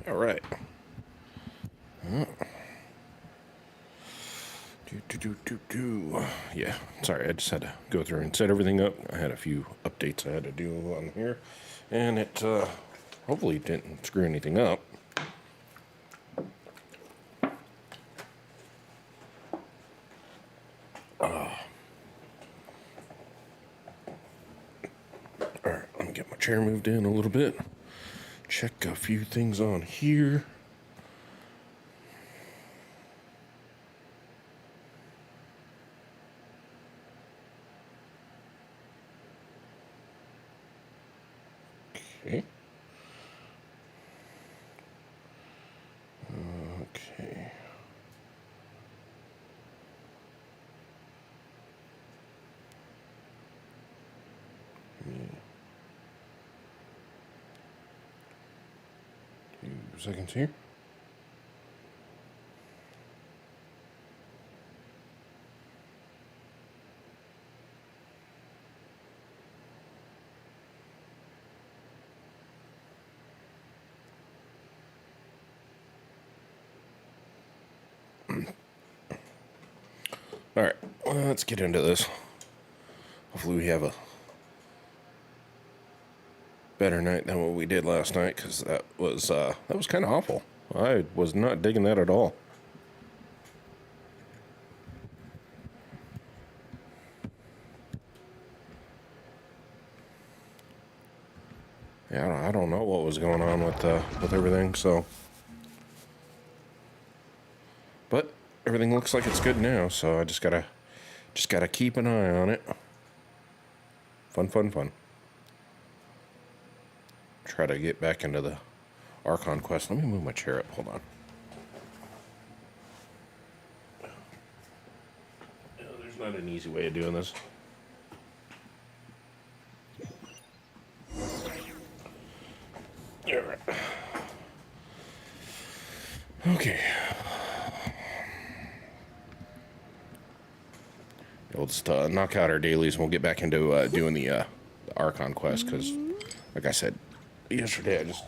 All right. Yeah, sorry, I just had to go through and set everything up. I had a few updates I had to do on here, and it hopefully didn't screw anything up. All right, let me get my chair moved in a little bit. Check a few things on here. Okay. Okay. Few seconds here. All right, let's get into this. Hopefully we have a better night than what we did last night, because that was kind of awful. I was not digging that at all. Yeah, I don't know what was going on with everything. So, but everything looks like it's good now. So I just gotta keep an eye on it. Fun. Try to get back into the Archon quest. Let me move my chair up. Hold on. There's not an easy way of doing this. All right. Okay. We'll just knock out our dailies, and we'll get back into doing the Archon quest, because, like I said yesterday, I just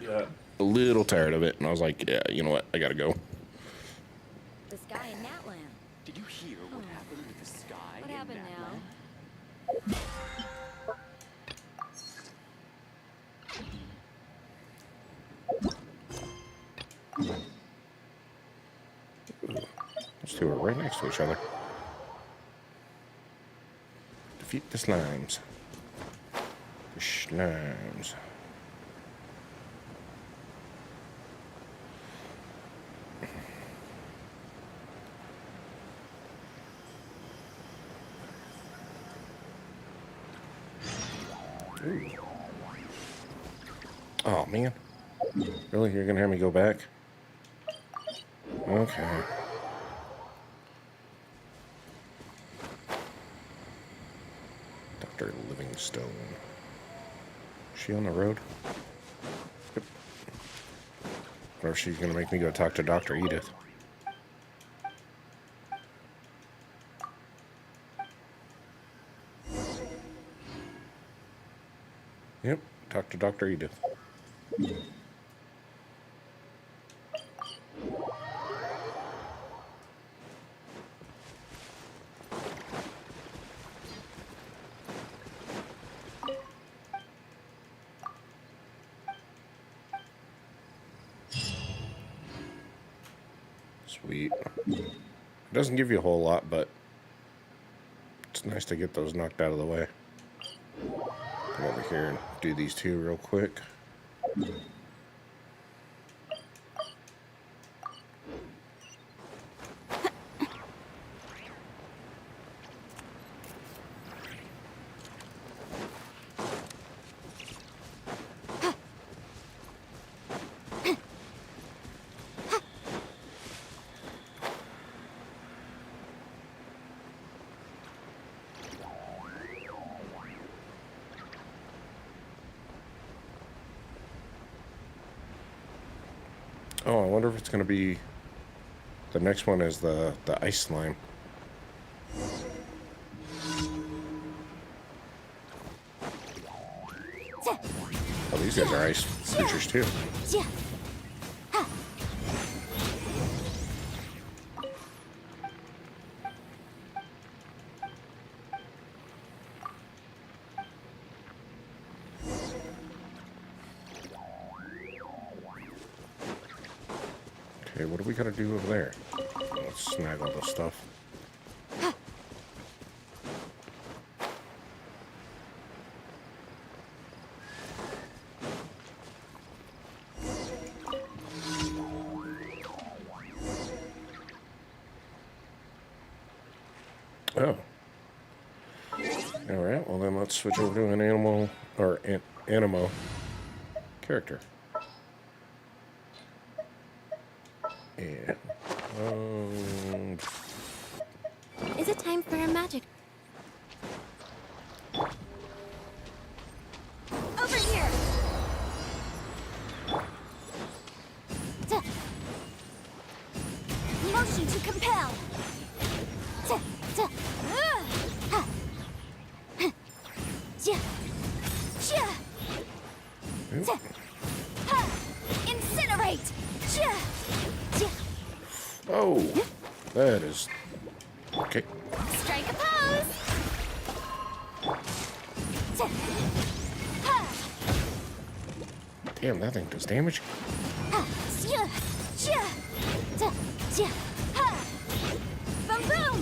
got a little tired of it, and I was like, yeah, you know what, I gotta go. The sky in Natland. Did you hear what happened with the sky? What in happened Natland? Those two are right next to each other. Defeat the slimes. The slimes. Ooh. Oh, man. Really? You're gonna have me go back? Okay. Dr. Livingstone. Is she on the road? Yep. Or she's gonna make me go talk to Dr. Edith. Yep, talk to Dr. Edith. Sweet. It doesn't give you a whole lot, but it's nice to get those knocked out of the way. Come over here and do these two real quick. Oh, I wonder if it's going to be... The next one is the ice slime. These guys are ice creatures too. Yeah. Ha. Okay, what do we gotta do over there? Let's snag all this stuff. Oh. Alright, well then let's switch over to an animal, or an animo character. Yeah. Is it time for a magic? Over here! Tuh. Motion to compel! Tuh, tuh. Ha. Huh. Yeah. Yeah. Tuh. Ha. Incinerate! Yeah. Yeah. Oh, that is okay. Strike a pose! Tuh. Ha. Damn, that thing does damage. Ha. Yeah. Yeah. Tuh. Yeah. Ha. Boom boom!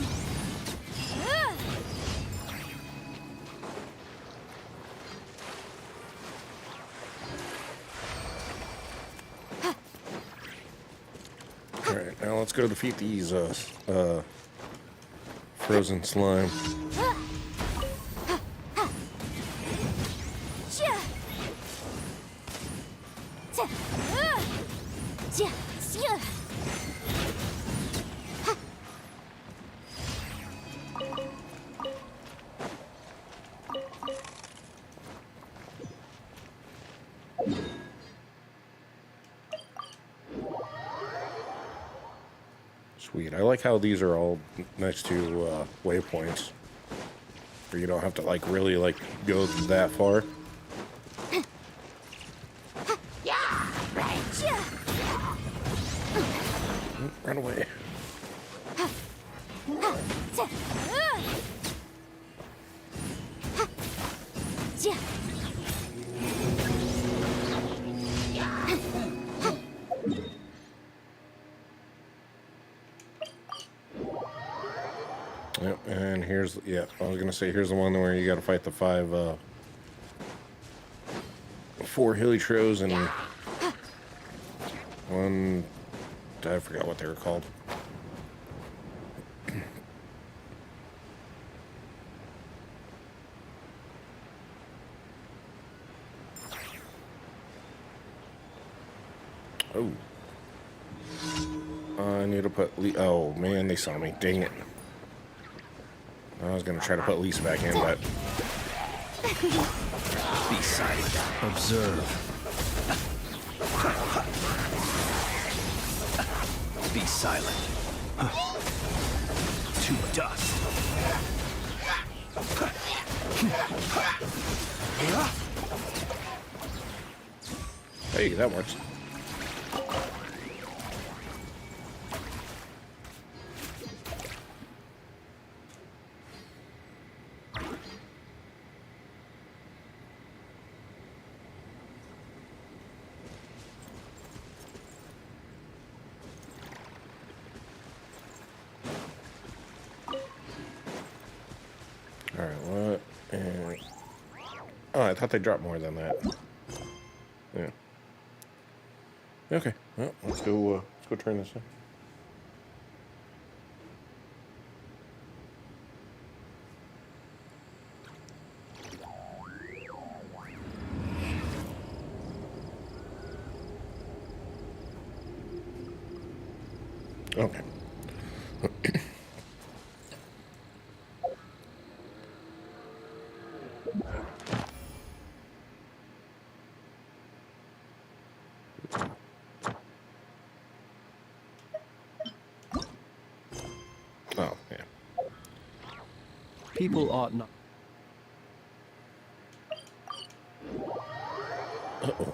All right, now let's go defeat these frozen slime. Sweet. I like how these are all next to waypoints, where you don't have to like really like go that far. Run away. Yep, and here's, yeah, I was gonna say, here's the one where you gotta fight the four hilly tros and one, I forgot what they were called. Oh. I need to put, oh man, they saw me, dang it. I was gonna try to put Lisa back in, but... Be silent. Observe. Be silent. To dust. Hey, that works. Alright, what? And... oh, I thought they dropped more than that. Yeah. Okay, well, let's go turn this in. Okay. Oh, yeah. People ought not. Uh-oh.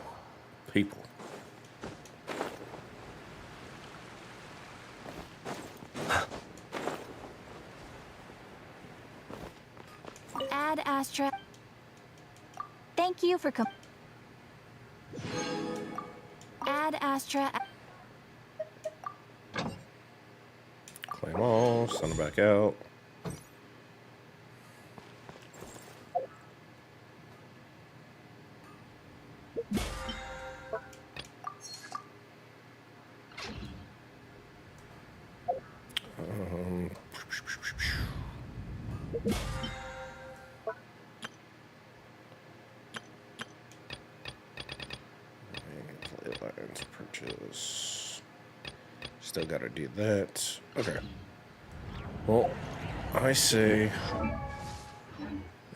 Ad Astra. Thank you for Ad Astra. Claim all, send it back out. Play lines purchase. Still gotta do that. Okay. Well, I say.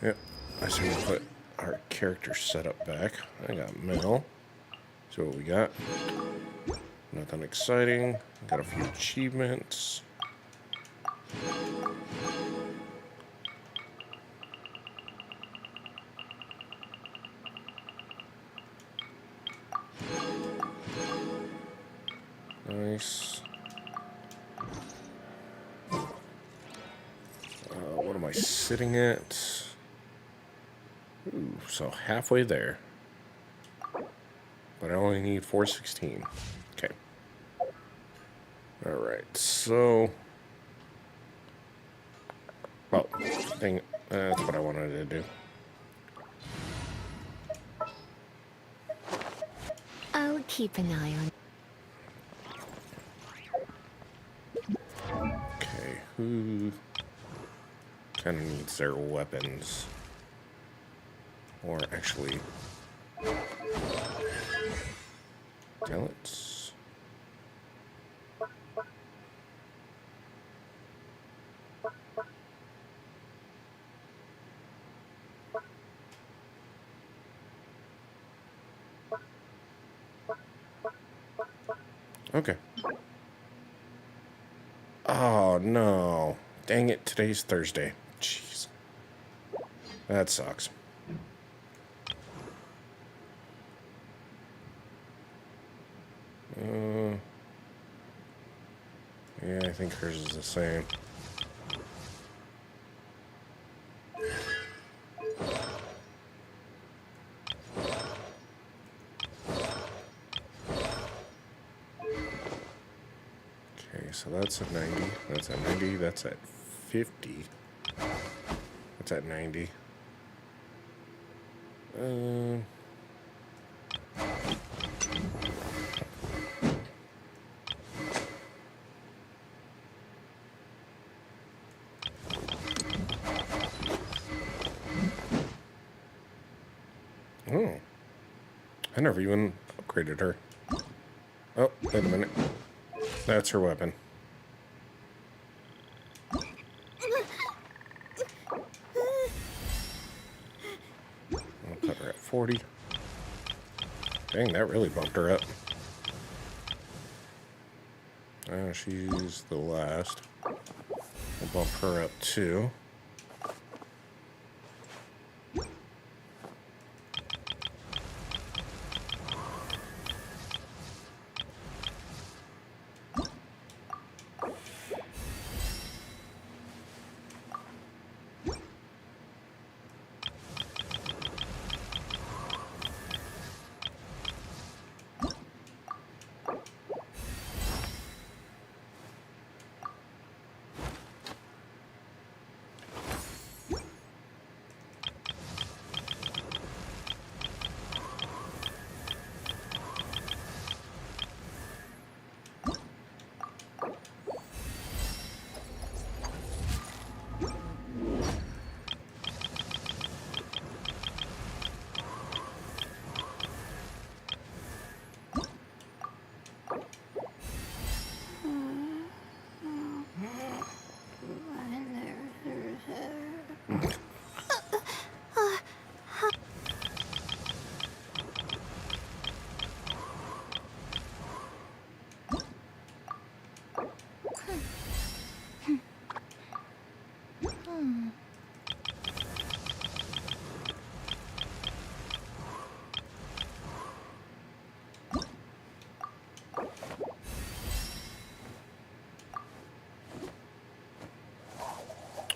Yep. I say we put our character setup back. I got Mel. So what we got? Nothing exciting. Got a few achievements. Nice. What am I sitting at? Ooh, so halfway there. But I only need 416. Okay. Alright, so... Oh, dang it. That's what I wanted to do. I'll keep an eye on. Okay, who kind of needs their weapons? Or actually, talents. Okay. Oh, no. Dang it, today's Thursday. Jeez. That sucks. Yeah, I think hers is the same. Okay, so that's at 90. That's at 90. That's at 50. That's at 90. Oh. I never even upgraded her. Oh, wait a minute. That's her weapon. I'll put her at 40. Dang, that really bumped her up. She's the last. We'll bump her up too.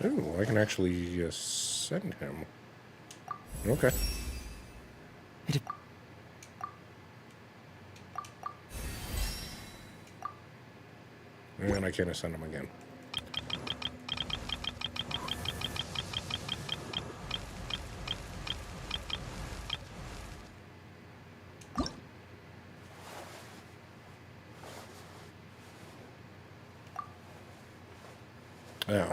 Ooh, I can actually send him. Okay. And I can't ascend him again. Yeah.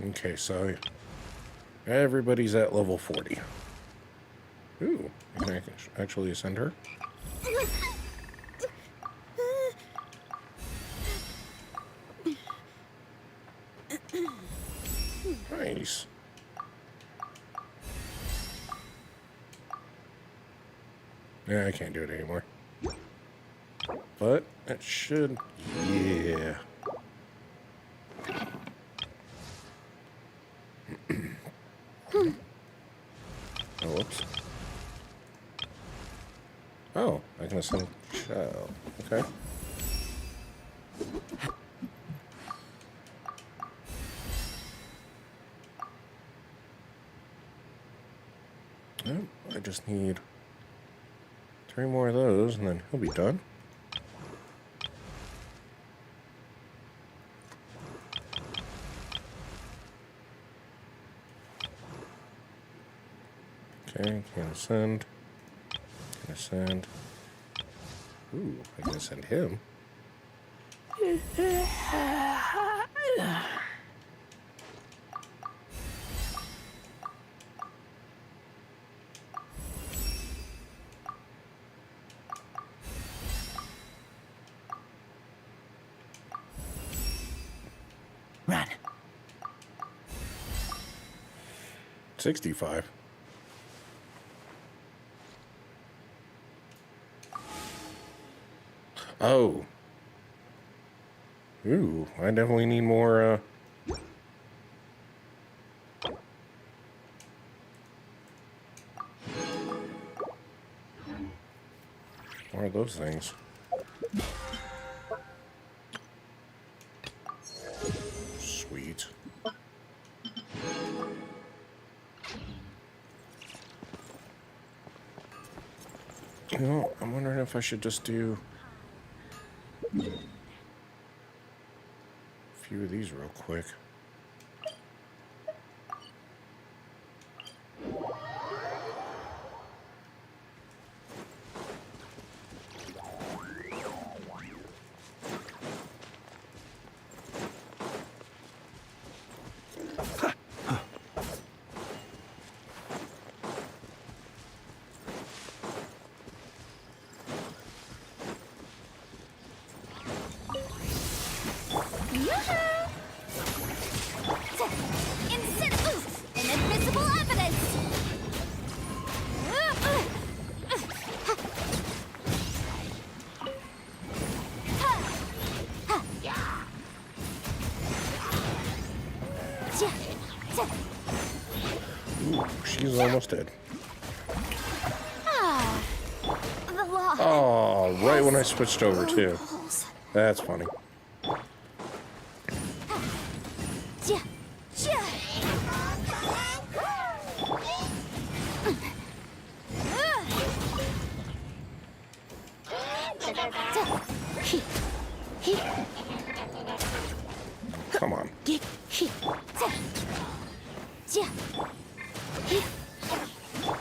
Okay, so everybody's at level 40. Ooh, can I actually ascend her? Nice. Yeah, I can't do it anymore. But it should... Yeah. Oh, whoops. Oh, I can ascend Shell. Okay. Yep, I just need 3 more of those, and then he'll be done. Okay, can ascend. Can ascend. Ooh, I can ascend him. Run. 65. Oh. Ooh, I definitely need more, more of those things. Sweet. You know, I'm wondering if I should just do a few of these real quick. Inadmissible evidence! Ooh, she's almost dead. The law. Oh, right when I switched over, too. Holes. That's funny. Come on.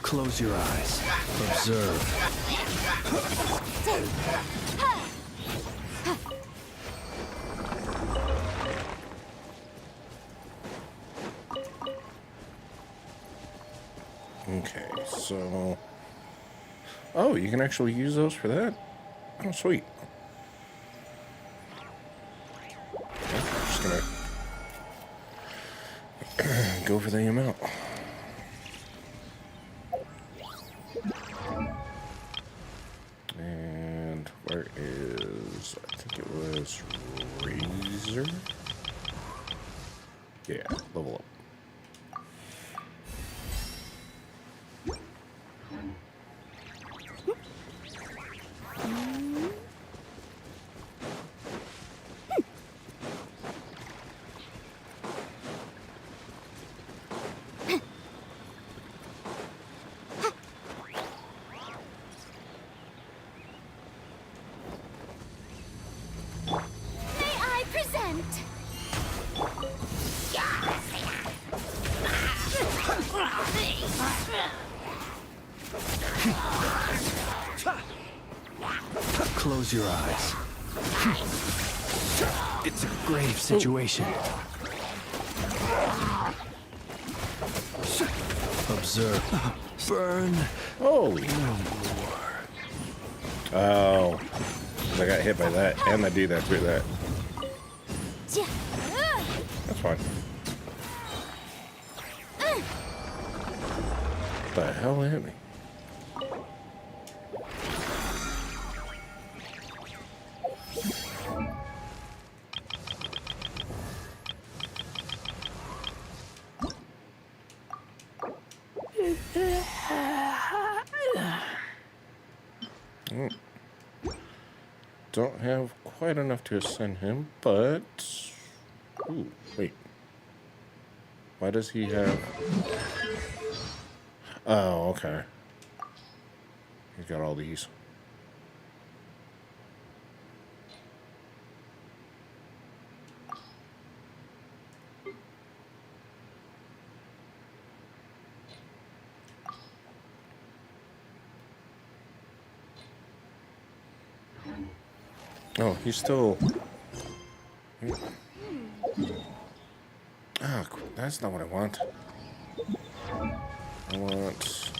Close your eyes. Observe. Okay, so... Oh, you can actually use those for that? Oh, sweet. Okay, I'm just gonna... go for the amount. And where is... I think it was... Razor? Yeah, level up. Close your eyes. It's a grave situation. Observe. Burn. Holy. No more. Oh. I got hit by that, and I do that through that. That's fine. What the hell hit me? Don't have quite enough to ascend him, but... Ooh, wait. Why does he have... Oh, okay. He's got all these. Oh, he's still... Ah, that's not what I want. I want...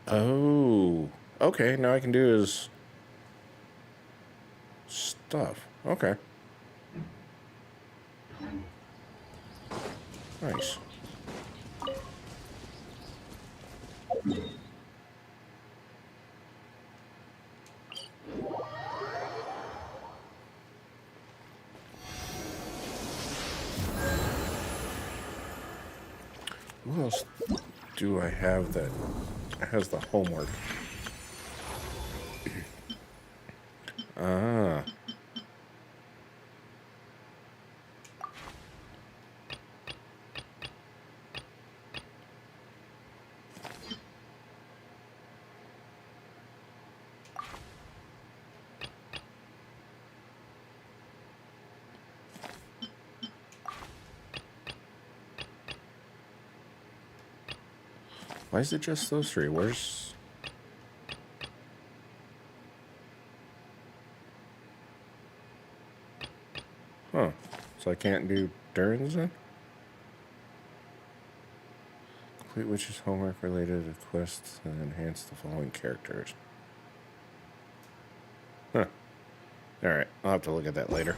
Oh, okay, now I can do his stuff. Okay. Nice. Who else do I have that has the homework? Ah. Why is it just those three? Where's... Huh. So I can't do Durin's then? Complete Witch's homework related to quests and enhance the following characters. Huh. Alright, I'll have to look at that later.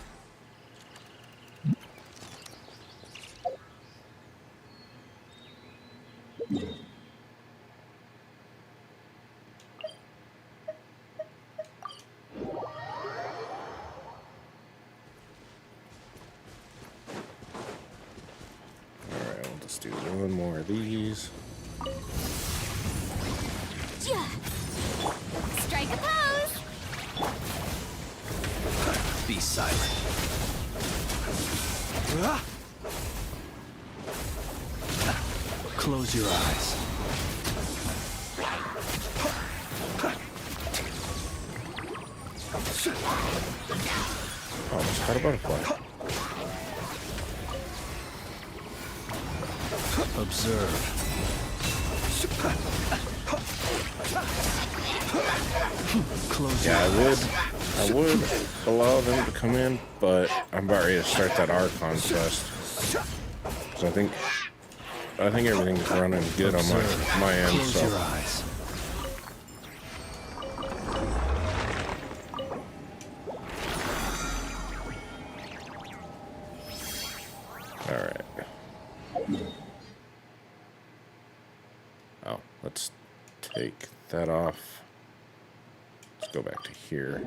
Let's do one more of these. Strike a pose. Be silent. Close your eyes. Oh, almost caught a butterfly. Observe. Close your eyes. I would allow them to come in, but I'm about ready to start that Archon quest. So I think everything's running good on my end. Close So your eyes. all right. Oh, let's take that off. Let's go back to here.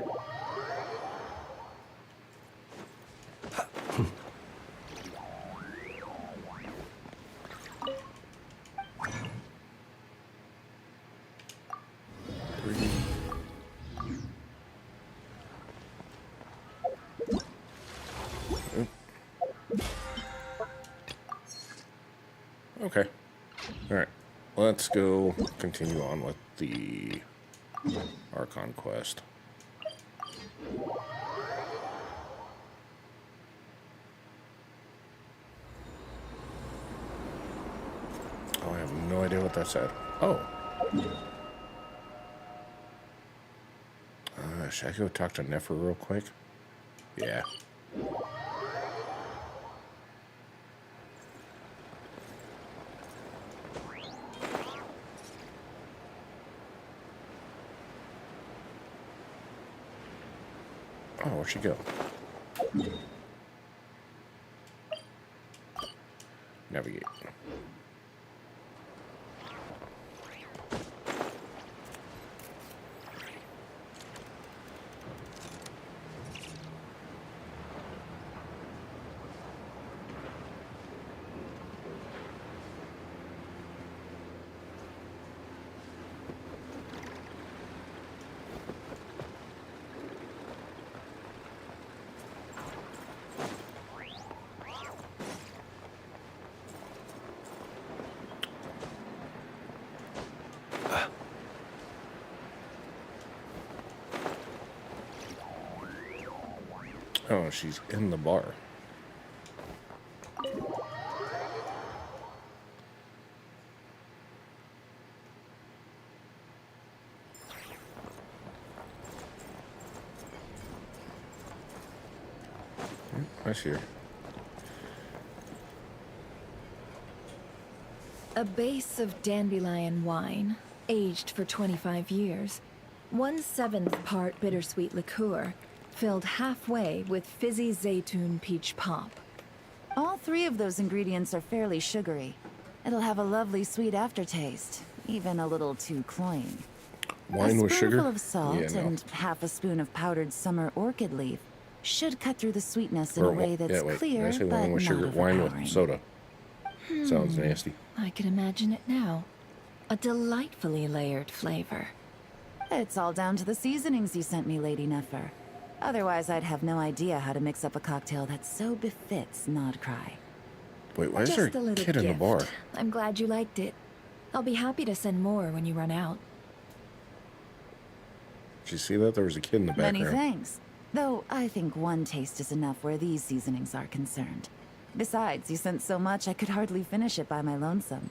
Okay. All right. Let's go continue on with the Archon quest. Oh, I have no idea what that said. Oh. Should I go talk to Nefer real quick? Yeah. Oh, where'd she go? Navigate. Oh, she's in the bar. I see her. A base of dandelion wine, aged for 25 years. 1/7 part bittersweet liqueur, filled halfway with fizzy zaytun peach pop. All three of those ingredients are fairly sugary. It'll have a lovely sweet aftertaste, even a little too cloying. Wine a with sugar? spoonful of salt Yeah, no. and half a spoon of powdered summer orchid leaf should cut through the sweetness in a Or, way that's yeah, wait, clear did I say but wine with not sugar? Wine overpowering. with soda. Sounds nasty. I can imagine it now. A delightfully layered flavor. It's all down to the seasonings you sent me, Lady Nefer. Otherwise, I'd have no idea how to mix up a cocktail that so befits Nodcry. Wait, why is Just there a a little kid gift. in the bar? I'm glad you liked it. I'll be happy to send more when you run out. Did you see that? There was a kid in the background. Many thanks. Though I think one taste is enough where these seasonings are concerned. Besides, you sent so much I could hardly finish it by my lonesome.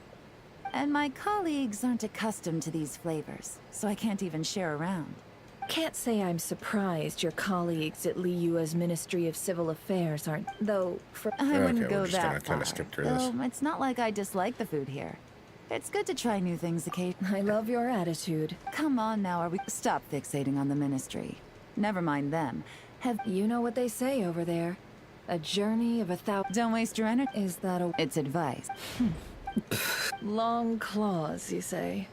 And my colleagues aren't accustomed to these flavors, so I can't even share around. Can't say I'm surprised your colleagues at Liyua's Ministry of Civil Affairs aren't, though, for... I Okay, wouldn't we're go just gonna that kinda far. skip through this. Though it's not like I dislike the food here. It's good to try new things occasionally. I love your attitude. Come on now, are we... Stop fixating on the Ministry. Never mind them. You know what they say over there. A journey of 1,000... Don't waste your energy. Is that a... It's advice. long claws, you say?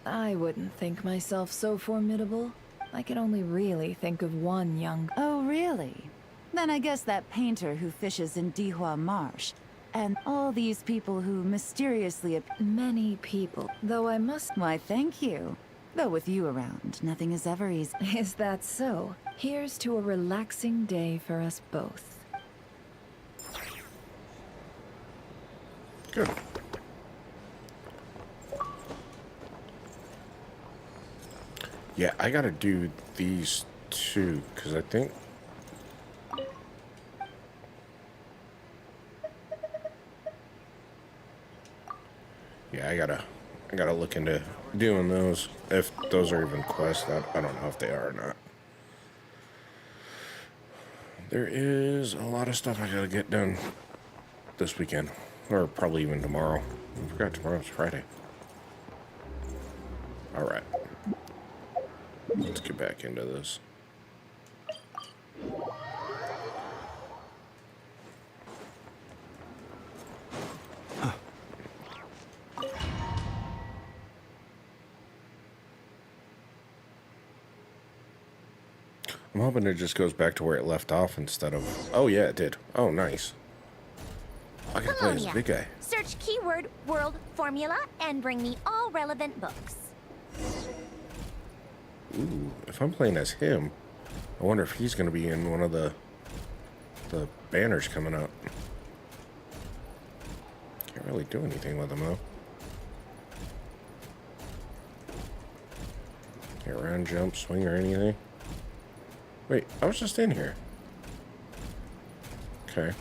I wouldn't think myself so formidable. I can only really think of one young... Oh, really? Then I guess that painter who fishes in Dihua Marsh, and all these people who mysteriously Many people, though I must... Why, thank you. Though with you around, nothing is ever easy. Is that so? Here's to a relaxing day for us both. Good. Yeah, I gotta do these two, because I think... Yeah, I gotta look into doing those, if those are even quests. I don't know if they are or not. There is a lot of stuff I gotta get done this weekend, or probably even tomorrow. I forgot tomorrow's Friday. Alright. Let's get back into this. I'm hoping it just goes back to where it left off instead of... Oh, yeah, it did. Oh, nice. I can play as a big guy. Search keyword world formula and bring me all relevant books. Ooh, if I'm playing as him, I wonder if he's going to be in one of the banners coming up. Can't really do anything with him, though. Can't run, jump, swing, or anything. Wait, I was just in here. Okay.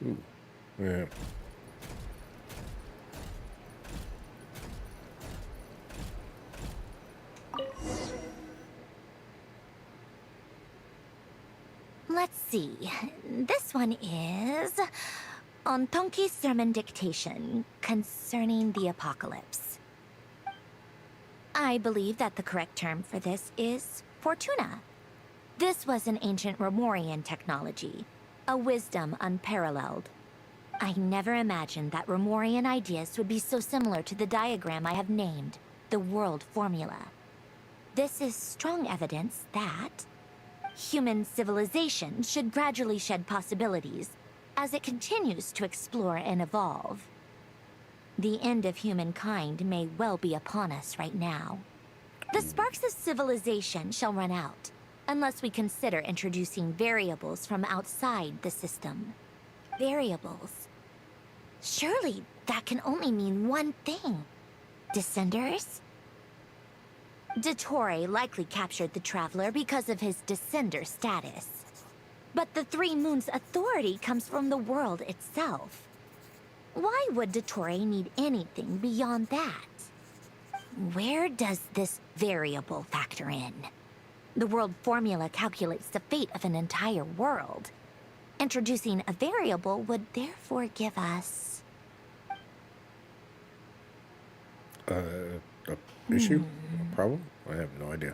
Ooh. Yeah. Let's see. This one is on Tonki's sermon dictation concerning the apocalypse. I believe that the correct term for this is Fortuna. This was an ancient Remorian technology, a wisdom unparalleled. I never imagined that Remorian ideas would be so similar to the diagram I have named, the world formula. This is strong evidence that human civilization should gradually shed possibilities as it continues to explore and evolve. The end of humankind may well be upon us right now. The sparks of civilization shall run out, unless we consider introducing variables from outside the system. Variables. Surely that can only mean one thing. Descenders? Dottore likely captured the Traveler because of his descender status. But the Three Moons' authority comes from the world itself. Why would Dottore need anything beyond that? Where does this variable factor in? The world formula calculates the fate of an entire world. Introducing a variable would therefore give us... A issue? A problem? I have no idea.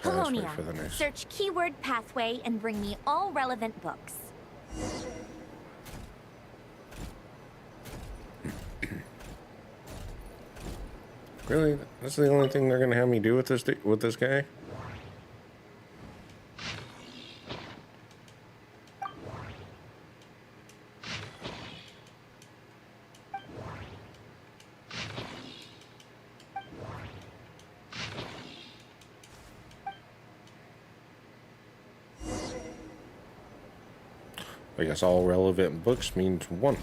Polonia, search keyword pathway and bring me all relevant books. Really? That's the only thing they're gonna have me do with this guy? I guess all relevant books means one.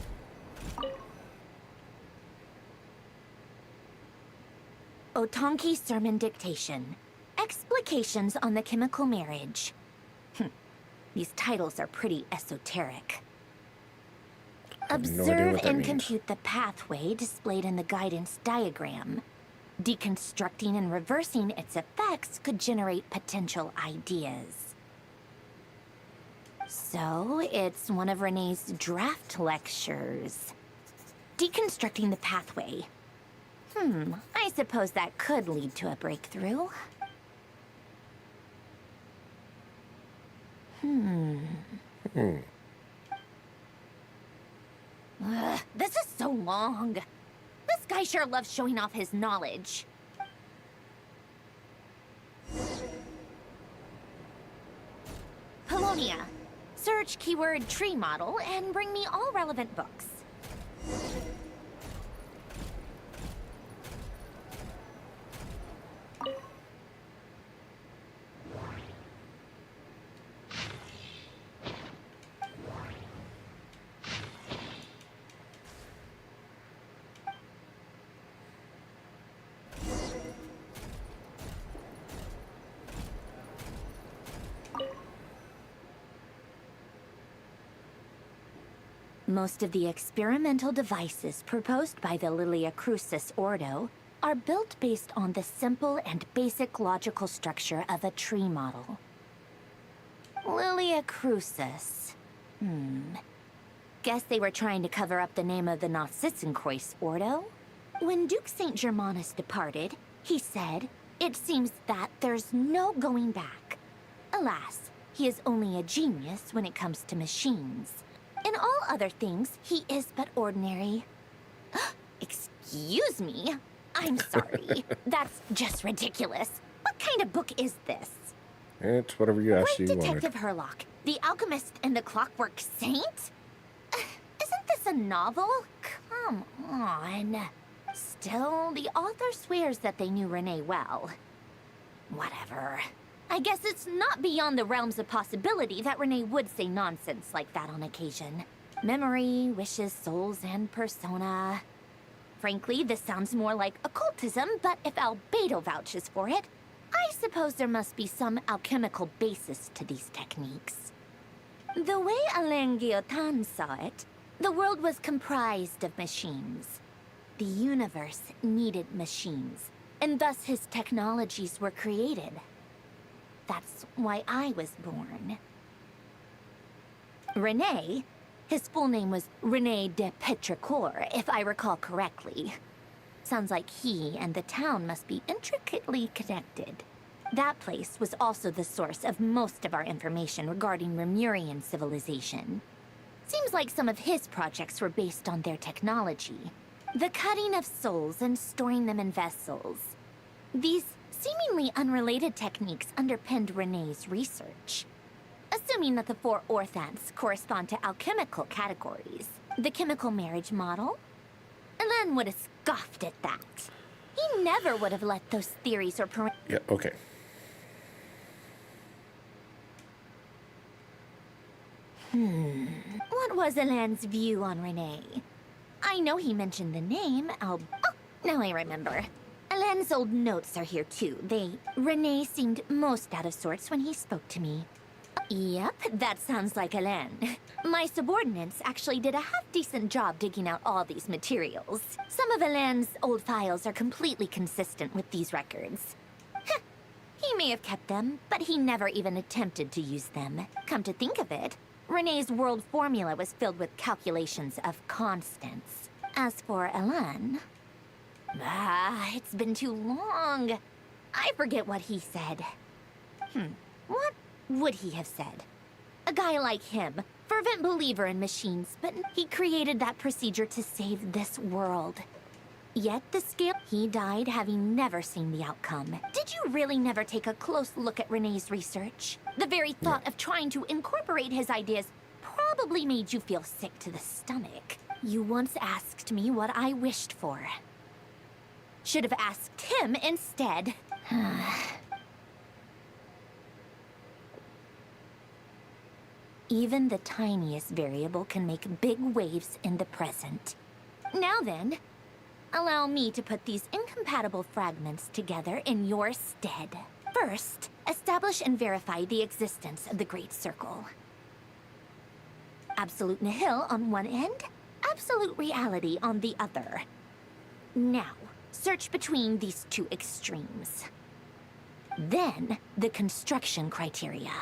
Otonki Sermon Dictation. Explications on the Chemical Marriage. These titles are pretty esoteric. Observe and compute the pathway displayed in the guidance diagram. Deconstructing and reversing its effects could generate potential ideas. So, it's one of Renee's draft lectures. Deconstructing the pathway. I suppose that could lead to a breakthrough. This is so long. This guy sure loves showing off his knowledge. Polonia. Search keyword tree model and bring me all relevant books. Most of the experimental devices proposed by the Lilia Crucis Ordo are built based on the simple and basic logical structure of a tree model. Lilia Crucis. Guess they were trying to cover up the name of the Nautitzenkreuz Ordo? When Duke St. Germanus departed, he said, "It seems that there's no going back." Alas, he is only a genius when it comes to machines. In all other things, he is but ordinary. Excuse me? I'm sorry. That's just ridiculous. What kind of book is this? It's whatever you asked you wanted. Detective Herlock, the Alchemist and the Clockwork Saint? Isn't this a novel? Come on. Still, the author swears that they knew Renee well. Whatever. I guess it's not beyond the realms of possibility that Renee would say nonsense like that on occasion. Memory, wishes, souls, and persona. Frankly, this sounds more like occultism, but if Albedo vouches for it, I suppose there must be some alchemical basis to these techniques. The way Alain Guillotin saw it, the world was comprised of machines. The universe needed machines, and thus his technologies were created. That's why I was born. René, his full name was René de Petrichor, if I recall correctly. Sounds like he and the town must be intricately connected. That place was also the source of most of our information regarding Remurian civilization. Seems like some of his projects were based on their technology. The cutting of souls and storing them in vessels. These seemingly unrelated techniques underpinned René's research. Assuming that the 4 orthants correspond to alchemical categories. The chemical marriage model? Alain would have scoffed at that. He never would have let those theories or Yeah, okay. What was Alain's view on René? I know he mentioned the name, Oh, now I remember. Alain's old notes are here too. René seemed most out of sorts when he spoke to me. Yep, that sounds like Alain. My subordinates actually did a half-decent job digging out all these materials. Some of Alain's old files are completely consistent with these records. Heh, he may have kept them, but he never even attempted to use them. Come to think of it, René's world formula was filled with calculations of constants. As for Alain... it's been too long. I forget what he said. What would he have said? A guy like him, fervent believer in machines, but he created that procedure to save this world. Yet the scale... He died having never seen the outcome. Did you really never take a close look at René's research? The very thought of trying to incorporate his ideas probably made you feel sick to the stomach. You once asked me what I wished for. Should have asked him instead. Even the tiniest variable can make big waves in the present. Now then, allow me to put these incompatible fragments together in your stead. First, establish and verify the existence of the Great Circle. Absolute nihil on one end, absolute reality on the other. Now, search between these two extremes. Then, the construction criteria.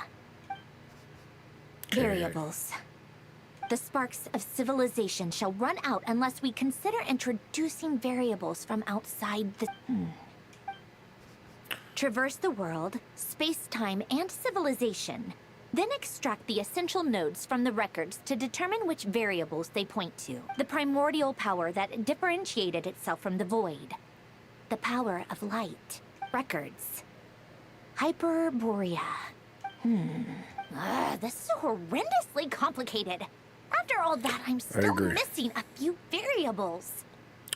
Variables. The sparks of civilization shall run out unless we consider introducing variables from outside the... Traverse the world, space-time, and civilization. Then extract the essential nodes from the records to determine which variables they point to. The primordial power that differentiated itself from the void. The power of light. Records. Hyperborea. This is horrendously complicated. After all that, I'm still agree. missing a few variables.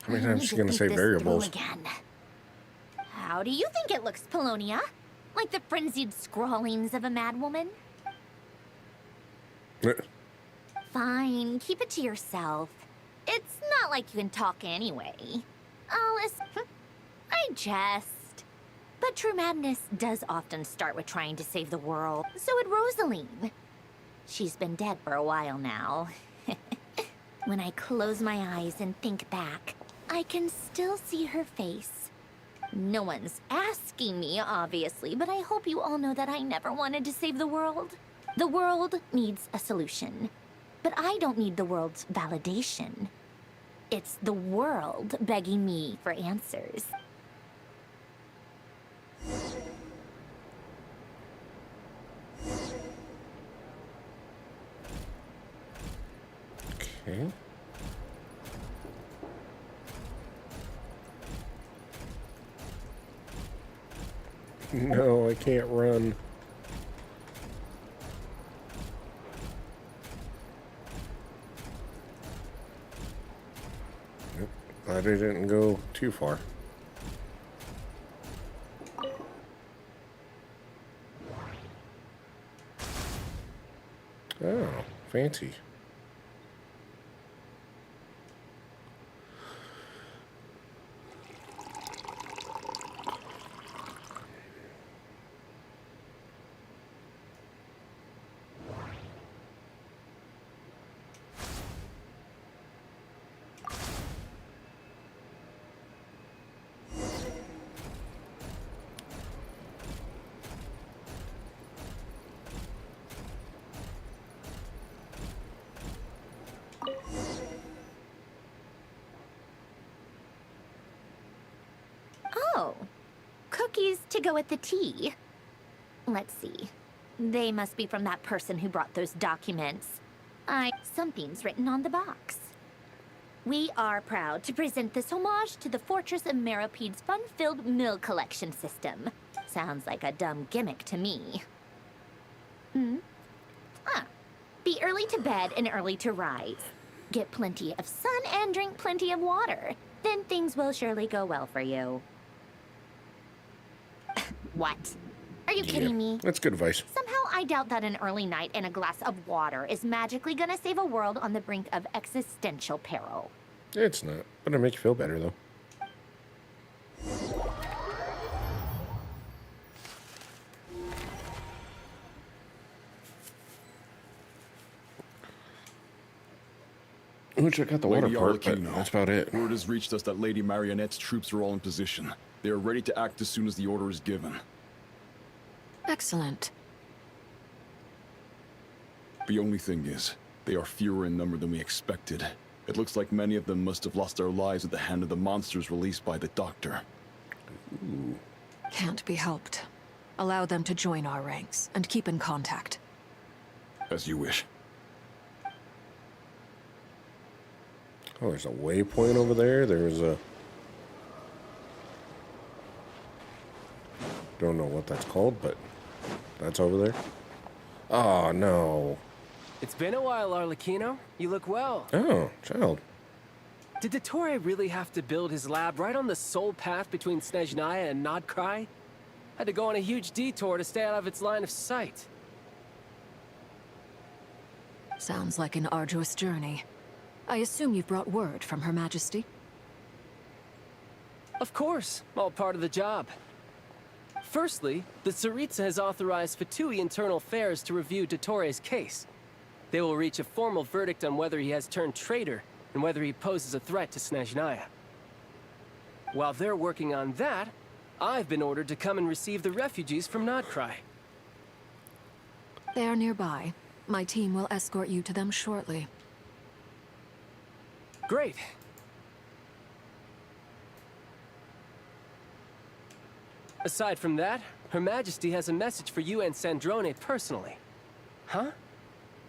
How many I times need is she to gonna think say this variables? through again. How do you think it looks, Polonia? Like the frenzied scrawlings of a madwoman? Fine, keep it to yourself. It's not like you can talk anyway. Alice, I jest. But true madness does often start with trying to save the world. So would Rosaline. She's been dead for a while now. When I close my eyes and think back, I can still see her face. No one's asking me, obviously, but I hope you all know that I never wanted to save the world. The world needs a solution, but I don't need the world's validation. It's the world begging me for answers. Okay. No, I can't run. Yep, glad I didn't go too far. Oh, fancy. Oh, cookies to go with the tea. Let's see. They must be from that person who brought those documents. Something's written on the box. We are proud to present this homage to the Fortress of Meropede's fun-filled mill collection system. Sounds like a dumb gimmick to me. Be early to bed and early to rise. Get plenty of sun and drink plenty of water. Then things will surely go well for you. What? Are you kidding me? That's good advice. Somehow I doubt that an early night and a glass of water is magically gonna save a world on the brink of existential peril. It's not, but it makes you feel better, though. Ooh, check out the water Lady part, but Arlecchino, that's about it. Word has reached us that Lady Marionette's troops are all in position. They are ready to act as soon as the order is given. Excellent. The only thing is, they are fewer in number than we expected. It looks like many of them must have lost their lives at the hand of the monsters released by the Doctor. Can't be helped. Allow them to join our ranks and keep in contact. As you wish. Oh, there's a waypoint over there. There's a... Don't know what that's called, but that's over there. Oh, no. It's been a while, Arlecchino. You look well. Oh, child. Did Dottore really have to build his lab right on the sole path between Snezhnaya and Nodkrai? Had to go on a huge detour to stay out of its line of sight. Sounds like an arduous journey. I assume you've brought word from Her Majesty? Of course, all part of the job. Firstly, the Tsaritsa has authorized Fatui Internal Affairs to review Dottore's case. They will reach a formal verdict on whether he has turned traitor and whether he poses a threat to Snezhnaya. While they're working on that, I've been ordered to come and receive the refugees from Nodkrai. They are nearby. My team will escort you to them shortly. Great. Aside from that, Her Majesty has a message for you and Sandrone personally. Huh?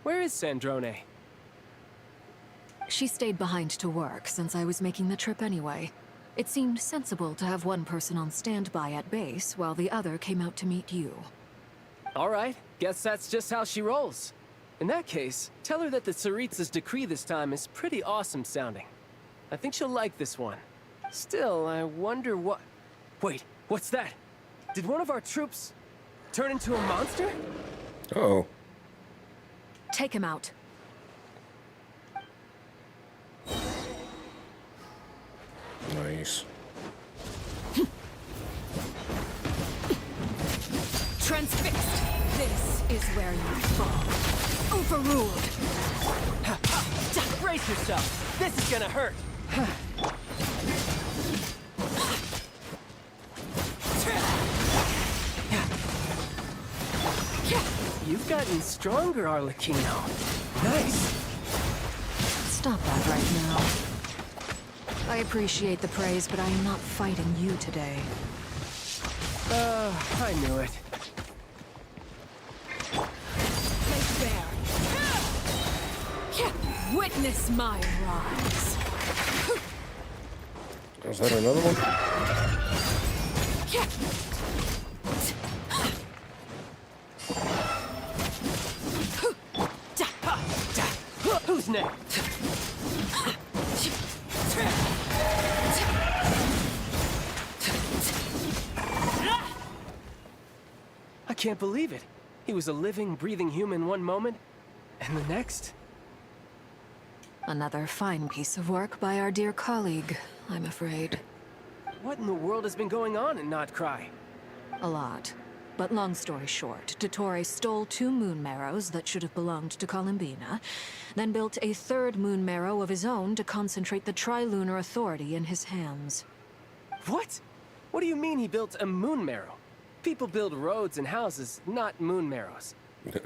Where is Sandrone? She stayed behind to work since I was making the trip anyway. It seemed sensible to have one person on standby at base while the other came out to meet you. All right, guess that's just how she rolls. In that case, tell her that the Tsaritsa's decree this time is pretty awesome sounding. I think she'll like this one. Still, I wonder what... Wait, what's that? Did one of our troops turn into a monster? Uh-oh. Take him out. Nice. Transfixed! This is where you fall. Overruled! Brace yourself! This is gonna hurt! You've gotten stronger, Arlecchino. Nice! Stop that right now. I appreciate the praise, but I am not fighting you today. I knew it. Lay bare. Witness my rise. Is that another one? Who's next? I can't believe it. He was a living, breathing human one moment, and the next? Another fine piece of work by our dear colleague, I'm afraid. What in the world has been going on in Nodkrai? A lot. But long story short, Dottore stole 2 moon marrows that should have belonged to Columbina, then built a 3rd moon marrow of his own to concentrate the Trilunar Authority in his hands. What? What do you mean he built a moon marrow? People build roads and houses, not moon marrows.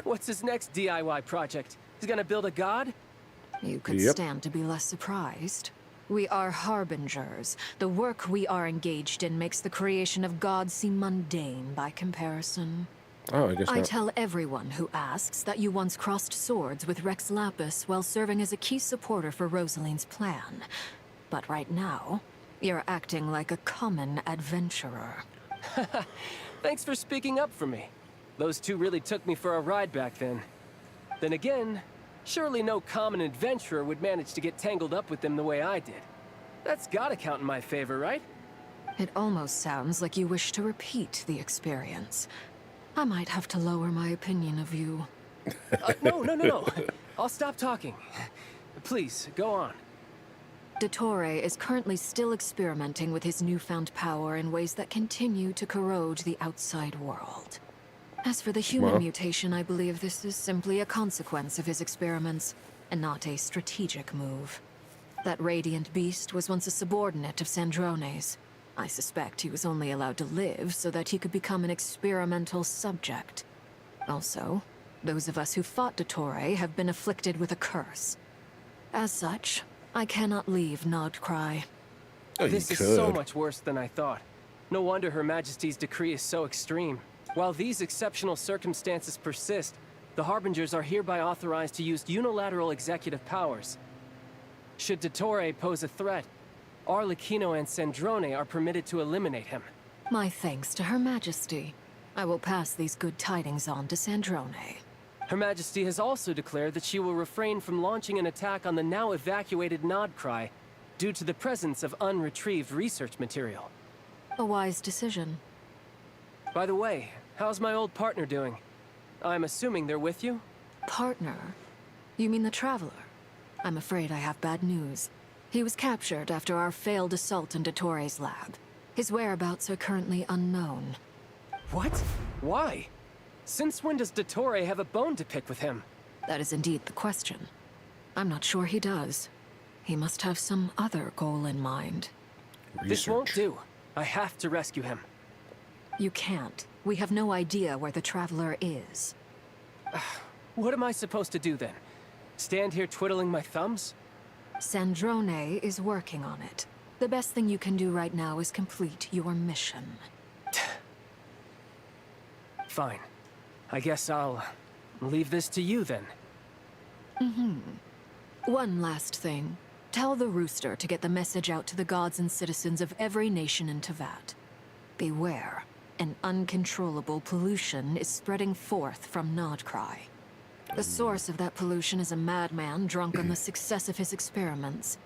What's his next DIY project? He's gonna build a god? You could Yep. stand to be less surprised. We are harbingers. The work we are engaged in makes the creation of gods seem mundane by comparison. Oh, I guess I not. tell everyone who asks that you once crossed swords with Rex Lapis while serving as a key supporter for Rosaline's plan. But right now, you're acting like a common adventurer. Thanks for speaking up for me. Those two really took me for a ride back then. Then again, surely no common adventurer would manage to get tangled up with them the way I did. That's gotta count in my favor, right? It almost sounds like you wish to repeat the experience. I might have to lower my opinion of you. No. I'll stop talking. Please, go on. Dottore is currently still experimenting with his newfound power in ways that continue to corrode the outside world. As for the human Well. mutation, I believe this is simply a consequence of his experiments, and not a strategic move. That radiant beast was once a subordinate of Sandrone's. I suspect he was only allowed to live so that he could become an experimental subject. Also, those of us who fought Dottore have been afflicted with a curse. As such, I cannot leave Nodcry. Oh, This you is could. so much worse than I thought. No wonder Her Majesty's decree is so extreme. While these exceptional circumstances persist, the Harbingers are hereby authorized to use unilateral executive powers. Should Dottore pose a threat, Arlecchino and Sandrone are permitted to eliminate him. My thanks to Her Majesty. I will pass these good tidings on to Sandrone. Her Majesty has also declared that she will refrain from launching an attack on the now evacuated Nodcry due to the presence of unretrieved research material. A wise decision. By the way, how's my old partner doing? I'm assuming they're with you? Partner? You mean the Traveler? I'm afraid I have bad news. He was captured after our failed assault in Dottore's lab. His whereabouts are currently unknown. What? Why? Since when does Dottore have a bone to pick with him? That is indeed the question. I'm not sure he does. He must have some other goal in mind. This won't do. I have to rescue him. You can't. We have no idea where the Traveler is. What am I supposed to do then? Stand here twiddling my thumbs? Sandrone is working on it. The best thing you can do right now is complete your mission. Fine. I guess I'll leave this to you then. One last thing. Tell the Rooster to get the message out to the gods and citizens of every nation in Tevat. Beware. An uncontrollable pollution is spreading forth from Nodcry. The source of that pollution is a madman drunk on the success of his experiments.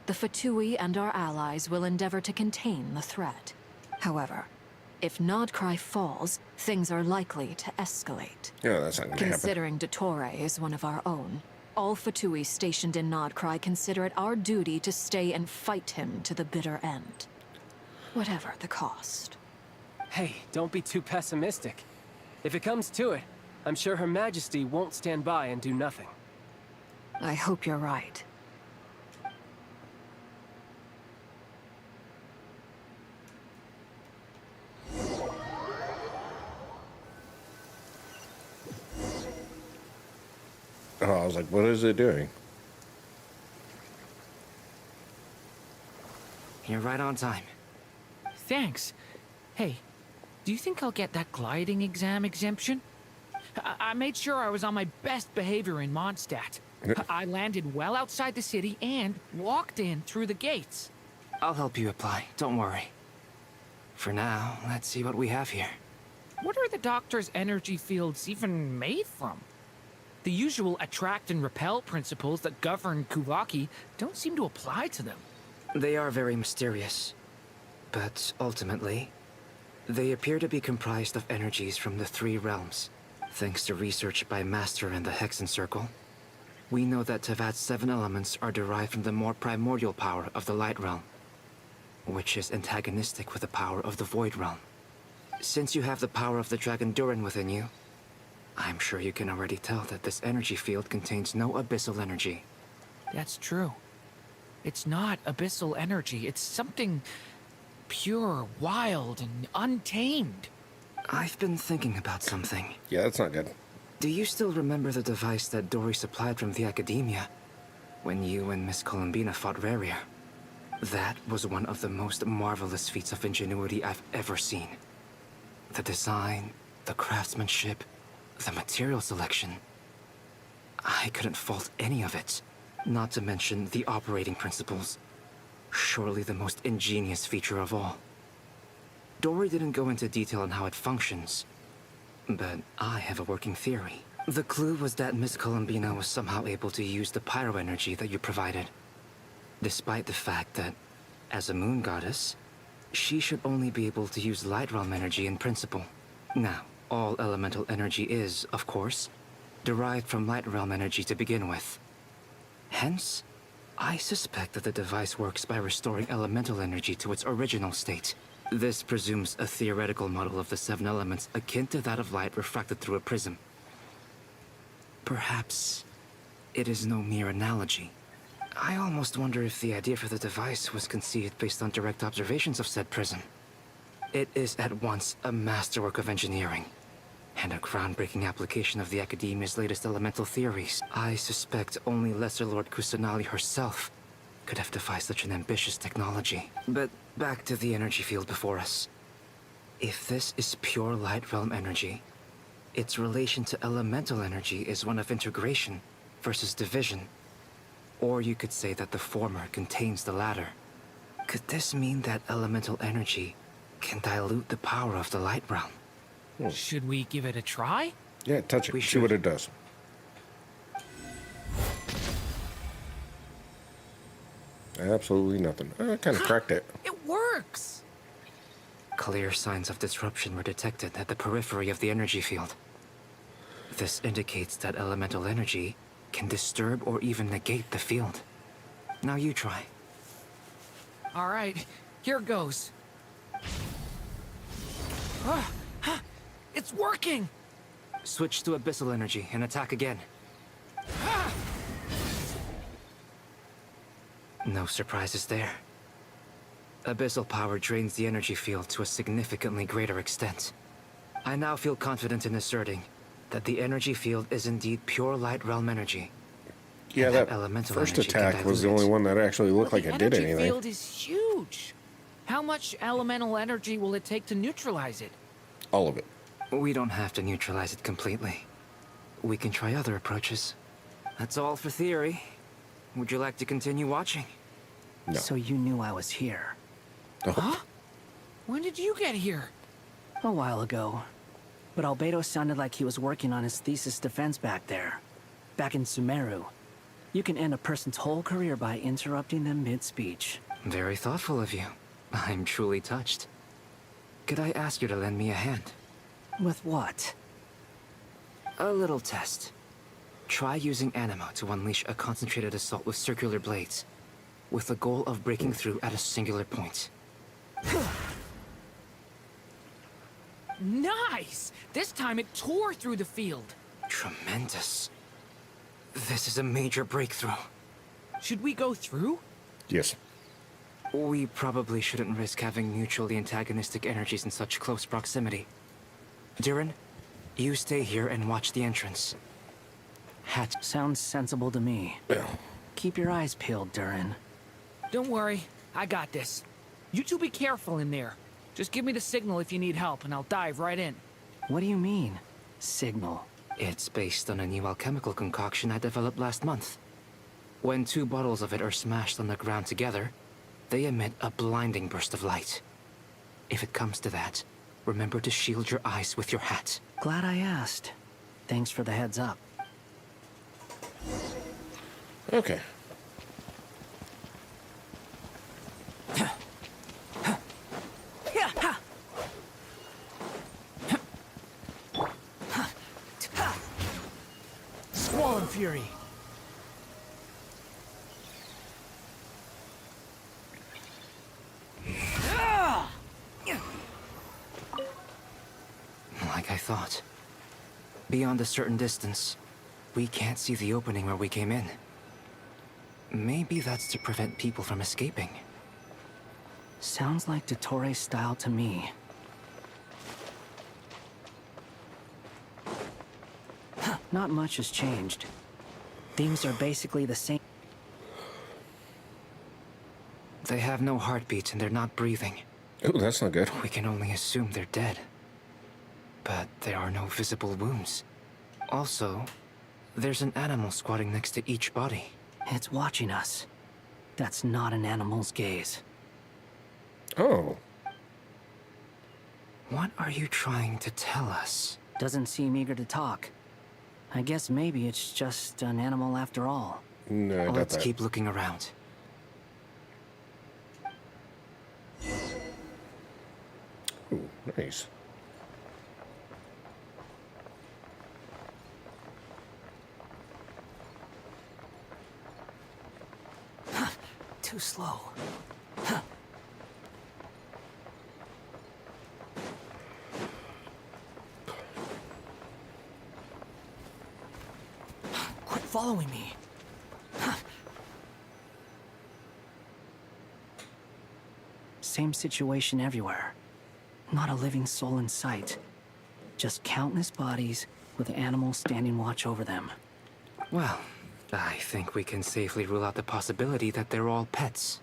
The Fatui and our allies will endeavor to contain the threat. However, if Nodcry falls, things are likely to escalate. Yeah, that's not gonna happen. Considering Dottore is one of our own, all Fatui stationed in Nodcry consider it our duty to stay and fight him to the bitter end. Whatever the cost. Hey, don't be too pessimistic. If it comes to it, I'm sure Her Majesty won't stand by and do nothing. I hope you're right. Oh, I was like, what is it doing? You're right on time. Thanks. Hey, do you think I'll get that gliding exam exemption? I made sure I was on my best behavior in Mondstadt. I landed well outside the city and walked in through the gates. I'll help you apply, don't worry. For now, let's see what we have here. What are the doctor's energy fields even made from? The usual attract and repel principles that govern Kuvaki don't seem to apply to them. They are very mysterious. But ultimately, they appear to be comprised of energies from the three realms. Thanks to research by Master in the Hexen Circle, we know that Tevat's 7 elements are derived from the more primordial power of the Light Realm, which is antagonistic with the power of the Void Realm. Since you have the power of the Dragon Durin within you, I'm sure you can already tell that this energy field contains no abyssal energy. That's true. It's not abyssal energy. It's something pure, wild, and untamed. I've been thinking about something. Yeah, that's not good. Do you still remember the device that Dory supplied from the Academia when you and Miss Columbina fought Raria? That was one of the most marvelous feats of ingenuity I've ever seen. The design, the craftsmanship, the material selection. I couldn't fault any of it. Not to mention the operating principles. Surely the most ingenious feature of all. Dory didn't go into detail on how it functions, but I have a working theory. The clue was that Miss Columbina was somehow able to use the pyro energy that you provided. Despite the fact that, as a moon goddess, she should only be able to use light realm energy in principle. Now, all elemental energy is, of course, derived from light realm energy to begin with. Hence, I suspect that the device works by restoring elemental energy to its original state. This presumes a theoretical model of the 7 elements akin to that of light refracted through a prism. Perhaps it is no mere analogy. I almost wonder if the idea for the device was conceived based on direct observations of said prism. It is at once a masterwork of engineering and a groundbreaking application of the Academia's latest elemental theories. I suspect only Lesser Lord Kusanali herself could have devised such an ambitious technology. But back to the energy field before us. If this is pure light realm energy, its relation to elemental energy is one of integration versus division. Or you could say that the former contains the latter. Could this mean that elemental energy can dilute the power of the light realm? Should we give it a try? Yeah, touch it. We See what should. it does. Absolutely nothing. I kind of cracked it. It works! Clear signs of disruption were detected at the periphery of the energy field. This indicates that elemental energy can disturb or even negate the field. Now you try. All right, here goes. It's working! Switch to abyssal energy and attack again. No surprises there. Abyssal power drains the energy field to a significantly greater extent. I now feel confident in asserting that the energy field is indeed pure light realm energy. Yeah, And that elemental first energy can attack was the dilute only it. one that actually looked like The it did energy anything. field is huge. How much elemental energy will it take to neutralize it? All of it. We don't have to neutralize it completely. We can try other approaches. That's all for theory. Would you like to continue watching? No. So you knew I was here. Oh. When did you get here? A while ago. But Albedo sounded like he was working on his thesis defense back there. Back in Sumeru. You can end a person's whole career by interrupting them mid-speech. Very thoughtful of you. I'm truly touched. Could I ask you to lend me a hand? With what? A little test. Try using Anima to unleash a concentrated assault with circular blades, with the goal of breaking through at a singular point. Nice! This time it tore through the field. Tremendous. This is a major breakthrough. Should we go through? Yes. We probably shouldn't risk having mutually antagonistic energies in such close proximity. Durin, you stay here and watch the entrance. Hatch. Sounds sensible to me. Yeah. Keep your eyes peeled, Durin. Don't worry, I got this. You two be careful in there. Just give me the signal if you need help, and I'll dive right in. What do you mean? Signal. It's based on a new alchemical concoction I developed last month. When 2 bottles of it are smashed on the ground together, they emit a blinding burst of light. If it comes to that, remember to shield your eyes with your hat. Glad I asked. Thanks for the heads up. Okay. Squall and Fury. Like I thought. Beyond a certain distance, we can't see the opening where we came in. Maybe that's to prevent people from escaping. Sounds like Dottore style to me. Not much has changed. Themes are basically the same. They have no heartbeat and they're not breathing. Oh, that's not good. We can only assume they're dead. But there are no visible wounds. Also, there's an animal squatting next to each body. It's watching us. That's not an animal's gaze. Oh. What are you trying to tell us? Doesn't seem eager to talk. I guess maybe it's just an animal after all. No, I doubt Let's that. keep looking around. Ooh, nice. Too slow. Quit following me. Same situation everywhere. Not a living soul in sight. Just countless bodies with animals standing watch over them. Well, I think we can safely rule out the possibility that they're all pets.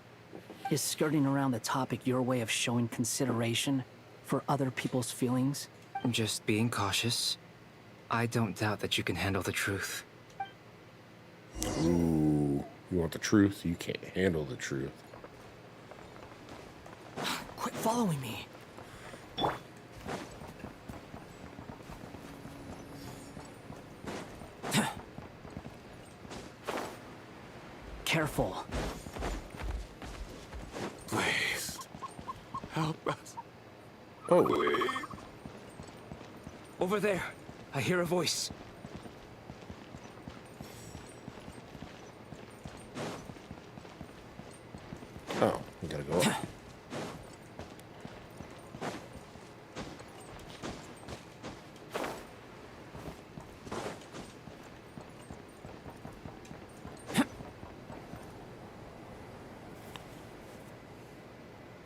Is skirting around the topic your way of showing consideration for other people's feelings? Just being cautious. I don't doubt that you can handle the truth. Ooh, you want the truth? You can't handle the truth. Quit following me. Careful. Please. Help us. Oh, Over there, I hear a voice. oh, we gotta go up.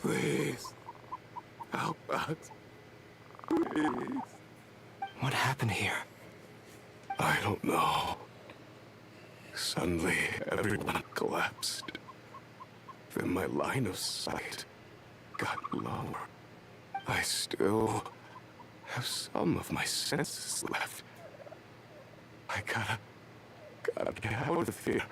Please. Help us. Please. What happened here? I don't know. Suddenly, everyone collapsed. Then my line of sight got lower. I still have some of my senses left. I gotta get out of here.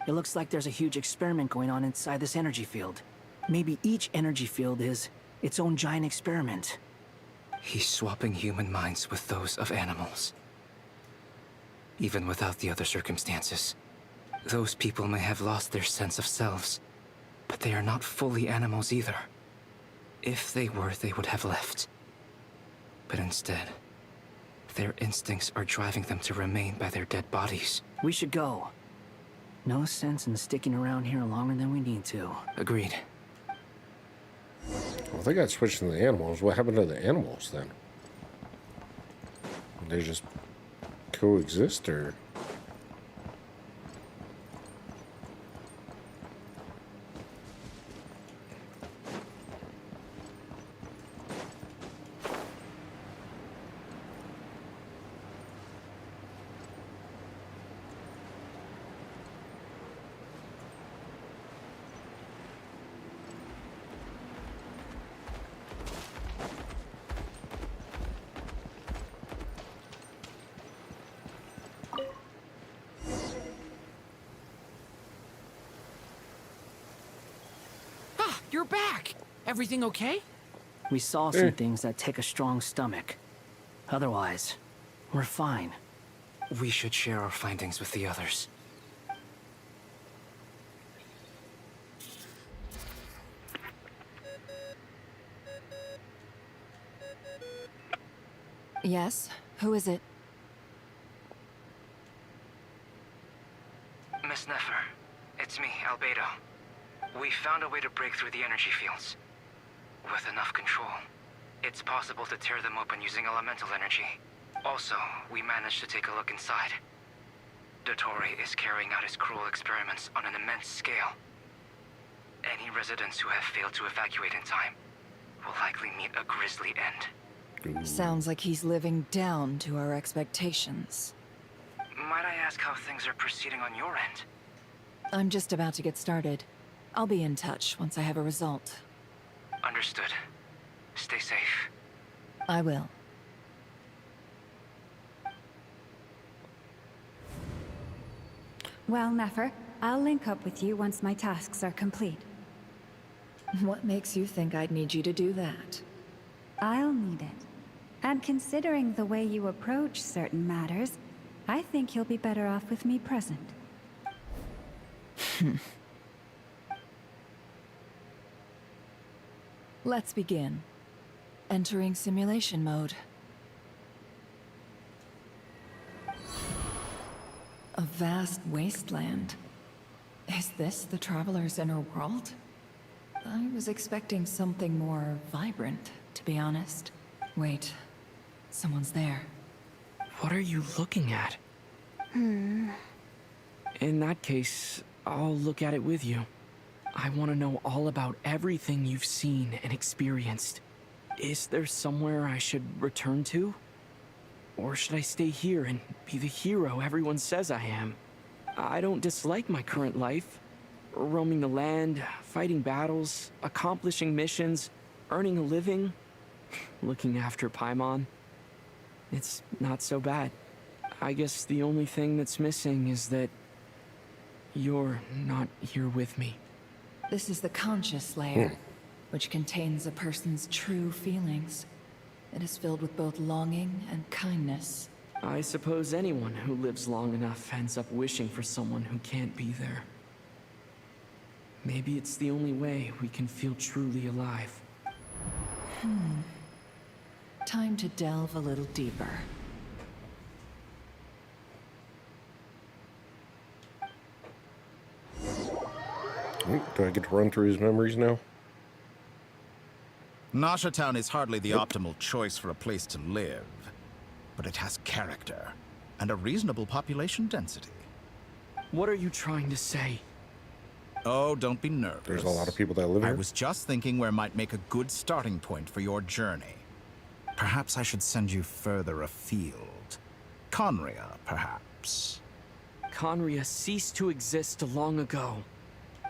It looks like there's a huge experiment going on inside this energy field. Maybe each energy field is its own giant experiment. He's swapping human minds with those of animals. Even without the other circumstances. Those people may have lost their sense of selves, but they are not fully animals either. If they were, they would have left. But instead, their instincts are driving them to remain by their dead bodies. We should go. No sense in sticking around here longer than we need to. Agreed. Well, they got switched to the animals. What happened to the animals then? They just coexist, or? Ah, you're back! Everything okay? We saw some things that take a strong stomach. Otherwise, we're fine. We should share our findings with the others. Yes? Who is it? Miss Nefer, it's me, Albedo. We found a way to break through the energy fields. With enough control, it's possible to tear them open using elemental energy. Also, we managed to take a look inside. Dottore is carrying out his cruel experiments on an immense scale. Any residents who have failed to evacuate in time will likely meet a grisly end. Sounds like he's living down to our expectations. Might I ask how things are proceeding on your end? I'm just about to get started. I'll be in touch once I have a result. Understood. Stay safe. I will. Well, Nefer, I'll link up with you once my tasks are complete. What makes you think I'd need you to do that? I'll need it. And considering the way you approach certain matters, I think you'll be better off with me present. Let's begin. Entering simulation mode. A vast wasteland. Is this the Traveler's inner world? I was expecting something more vibrant, to be honest. Wait, someone's there. What are you looking at? In that case, I'll look at it with you. I want to know all about everything you've seen and experienced. Is there somewhere I should return to? Or should I stay here and be the hero everyone says I am? I don't dislike my current life. Roaming the land, fighting battles, accomplishing missions, earning a living, looking after Paimon. It's not so bad. I guess the only thing that's missing is that you're not here with me. This is the conscious layer, which contains a person's true feelings. It is filled with both longing and kindness. I suppose anyone who lives long enough ends up wishing for someone who can't be there. Maybe it's the only way we can feel truly alive. Time to delve a little deeper. Do I get to run through his memories now? Nasha Town is hardly the optimal choice for a place to live, but it has character and a reasonable population density. What are you trying to say? Oh, don't be nervous. There's a lot of people that live here. I was just thinking where might make a good starting point for your journey. Perhaps I should send you further afield. Conria, perhaps. Conria ceased to exist long ago.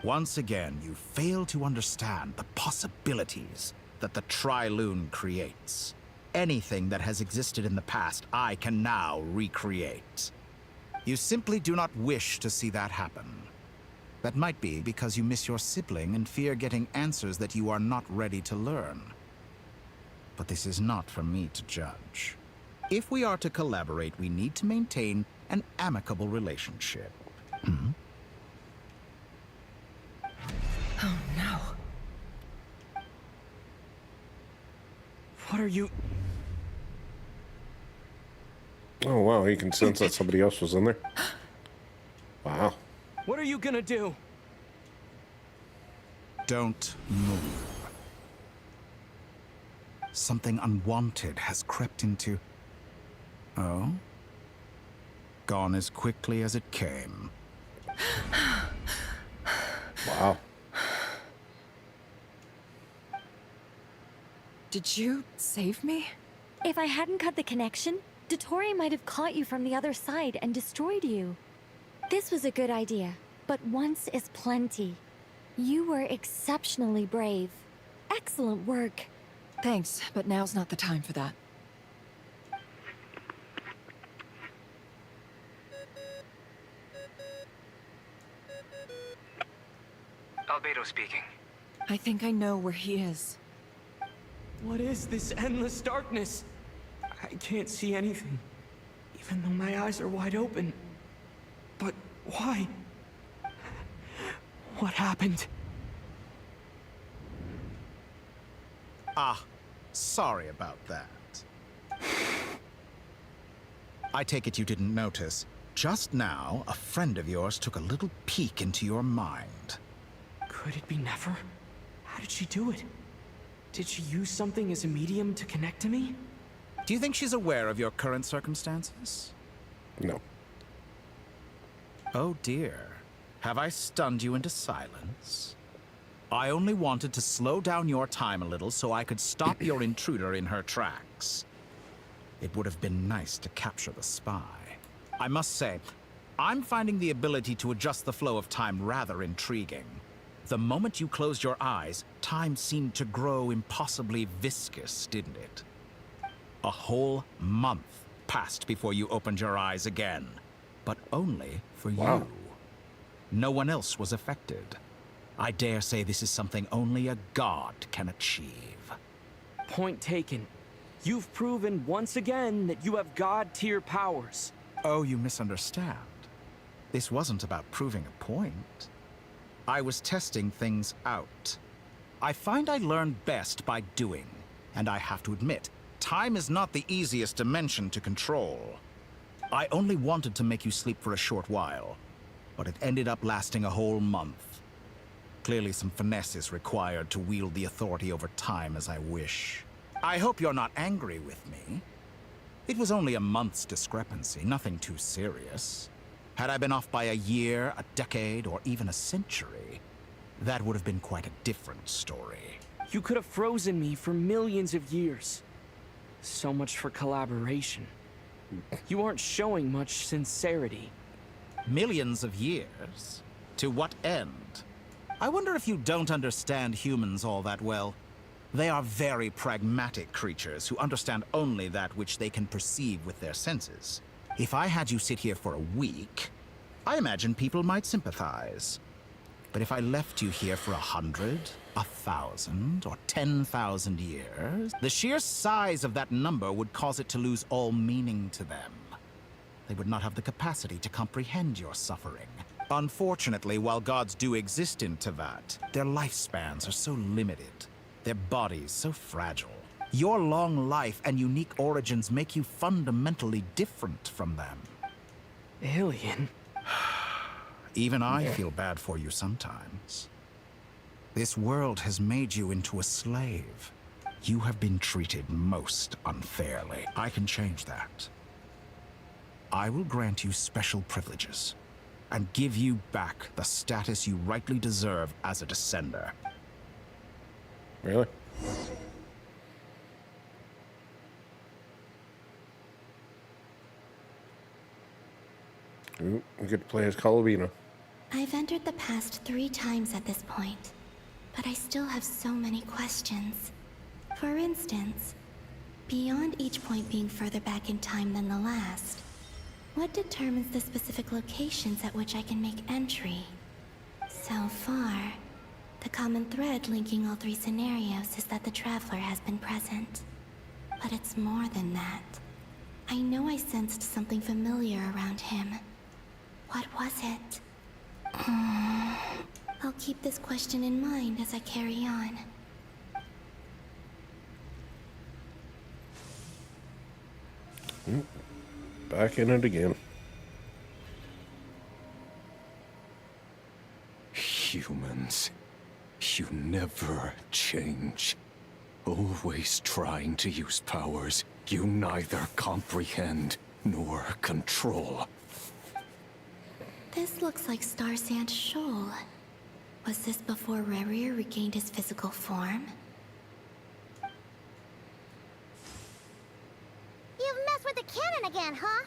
Once again, you fail to understand the possibilities that the Tri-Lune creates. Anything that has existed in the past, I can now recreate. You simply do not wish to see that happen. That might be because you miss your sibling and fear getting answers that you are not ready to learn. But this is not for me to judge. If we are to collaborate, we need to maintain an amicable relationship. Oh no. What are you... Oh wow, he can sense that somebody else was in there. Wow. What are you gonna do? Don't move. Something unwanted has crept into... Oh? Gone as quickly as it came. Wow. Did you save me? If I hadn't cut the connection, Dottore might have caught you from the other side and destroyed you. This was a good idea, but once is plenty. You were exceptionally brave. Excellent work. Thanks, but now's not the time for that. Albedo speaking. I think I know where he is. What is this endless darkness? I can't see anything, even though my eyes are wide open. But why? What happened? Ah, sorry about that. I take it you didn't notice. Just now, a friend of yours took a little peek into your mind. Could it be Nefer? How did she do it? Did she use something as a medium to connect to me? Do you think she's aware of your current circumstances? No. Oh dear. Have I stunned you into silence? I only wanted to slow down your time a little so I could stop your intruder in her tracks. It would have been nice to capture the spy. I must say, I'm finding the ability to adjust the flow of time rather intriguing. The moment you closed your eyes, time seemed to grow impossibly viscous, didn't it? A whole month passed before you opened your eyes again. But only for you. No one else was affected. I dare say this is something only a god can achieve. Point taken. You've proven once again that you have god-tier powers. Oh, you misunderstand. This wasn't about proving a point. I was testing things out. I find I learn best by doing, and I have to admit, time is not the easiest dimension to control. I only wanted to make you sleep for a short while, but it ended up lasting a whole month. Clearly some finesse is required to wield the authority over time as I wish. I hope you're not angry with me. It was only a month's discrepancy, nothing too serious. Had I been off by a year, a decade, or even a century, that would have been quite a different story. You could have frozen me for millions of years. So much for collaboration. You aren't showing much sincerity. Millions of years? To what end? I wonder if you don't understand humans all that well. They are very pragmatic creatures who understand only that which they can perceive with their senses. If I had you sit here for a week, I imagine people might sympathize. But if I left you here for 100, 1,000, or 10,000 years, the sheer size of that number would cause it to lose all meaning to them. They would not have the capacity to comprehend your suffering. Unfortunately, while gods do exist in Tevat, their lifespans are so limited, their bodies so fragile. Your long life and unique origins make you fundamentally different from them. Alien? Even I feel bad for you sometimes. This world has made you into a slave. You have been treated most unfairly. I can change that. I will grant you special privileges and give you back the status you rightly deserve as a descender. Really? Ooh, we get to play as Colabina. I've entered the past 3 times at this point, but I still have so many questions. For instance, beyond each point being further back in time than the last, what determines the specific locations at which I can make entry? So far, the common thread linking all 3 scenarios is that the Traveler has been present. But it's more than that. I know I sensed something familiar around him. What was it? I'll keep this question in mind as I carry on. Back in it again. Humans, you never change. Always trying to use powers you neither comprehend nor control. This looks like Star Sand Shoal. Was this before Rerir regained his physical form? You've messed with the cannon again, huh?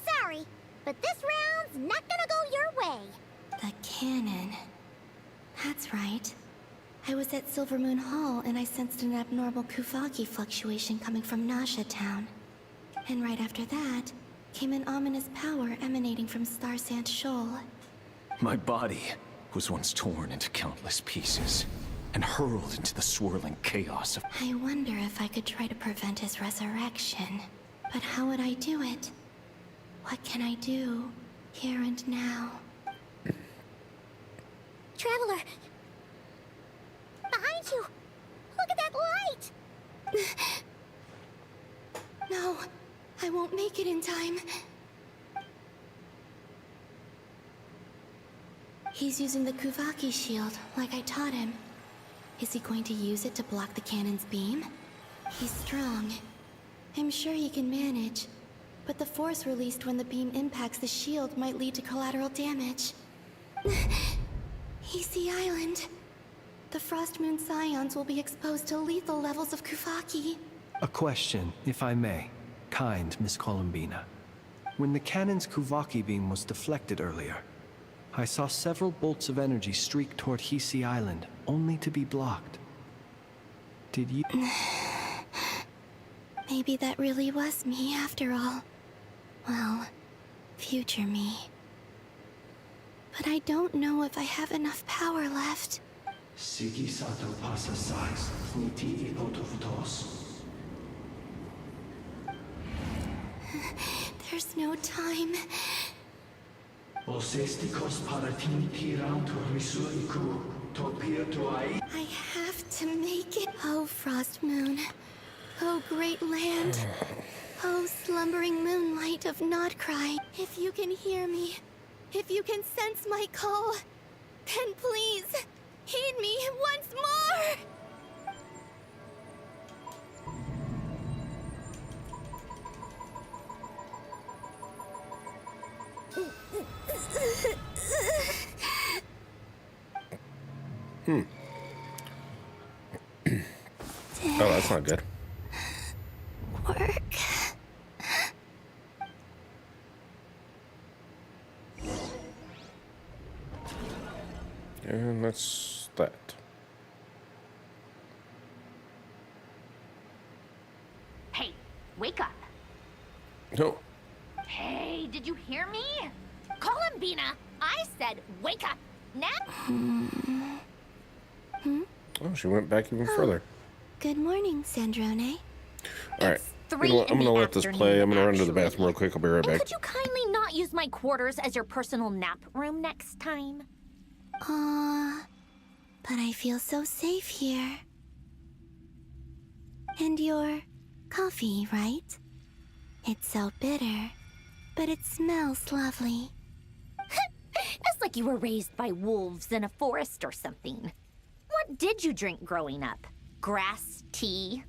Sorry, but this round's not gonna go your way. The cannon. That's right. I was at Silver Moon Hall and I sensed an abnormal Kuvagi fluctuation coming from Nasha Town. And right after that, came an ominous power emanating from Star Sand Shoal. My body was once torn into countless pieces and hurled into the swirling chaos of... I wonder if I could try to prevent his resurrection. But how would I do it? What can I do, here and now? Traveler! Behind you! Look at that light! No, I won't make it in time. He's using the Kuvaki shield, like I taught him. Is he going to use it to block the cannon's beam? He's strong. I'm sure he can manage. But the force released when the beam impacts the shield might lead to collateral damage. He's the island. The Frost Moon Scions will be exposed to lethal levels of Kuvaki. A question, if I may. Kind Miss Columbina. When the cannon's Kuvaki beam was deflected earlier, I saw several bolts of energy streak toward Hisi Island, only to be blocked. Did you... Maybe that really was me after all. Well, future me. But I don't know if I have enough power left. Sigi sato pasa sais, niti ipotofutos. There's no time. I have to make it. Oh, Frost Moon. Oh, great land. Oh, slumbering moonlight of Nodcry. If you can hear me, if you can sense my call, then please, heed me once more! Oh, that's not good. Work. And that's that. Hey, wake up. No. Hey, did you hear me? Call him, Bina. I said wake up. Nap? Oh, she went back even further. Good morning, Sandrone. All right. You know what? I'm gonna let this play. I'm gonna run to the bathroom real quick. I'll be right back. Could you kindly not use my quarters as your personal nap room next time? But I feel so safe here. And your coffee, right? It's so bitter, but it smells lovely. It's like you were raised by wolves in a forest or something. What did you drink growing up? Grass tea?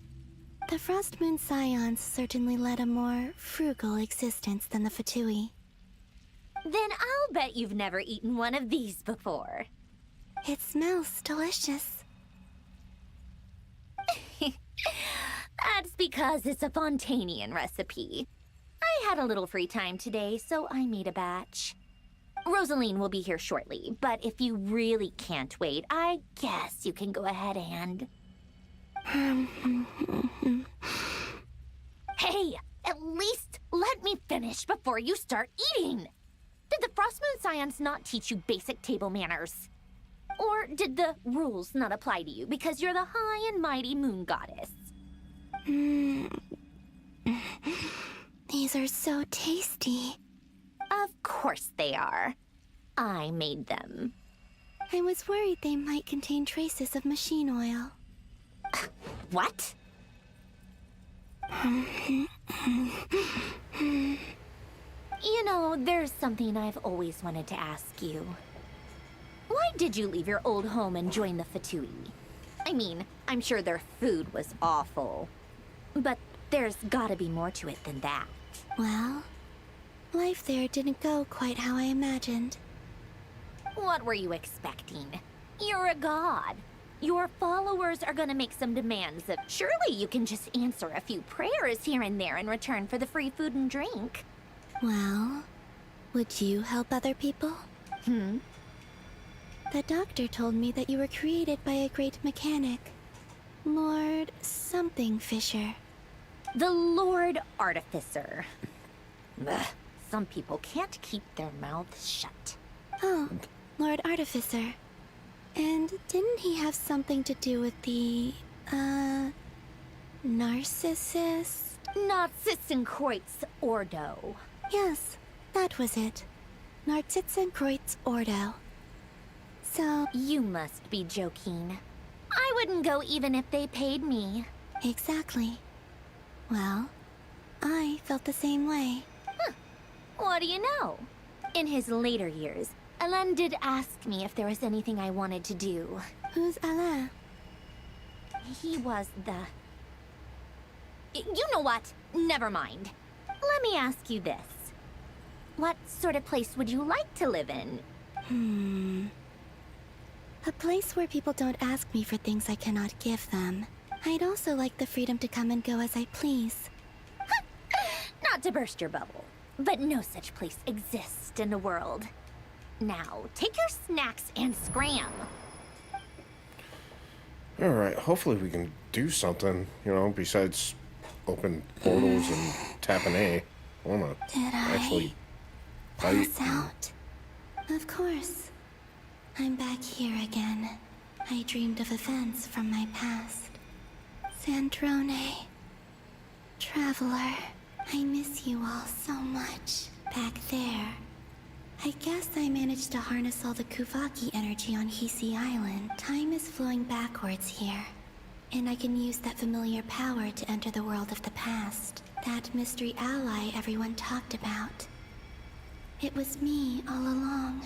The Frost Moon Scions certainly led a more frugal existence than the Fatui. Then I'll bet you've never eaten one of these before. It smells delicious. That's because it's a Fontanian recipe. I had a little free time today, so I made a batch. Rosaline will be here shortly, but if you really can't wait, I guess you can go ahead and... Hey, at least let me finish before you start eating! Did the Frost Moon Scions not teach you basic table manners? Or did the rules not apply to you because you're the high and mighty moon goddess? These are so tasty. Of course they are. I made them. I was worried they might contain traces of machine oil. What? You know, there's something I've always wanted to ask you. Why did you leave your old home and join the Fatui? I mean, I'm sure their food was awful. But there's gotta be more to it than that. Well, life there didn't go quite how I imagined. What were you expecting? You're a god. Your followers are gonna make some demands that surely you can just answer a few prayers here and there in return for the free food and drink. Well, would you help other people? The doctor told me that you were created by a great mechanic. Lord something Fisher. The Lord Artificer. Ugh, some people can't keep their mouths shut. Oh, Lord Artificer. And didn't he have something to do with the, Narcissus? Narcissenkreuz Ordo. Yes, that was it. Narcissenkreuz Ordo. So... You must be joking. I wouldn't go even if they paid me. Exactly. Well, I felt the same way. Huh. What do you know? In his later years, Alain did ask me if there was anything I wanted to do. Who's Alain? He was the... You know what? Never mind. Let me ask you this. What sort of place would you like to live in? A place where people don't ask me for things I cannot give them. I'd also like the freedom to come and go as I please. Not to burst your bubble, But no such place exists in the world. Now, take your snacks and scram. Alright, hopefully we can do something, you know, besides open portals and tap an A. I wanna actually fight. Pass out. Of course. I'm back here again. I dreamed of events from my past. Sandrone. Traveler. I miss you all so much. Back there. I guess I managed to harness all the Kuvaki energy on Hisi Island. Time is flowing backwards here. And I can use that familiar power to enter the world of the past. That mystery ally everyone talked about. It was me all along.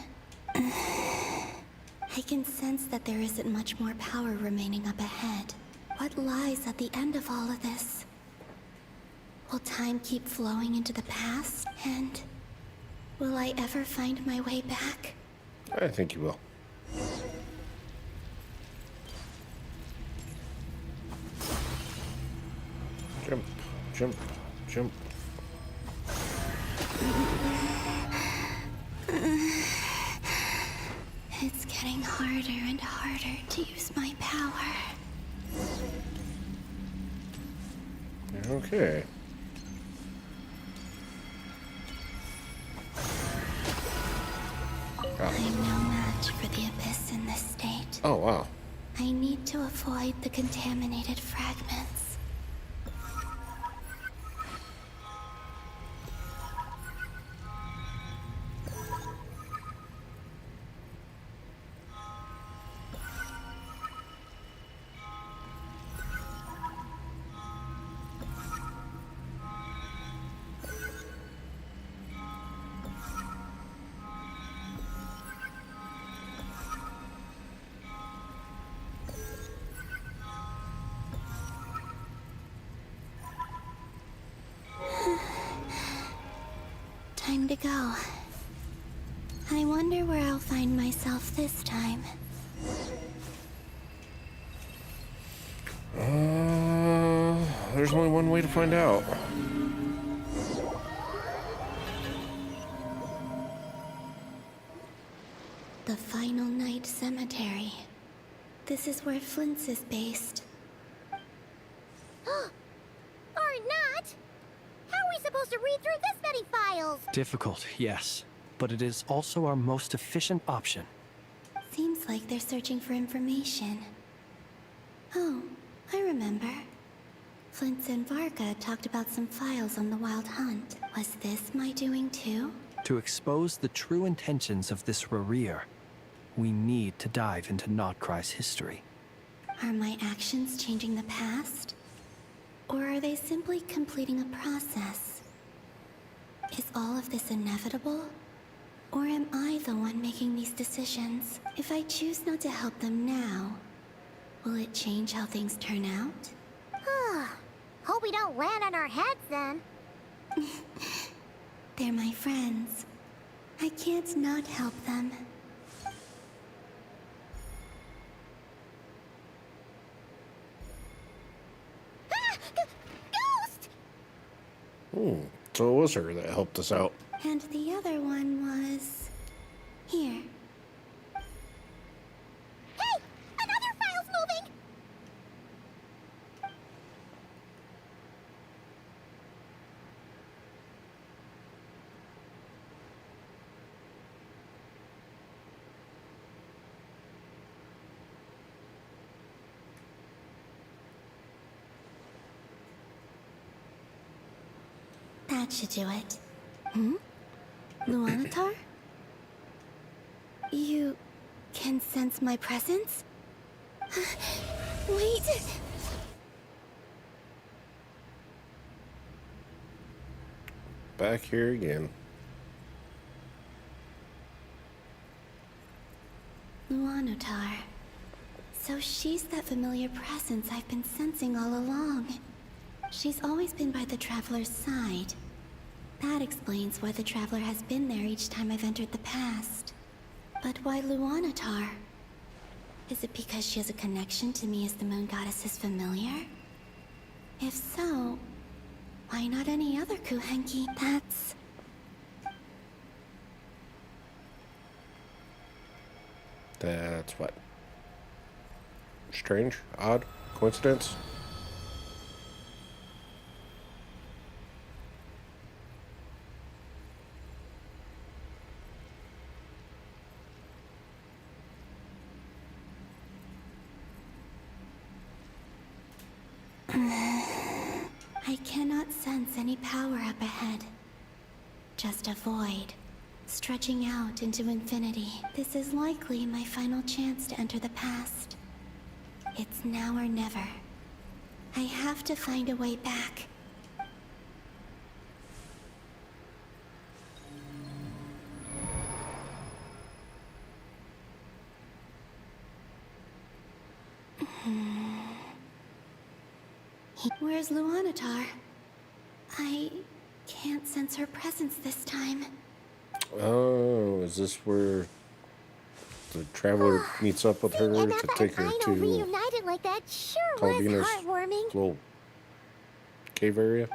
I can sense that there isn't much more power remaining up ahead. What lies at the end of all of this? Will time keep flowing into the past? And will I ever find my way back? I think you will. Jump, jump, jump. It's getting harder and harder to use my power. Okay. I'm no match for the Abyss in this state. Oh, wow. I need to avoid the contaminated fragments. Time to go. I wonder where I'll find myself this time. There's only one way to find out. The Final Night Cemetery. This is where Flint's is based. Or not! How are we supposed to read through this many files? Difficult, yes. But it is also our most efficient option. Seems like they're searching for information. Oh, I remember. Flint and Varga talked about some files on the Wild Hunt. Was this my doing too? To expose the true intentions of this Rarir, we need to dive into Notcry's history. Are my actions changing the past? Or are they simply completing a process? Is all of this inevitable? Or am I the one making these decisions? If I choose not to help them now, will it change how things turn out? Hope we don't land on our heads then. They're my friends. I can't not help them. Ghost! So it was her that helped us out. And the other one was... here. Hey! Another file's moving! That should do it. Luanatar? You can sense my presence? Wait! Back here again. Luanatar. So she's that familiar presence I've been sensing all along. She's always been by the Traveler's side. That explains why the Traveler has been there each time I've entered the past. But why Luanatar? Is it because she has a connection to me as the Moon Goddess's familiar? If so, why not any other Kuhenki? That's That's what? Strange? Odd? Coincidence? I cannot sense any power up ahead. Just a void, stretching out into infinity. This is likely my final chance to enter the past. It's now or never. I have to find a way back. Where's Luanatar? I can't sense her presence this time. Oh, is this where the traveler meets up with her to take her to reunited like that sure was Columbina's heartwarming. little cave area?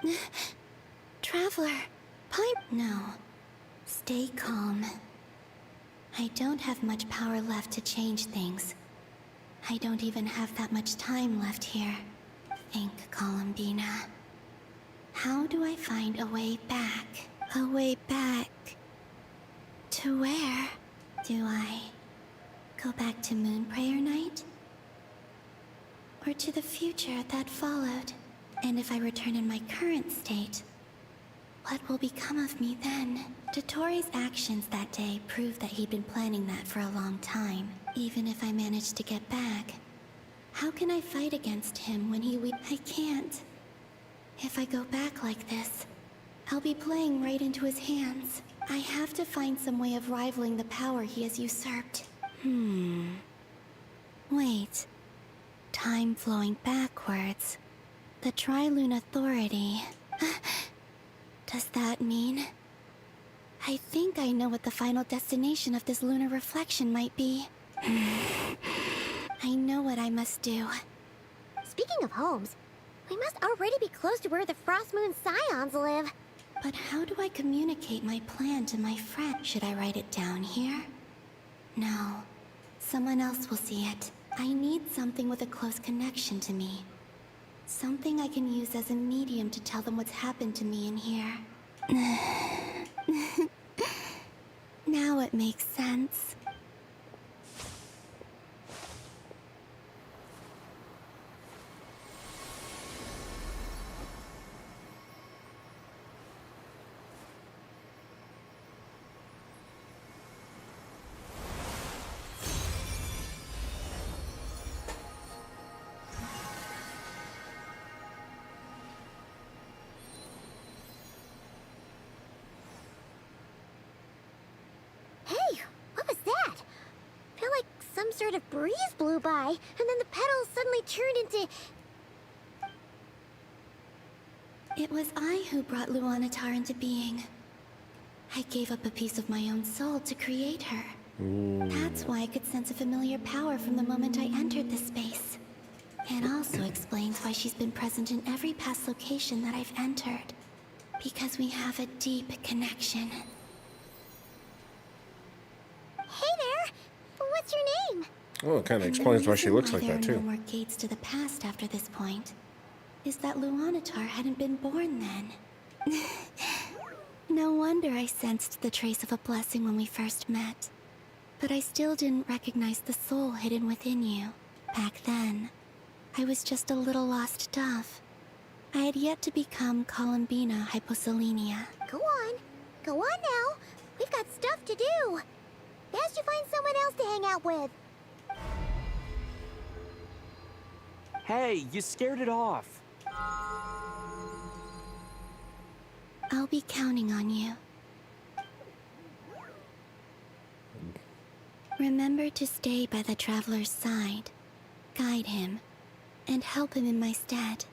Traveler, pipe. No. Stay calm. I don't have much power left to change things. I don't even have that much time left here. Think, Columbina. How do I find a way back? A way back? To where? Do I go back to Moon Prayer Night? Or to the future that followed? And if I return in my current state, what will become of me then? Dotori's actions that day proved that he'd been planning that for a long time. Even if I managed to get back, how can I fight against him when I can't. If I go back like this, I'll be playing right into his hands. I have to find some way of rivaling the power he has usurped. Wait. Time flowing backwards. The Tri-Lune Authority. Does that mean? I think I know what the final destination of this lunar reflection might be. I know what I must do. Speaking of homes, we must already be close to where the Frost Moon Scions live. But how do I communicate my plan to my friend? Should I write it down here? No. Someone else will see it. I need something with a close connection to me. Something I can use as a medium to tell them what's happened to me in here. Now it makes sense. Hey, what was that? I feel like some sort of breeze blew by, and then the petals suddenly turned into... It was I who brought Luanatar into being. I gave up a piece of my own soul to create her. That's why I could sense a familiar power from the moment I entered this space. It also explains why she's been present in every past location that I've entered. Because we have a deep connection. Hey there! What's your name? Well, it kind of explains why she looks like that, There are too. no more gates to the past after this point. Is that Luanatar hadn't been born then. No wonder I sensed the trace of a blessing when we first met. But I still didn't recognize the soul hidden within you. Back then, I was just a little lost dove. I had yet to become Columbina Hyposelenia. Go on. Go on now. We've got stuff to do. Best you find someone else to hang out with. Hey, you scared it off. I'll be counting on you. Remember to stay by the traveler's side, guide him, and help him in my stead.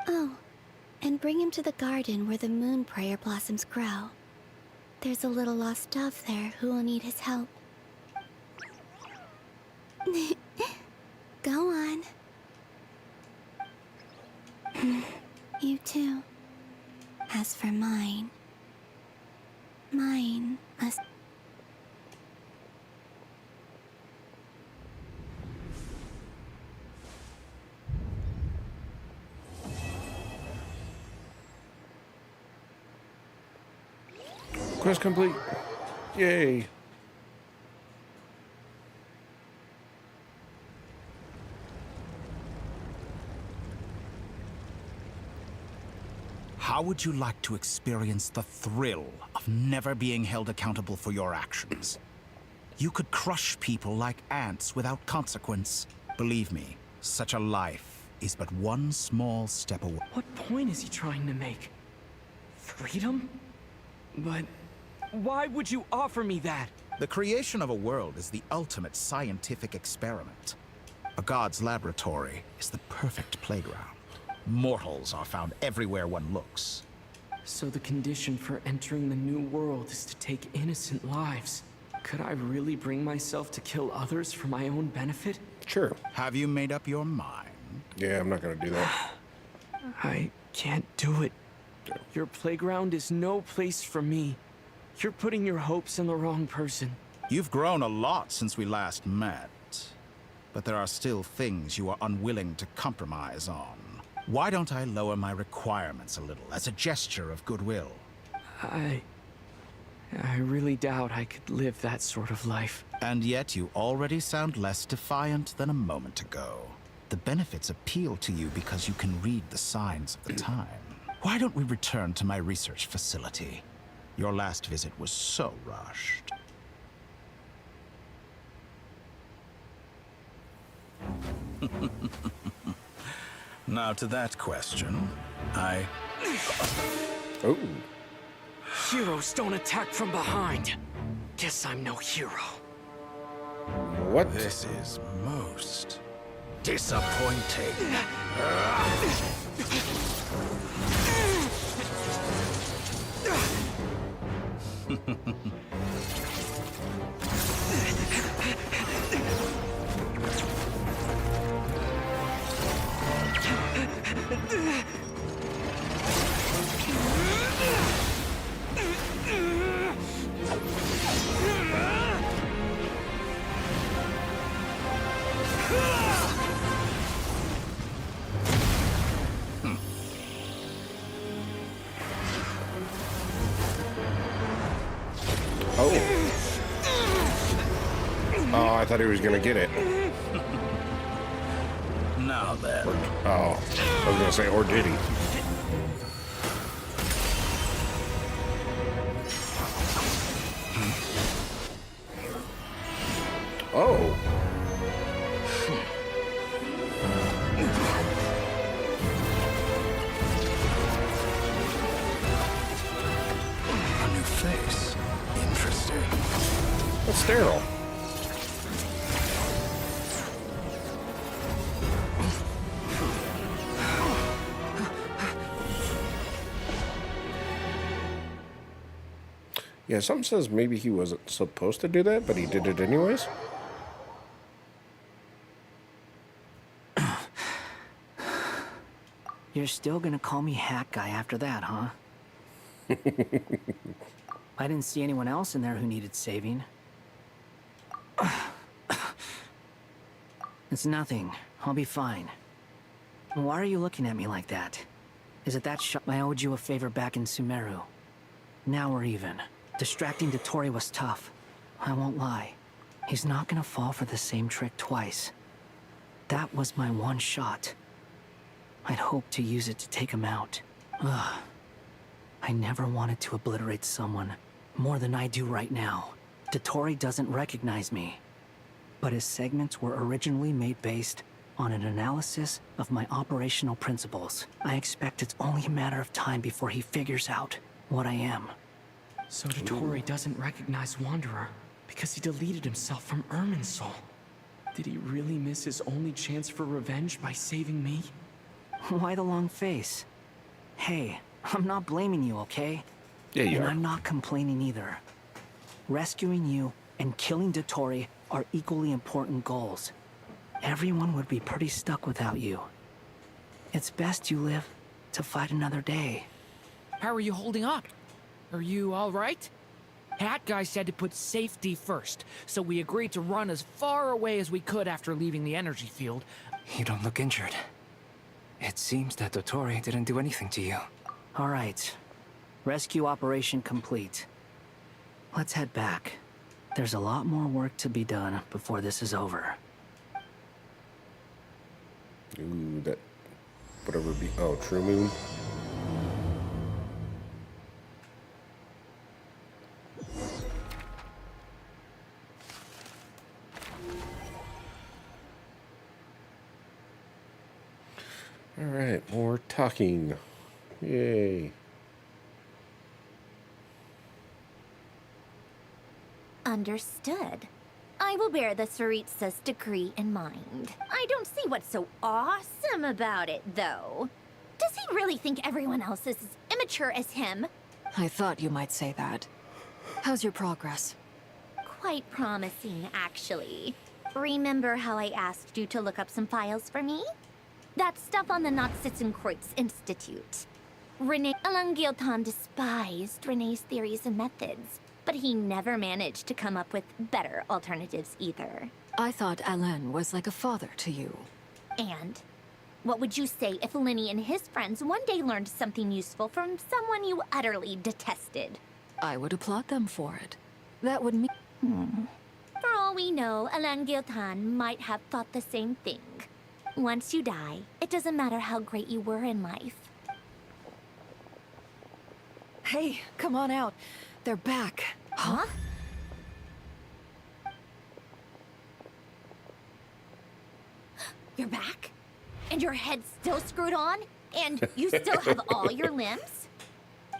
Oh, and bring him to the garden where the moon prayer blossoms grow. There's a little lost dove there who will need his help. Go on. You too. As for mine must... Quest complete. Yay. How would you like to experience the thrill of never being held accountable for your actions? You could crush people like ants without consequence. Believe me, such a life is but one small step away. What point is he trying to make? Freedom? But why would you offer me that? The creation of a world is the ultimate scientific experiment. A god's laboratory is the perfect playground. Mortals are found everywhere one looks. So the condition for entering the new world is to take innocent lives. Could I really bring myself to kill others for my own benefit? Sure. Have you made up your mind? Yeah, I'm not gonna do that. I can't do it. Your playground is no place for me. You're putting your hopes in the wrong person. You've grown a lot since we last met. But there are still things you are unwilling to compromise on. Why don't I lower my requirements a little as a gesture of goodwill? I really doubt I could live that sort of life. And yet you already sound less defiant than a moment ago. The benefits appeal to you because you can read the signs of the time. Why don't we return to my research facility? Your last visit was so rushed. Now to that question, Oh. Heroes don't attack from behind. Guess I'm no hero. What? This is most disappointing. Oh, I thought he was gonna get it. Now then. Oh, I was gonna say, or did he? Oh. A new face. Interesting. That's sterile. Yeah, something says maybe he wasn't supposed to do that, but he did it anyways. You're still gonna call me Hat Guy after that, huh? I didn't see anyone else in there who needed saving. It's nothing. I'll be fine. Why are you looking at me like that? Is it that I owed you a favor back in Sumeru? Now we're even. Distracting Dotori was tough. I won't lie. He's not gonna fall for the same trick twice. That was my one shot. I'd hoped to use it to take him out. Ugh. I never wanted to obliterate someone more than I do right now. Dotori doesn't recognize me. But his segments were originally made based on an analysis of my operational principles. I expect it's only a matter of time before he figures out what I am. So Dotori doesn't recognize Wanderer because he deleted himself from Irminsul. Did he really miss his only chance for revenge by saving me? Why the long face? Hey, I'm not blaming you, okay? Yeah, you and are. I'm not complaining either. Rescuing you and killing Dotori are equally important goals. Everyone would be pretty stuck without you. It's best you live to fight another day. How are you holding up? Are you all right? Hat Guy said to put safety first, so we agreed to run as far away as we could after leaving the energy field. You don't look injured. It seems that Dotori didn't do anything to you. All right. Rescue operation complete. Let's head back. There's a lot more work to be done before this is over. Ooh, that... Whatever be... Oh, True Moon. Alright, more talking. Yay. Understood. I will bear the Tsaritsa's decree in mind. I don't see what's so awesome about it, though. Does he really think everyone else is as immature as him? I thought you might say that. How's your progress? Quite promising, actually. Remember how I asked you to look up some files for me? That stuff on the Nachtschitzenkreuz Institute. Alain Guillotin despised Rene's theories and methods, but he never managed to come up with better alternatives either. I thought Alain was like a father to you. And what would you say if Lenny and his friends one day learned something useful from someone you utterly detested? I would applaud them for it. That would mean... For all we know, Alain Guillotin might have thought the same thing. Once you die, it doesn't matter how great you were in life. Hey, come on out. They're back. Huh? You're back? And your head's still screwed on? And you still have all your limbs?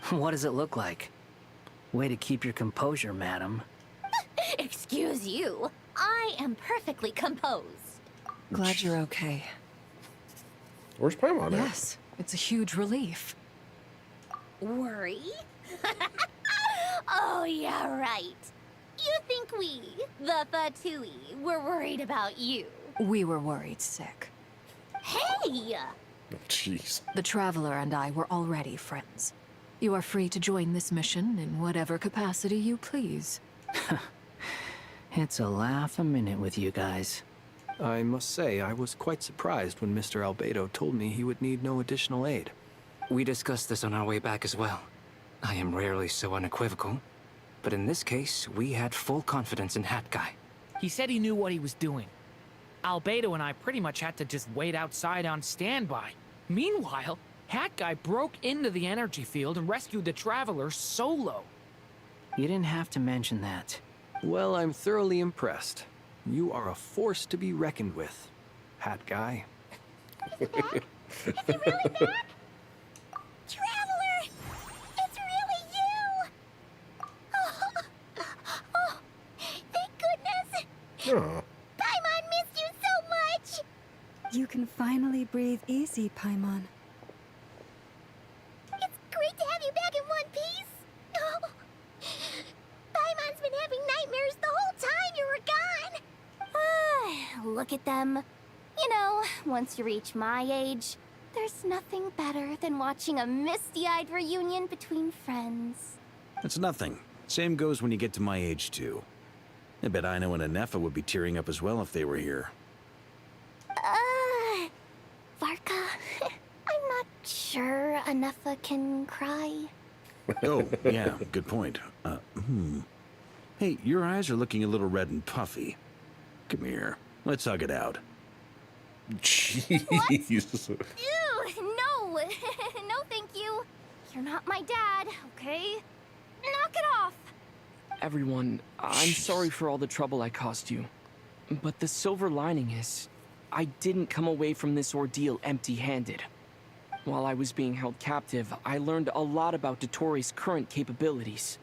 What does it look like? Way to keep your composure, madam. Excuse you. I am perfectly composed. Glad you're okay. Where's Paimon at? Yes, it's a huge relief. Worry? Oh, yeah, right. You think we, the Fatui, were worried about you? We were worried sick. Hey! Jeez. The Traveler and I were already friends. You are free to join this mission in whatever capacity you please. It's a laugh a minute with you guys. I must say, I was quite surprised when Mr. Albedo told me he would need no additional aid. We discussed this on our way back as well. I am rarely so unequivocal, but in this case, we had full confidence in Hat Guy. He said he knew what he was doing. Albedo and I pretty much had to just wait outside on standby. Meanwhile, Hat Guy broke into the energy field and rescued the Traveler solo. You didn't have to mention that. Well, I'm thoroughly impressed. You are a force to be reckoned with, Hat Guy. Is it really back? Traveler! It's really you! Oh, thank goodness! Oh. Paimon missed you so much! You can finally breathe easy, Paimon. It's great to have you back in one piece! Oh. Paimon's been having nightmares the whole time you were gone! Look at them. You know, once you reach my age, there's nothing better than watching a misty-eyed reunion between friends. It's nothing. Same goes when you get to my age, too. I bet Ino and Anefa would be tearing up as well if they were here. Varka, I'm not sure Anefa can cry. Oh, yeah, good point. Hey, your eyes are looking a little red and puffy. Come here. Let's hug it out. Jeez. Ew, no! No, thank you. You're not my dad, okay? Knock it off! Everyone, I'm sorry for all the trouble I caused you. But the silver lining is, I didn't come away from this ordeal empty-handed. While I was being held captive, I learned a lot about Dottoro's current capabilities,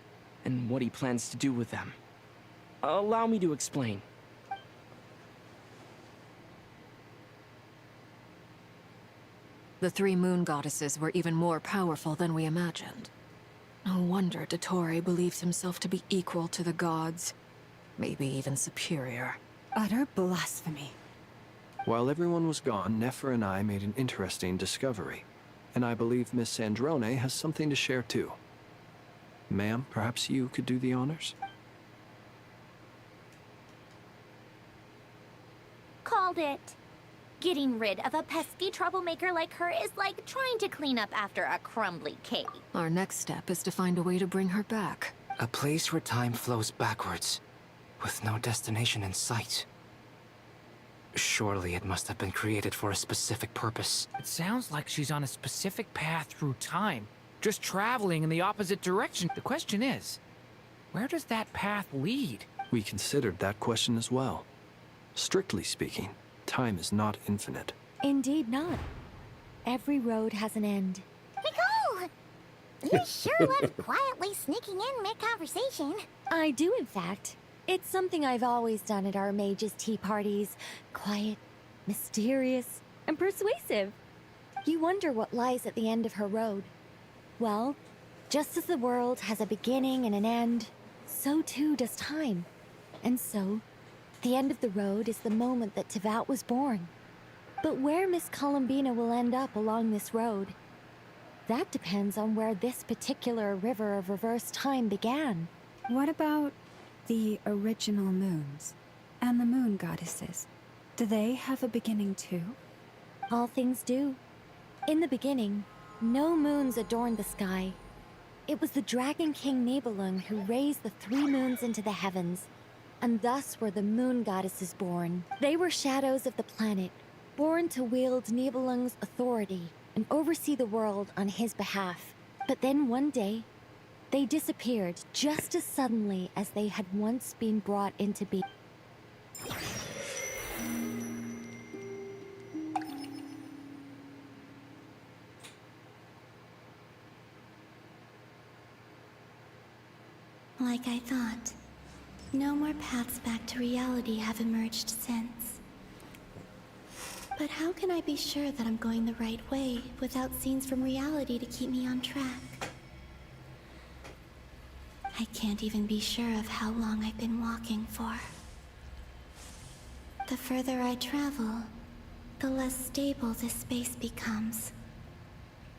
and what he plans to do with them. Allow me to explain. The three moon goddesses were even more powerful than we imagined. No wonder Dottore believes himself to be equal to the gods. Maybe even superior. Utter blasphemy. While everyone was gone, Nefer and I made an interesting discovery. And I believe Miss Sandrone has something to share too. Ma'am, perhaps you could do the honors? Called it. Getting rid of a pesky troublemaker like her is like trying to clean up after a crumbly cake. Our next step is to find a way to bring her back. A place where time flows backwards, with no destination in sight. Surely it must have been created for a specific purpose. It sounds like she's on a specific path through time, just traveling in the opposite direction. The question is, where does that path lead? We considered that question as well. Strictly speaking, time is not infinite. Indeed not. Every road has an end. Nicole! You sure love quietly sneaking in mid-conversation. I do, in fact. It's something I've always done at our mages' tea parties. Quiet, mysterious, and persuasive. You wonder what lies at the end of her road. Well, just as the world has a beginning and an end, so too does time. And so, the end of the road is the moment that Tevat was born. But where Miss Columbina will end up along this road, that depends on where this particular river of reverse time began. What about the original moons and the moon goddesses? Do they have a beginning too? All things do. In the beginning, no moons adorned the sky. It was the Dragon King Nibelung who raised the 3 moons into the heavens, and thus were the moon goddesses born. They were shadows of the planet, born to wield Nibelung's authority and oversee the world on his behalf. But then one day, they disappeared just as suddenly as they had once been brought into being. Like I thought. No more paths back to reality have emerged since. But how can I be sure that I'm going the right way without scenes from reality to keep me on track? I can't even be sure of how long I've been walking for. The further I travel, the less stable this space becomes.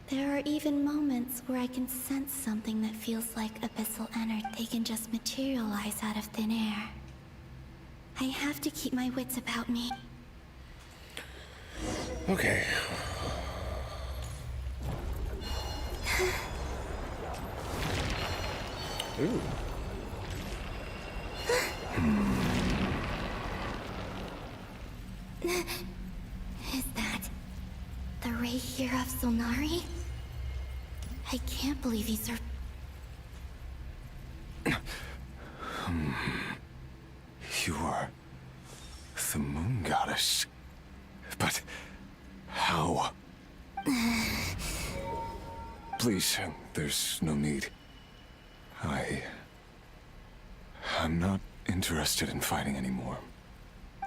There are even moments where I can sense something that feels like abyssal energy. They can just materialize out of thin air. I have to keep my wits about me. Okay. Ooh. Is that the ray here of Solnari? I can't believe these are... You are the moon goddess. But how? Please, there's no need. I'm not interested in fighting anymore.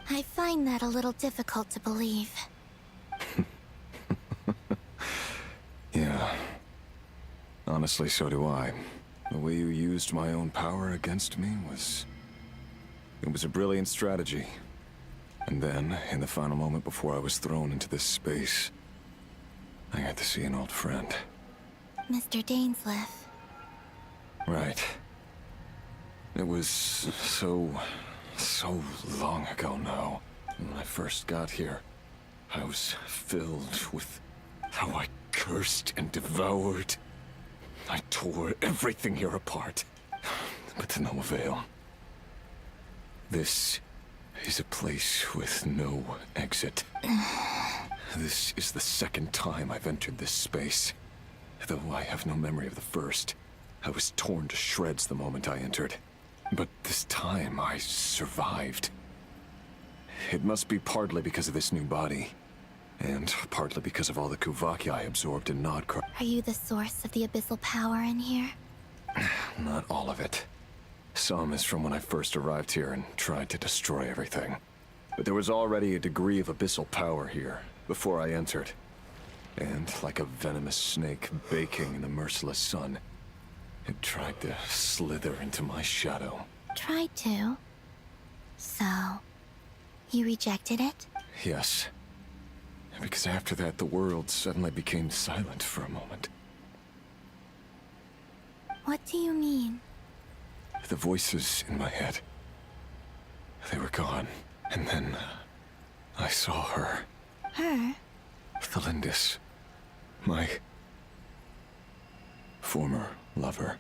I find that a little difficult to believe. Yeah. Honestly, so do I. The way you used my own power against me was... It was a brilliant strategy. And then, in the final moment before I was thrown into this space, I got to see an old friend. Mr. Dainsleif. Right. It was so long ago now. When I first got here, I was filled with how I cursed and devoured. I tore everything here apart, but to no avail. This is a place with no exit. This is the second time I've entered this space. Though I have no memory of the first, I was torn to shreds the moment I entered. But this time I survived. It must be partly because of this new body, and partly because of all the Kuvaki I absorbed in Nodcry. Are you the source of the abyssal power in here? Not all of it. Some is from when I first arrived here and tried to destroy everything. But there was already a degree of abyssal power here, before I entered. And like a venomous snake baking in the merciless sun, it tried to slither into my shadow. Tried to? So, you rejected it? Yes. Because after that, the world suddenly became silent for a moment. What do you mean? The voices in my head, they were gone. And then, I saw her. Her? Thalindis. My former lover.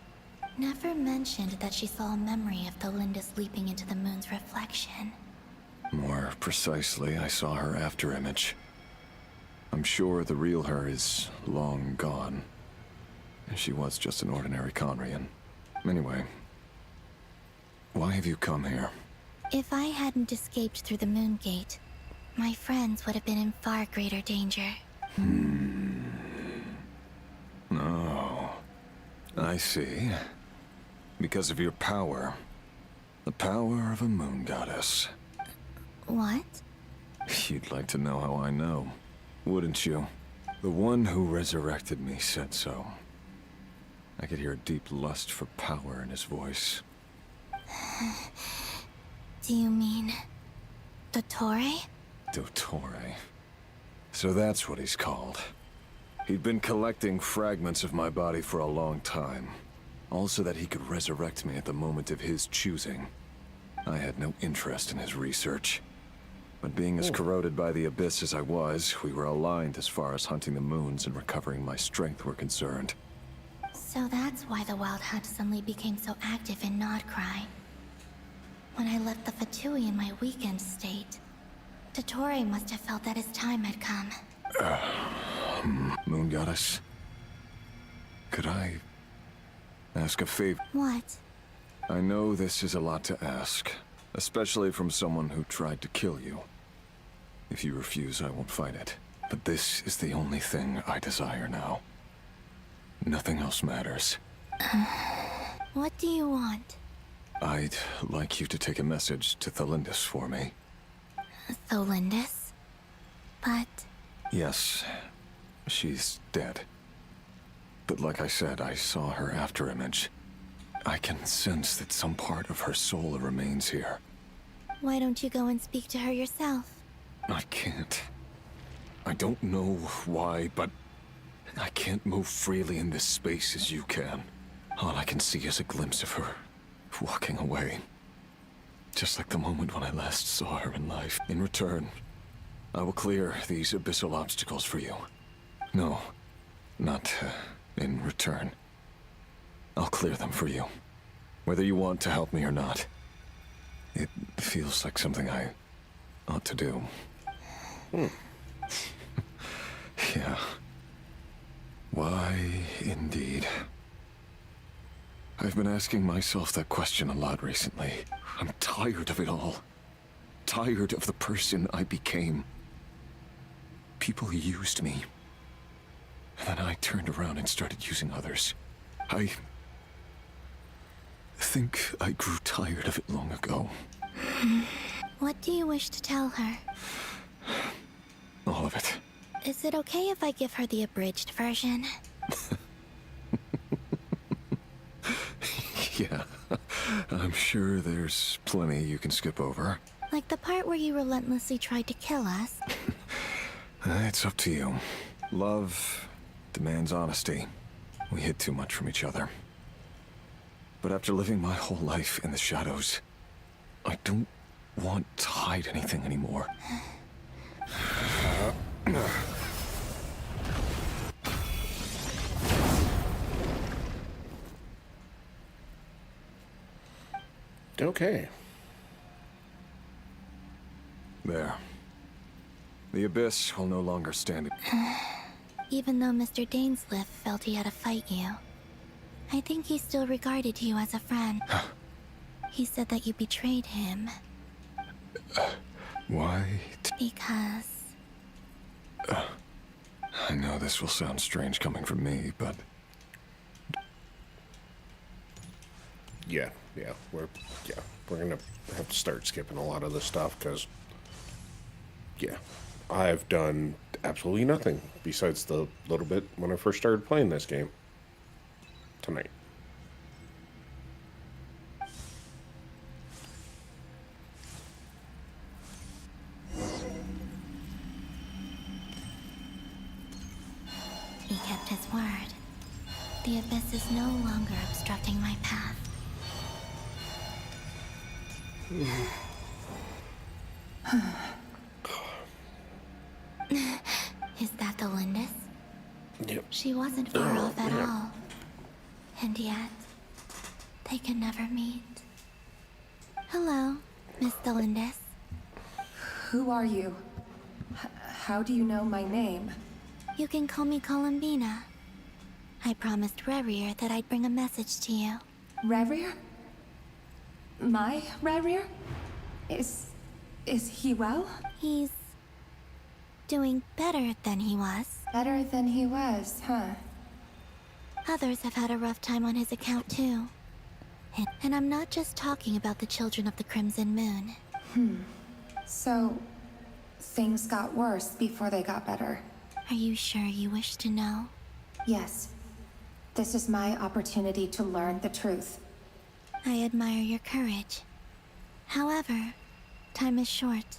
Never mentioned that she saw a memory of the Lindis leaping into the moon's reflection. More precisely, I saw her afterimage. I'm sure the real her is long gone. She was just an ordinary Conrian. Anyway, why have you come here? If I hadn't escaped through the moon gate, my friends would have been in far greater danger. Oh, I see. Because of your power. The power of a moon goddess. What? You'd like to know how I know, wouldn't you? The one who resurrected me said so. I could hear a deep lust for power in his voice. Do you mean... Dottore? Dottore. So that's what he's called. He'd been collecting fragments of my body for a long time. Also that he could resurrect me at the moment of his choosing. I had no interest in his research. But being as corroded by the Abyss as I was, we were aligned as far as hunting the moons and recovering my strength were concerned. So that's why the Wild Hunt suddenly became so active in Nodcry. When I left the Fatui in my weakened state, Dottore must have felt that his time had come. Moon Goddess? Could I ask a favor? What? I know this is a lot to ask, especially from someone who tried to kill you. If you refuse, I won't fight it. But this is the only thing I desire now. Nothing else matters. What do you want? I'd like you to take a message to Thelindis for me. Thelindis? But... Yes, she's dead. But like I said, I saw her afterimage. I can sense that some part of her soul remains here. why don't you go and speak to her yourself? I can't. I don't know why, but I can't move freely in this space as you can. All I can see is a glimpse of her, walking away. Just like the moment when I last saw her in life. In return, I will clear these abyssal obstacles for you. No, not in return. I'll clear them for you. Whether you want to help me or not. It feels like something I ought to do. Yeah. Why, indeed. I've been asking myself that question a lot recently. I'm tired of it all. Tired of the person I became. People used me. And then I turned around and started using others. I think I grew tired of it long ago. What do you wish to tell her? All of it. Is it okay if I give her the abridged version? Yeah, I'm sure there's plenty you can skip over. Like the part where you relentlessly tried to kill us? It's up to you. Love demands honesty. We hid too much from each other. But after living my whole life in the shadows, I don't want to hide anything anymore. Okay. There. The Abyss will no longer stand. Even though Mr. Dainsliff felt he had to fight you, I think he still regarded you as a friend. He said that you betrayed him. Why? Because... I know this will sound strange coming from me, but... Yeah, we're gonna have to start skipping a lot of this stuff, because... Yeah, I've done absolutely nothing besides the little bit when I first started playing this game. Tonight. He kept his word. The Abyss is no longer obstructing my path. Is that the Lindis? Yep. She wasn't far off at all. And yet... they can never meet. Hello, Miss Delindis. Who are you? How do you know my name? You can call me Columbina. I promised Rerir that I'd bring a message to you. Rerir? My Rerir? Is he well? He's doing better than he was. Better than he was, huh? Others have had a rough time on his account too. And I'm not just talking about the children of the Crimson Moon. So, things got worse before they got better. Are you sure you wish to know? Yes. This is my opportunity to learn the truth. I admire your courage. However, time is short.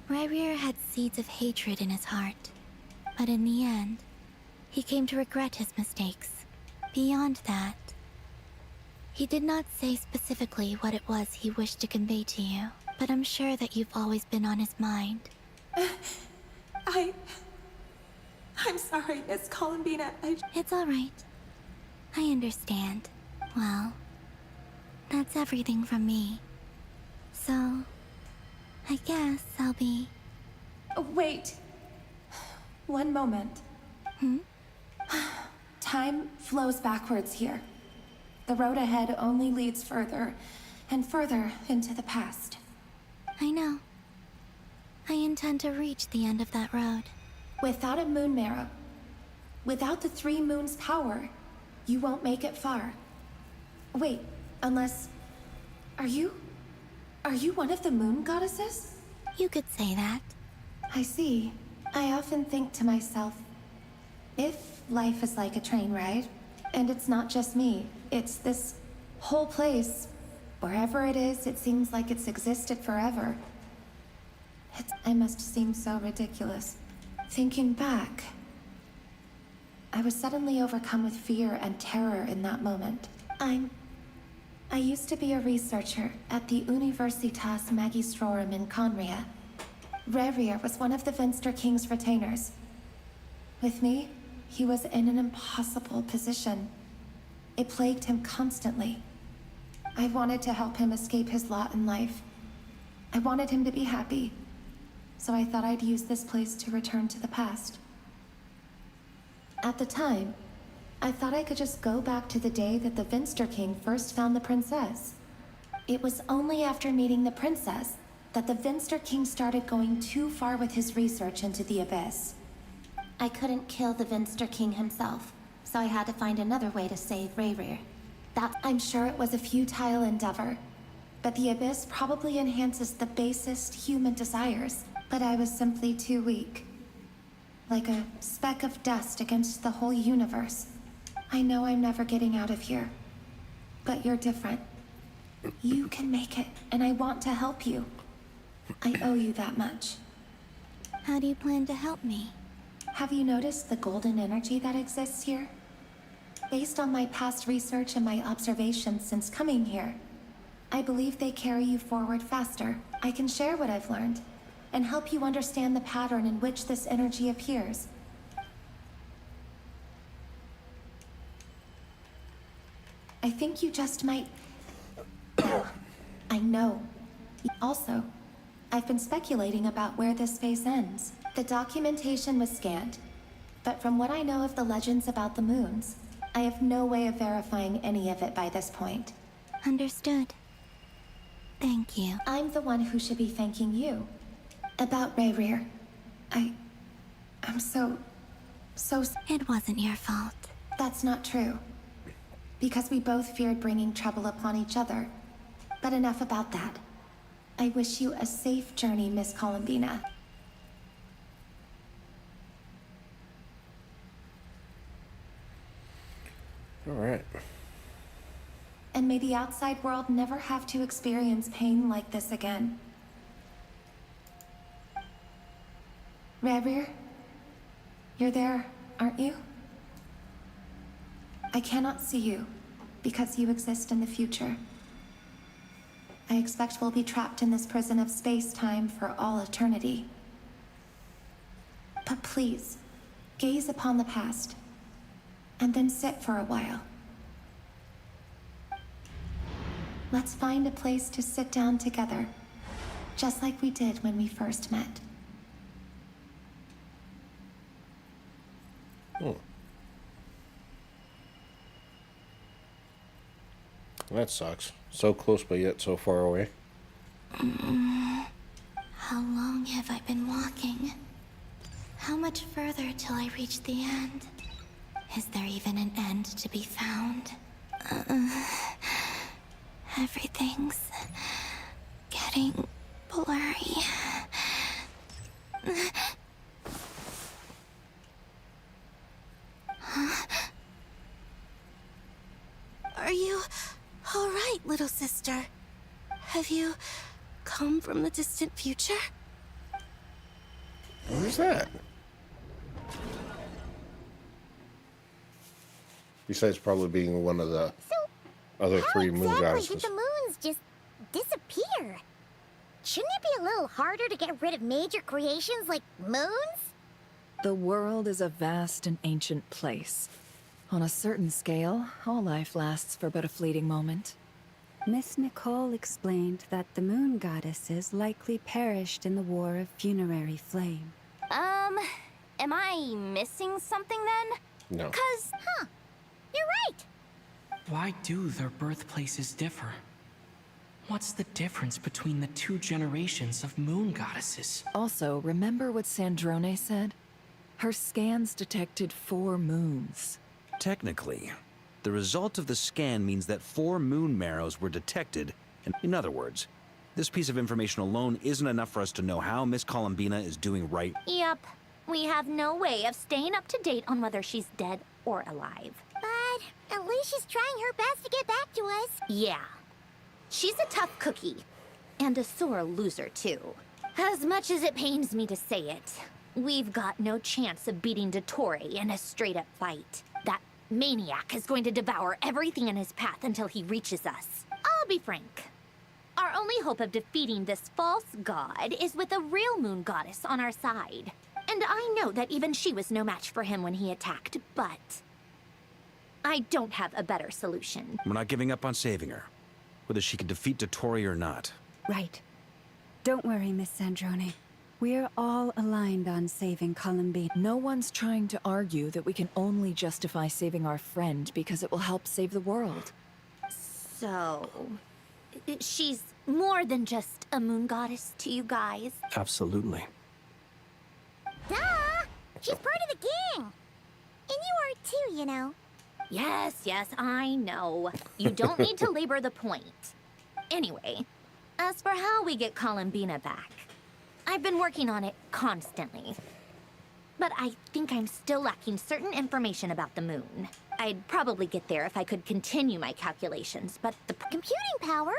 Rerir had seeds of hatred in his heart, but in the end, he came to regret his mistakes. Beyond that, he did not say specifically what it was he wished to convey to you, but I'm sure that you've always been on his mind. I'm sorry, Miss Columbina. It's all right. I understand. Well, that's everything from me. So, I guess I'll be... Wait. One moment. Time flows backwards here. The road ahead only leads further and further into the past. I know. I intend to reach the end of that road. Without a moon marrow, without the three moons' power, you won't make it far. Wait, unless... Are you one of the moon goddesses? You could say that. I see. I often think to myself, if life is like a train ride, and it's not just me, it's this whole place, wherever it is, it seems like it's existed forever. I must seem so ridiculous. Thinking back, I was suddenly overcome with fear and terror in that moment. I used to be a researcher at the Universitas Magistrorum in Conria. Rerir was one of the Venster King's retainers. With me, he was in an impossible position. It plagued him constantly. I wanted to help him escape his lot in life. I wanted him to be happy, so I thought I'd use this place to return to the past. At the time, I thought I could just go back to the day that the Venster King first found the princess. It was only after meeting the princess that the Venster King started going too far with his research into the Abyss. I couldn't kill the Venster King himself, so I had to find another way to save Rerir. I'm sure it was a futile endeavor, but the Abyss probably enhances the basest human desires. But I was simply too weak. Like a speck of dust against the whole universe. I know I'm never getting out of here, but you're different. You can make it, and I want to help you. I owe you that much. How do you plan to help me? Have you noticed the golden energy that exists here? Based on my past research and my observations since coming here, I believe they carry you forward faster. I can share what I've learned, and help you understand the pattern in which this energy appears. I think you just might... I know. Also, I've been speculating about where this phase ends. The documentation was scanned, but from what I know of the legends about the moons, I have no way of verifying any of it by this point. Understood. Thank you. I'm the one who should be thanking you. About Rerir, I'm so... It wasn't your fault. That's not true. Because we both feared bringing trouble upon each other. But enough about that. I wish you a safe journey, Miss Columbina. All right. And may the outside world never have to experience pain like this again. Rerir, you're there, aren't you? I cannot see you, because you exist in the future. I expect we'll be trapped in this prison of space-time for all eternity. But please, gaze upon the past, and then sit for a while. Let's find a place to sit down together, just like we did when we first met. Hmm. That sucks. So close, but yet so far away. How long have I been walking? How much further till I reach the end? Is there even an end to be found? Everything's getting blurry. Huh? Are you all right, little sister? Have you come from the distant future? Who's that? Besides probably being one of the other three moon Exactly, goddesses. did the moons just disappear? Shouldn't it be a little harder to get rid of major creations like moons? The world is a vast and ancient place. On a certain scale, all life lasts for but a fleeting moment. Miss Nicole explained that the moon goddesses likely perished in the War of Funerary Flame. Am I missing something then? No. You're right. Why do their birthplaces differ? What's the difference between the two generations of moon goddesses? Also, remember what Sandrone said? Her scans detected 4 moons. Technically, the result of the scan means that 4 moon marrows were detected, and in other words, this piece of information alone isn't enough for us to know how Miss Columbina is doing right. Yep. We have no way of staying up to date on whether she's dead or alive. But at least she's trying her best to get back to us. Yeah. She's a tough cookie. And a sore loser, too. As much as it pains me to say it, we've got no chance of beating Dottore in a straight-up fight. That maniac is going to devour everything in his path until he reaches us. I'll be frank. Our only hope of defeating this false god is with a real moon goddess on our side. And I know that even she was no match for him when he attacked, but I don't have a better solution. We're not giving up on saving her, whether she can defeat Dottore or not. Right. Don't worry, Miss Sandrone. We're all aligned on saving Columbine. No one's trying to argue that we can only justify saving our friend because it will help save the world. So, she's more than just a moon goddess to you guys. Absolutely. Duh! She's part of the gang! And you are too, you know. Yes, I know. You don't need to labor the point. Anyway, as for how we get Columbina back, I've been working on it constantly. But I think I'm still lacking certain information about the moon. I'd probably get there if I could continue my calculations, but the computing power?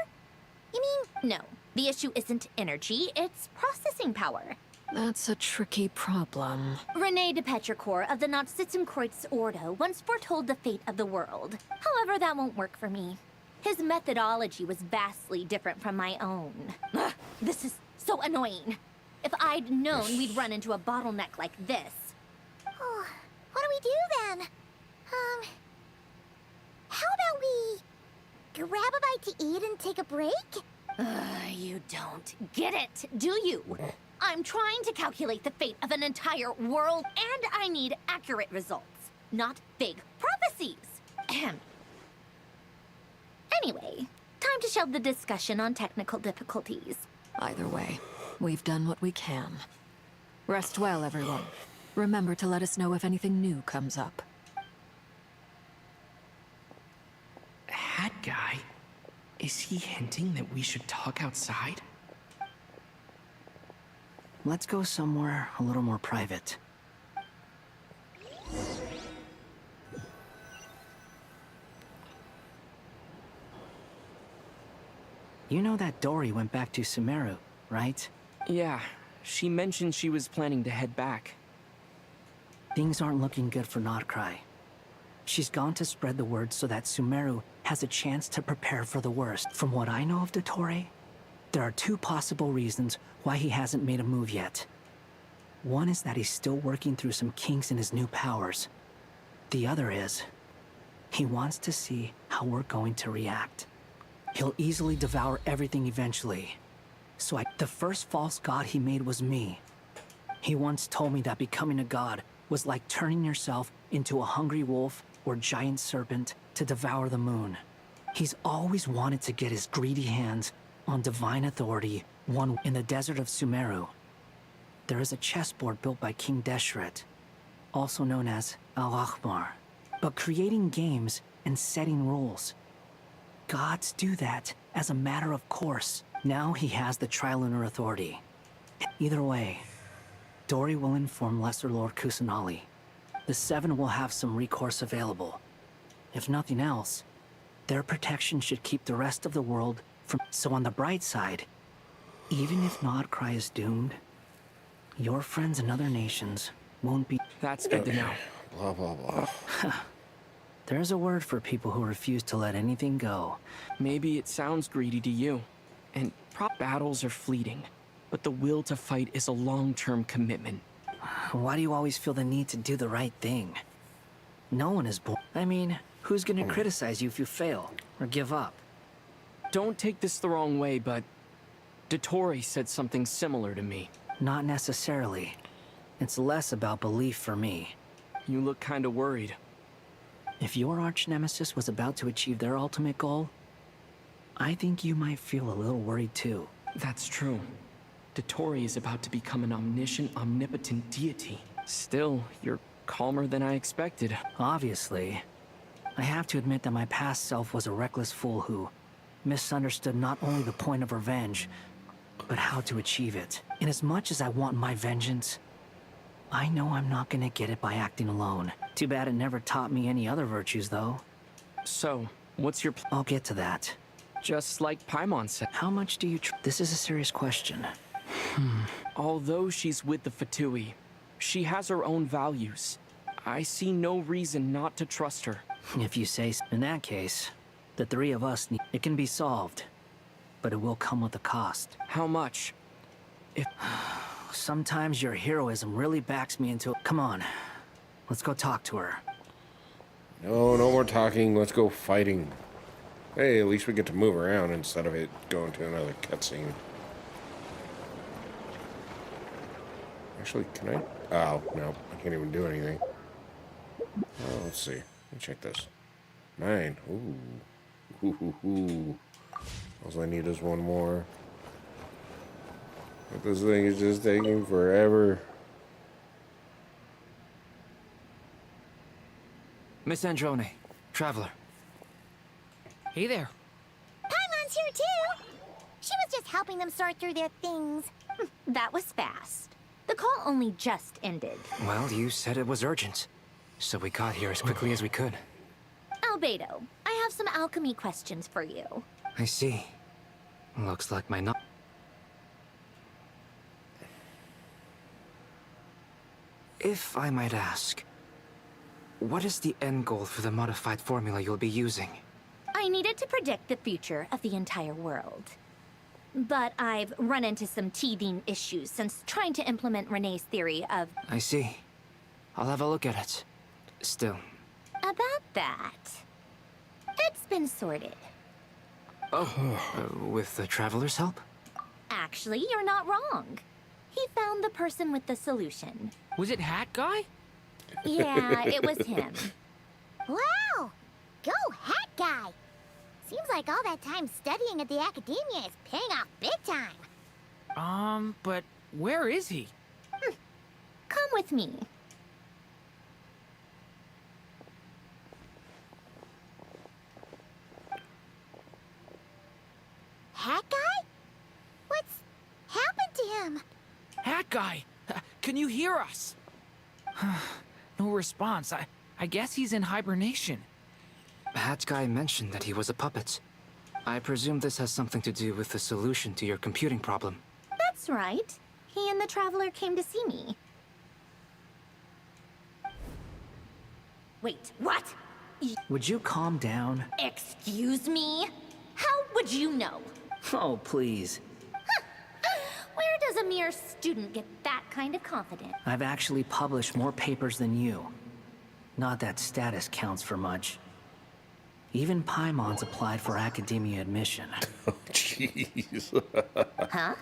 You mean? No, the issue isn't energy, it's processing power. That's a tricky problem. René de Petrichor of the Nazissenkreuz Ordo once foretold the fate of the world. However, that won't work for me. His methodology was vastly different from my own. Ugh, this is so annoying. If I'd known we'd run into a bottleneck like this. Oh, what do we do then? How about we grab a bite to eat and take a break? You don't get it, do you? I'm trying to calculate the fate of an entire world, and I need accurate results, not vague prophecies. Ahem. Anyway, time to shelve the discussion on technical difficulties. Either way, we've done what we can. Rest well, everyone. Remember to let us know if anything new comes up. Hat guy? Is he hinting that we should talk outside? Let's go somewhere a little more private. You know that Dory went back to Sumeru, right? Yeah, she mentioned she was planning to head back. Things aren't looking good for Notcry. She's gone to spread the word so that Sumeru has a chance to prepare for the worst. From what I know of Dottore, there are 2 possible reasons why he hasn't made a move yet. One is that he's still working through some kinks in his new powers. The other is, he wants to see how we're going to react. He'll easily devour everything eventually. So the first false god he made was me. He once told me that becoming a god was like turning yourself into a hungry wolf or giant serpent to devour the moon. He's always wanted to get his greedy hands on divine authority won in the desert of Sumeru. There is a chessboard built by King Deshret, also known as Al-Akhmar. But creating games and setting rules, gods do that as a matter of course. Now he has the Trilunar Authority. Either way, Dori will inform Lesser Lord Kusanali. The Seven will have some recourse available. If nothing else, their protection should keep the rest of the world from... So on the bright side, even if Nodcry is doomed, your friends in other nations won't be... That's good to know. Blah, blah, blah. There's a word for people who refuse to let anything go. Maybe it sounds greedy to you, and battles are fleeting, but the will to fight is a long-term commitment. Why do you always feel the need to do the right thing? No one is born. I mean, who's gonna criticize you if you fail or give up? Don't take this the wrong way, but Dottore said something similar to me. Not necessarily. It's less about belief for me. You look kinda worried. If your arch-nemesis was about to achieve their ultimate goal, I think you might feel a little worried too. That's true. Dottore is about to become an omniscient, omnipotent deity. Still, you're calmer than I expected. Obviously. I have to admit that my past self was a reckless fool who misunderstood not only the point of revenge, but how to achieve it. And as much as I want my vengeance, I know I'm not gonna get it by acting alone. Too bad it never taught me any other virtues, though. So, what's your I'll get to that. Just like Paimon said. How much do you This is a serious question. Although she's with the Fatui, she has her own values. I see no reason not to trust her. If you say so. In that case, the three of us need... It can be solved, but it will come with a cost. How much? If... Sometimes your heroism really backs me into... Come on, let's go talk to her. No, no more talking. Let's go fighting. Hey, at least we get to move around instead of it going to another cutscene. Actually, can I? Oh, no. I can't even do anything. Oh, let's see. Let me check this. 9. Ooh. Ooh. All I need is one more. But this thing is just taking forever. Miss Androne, Traveler. Hey there. Paimon's here too! She was just helping them sort through their things. That was fast. The call only just ended. Well, you said it was urgent, so we got here as quickly as we could. Albedo, I have some alchemy questions for you. I see. Looks like my If I might ask, what is the end goal for the modified formula you'll be using? I needed to predict the future of the entire world. But I've run into some teething issues since trying to implement Renee's theory of... I see. I'll have a look at it. Still. About that. It's been sorted. Oh, with the Traveler's help? Actually, you're not wrong. He found the person with the solution. Was it Hat Guy? Yeah, it was him. Wow! Go Hat Guy! Seems like all that time studying at the academia is paying off big time. But where is he? Come with me. Hat Guy? What's happened to him? Hat Guy! Can you hear us? No response. I guess he's in hibernation. Hat Guy mentioned that he was a puppet. I presume this has something to do with the solution to your computing problem. That's right. He and the Traveler came to see me. Wait, what? Would you calm down? Excuse me? How would you know? Oh, please. Where does a mere student get that kind of confidence? I've actually published more papers than you. Not that status counts for much. Even Paimon's applied for academia admission. Oh, jeez. Huh?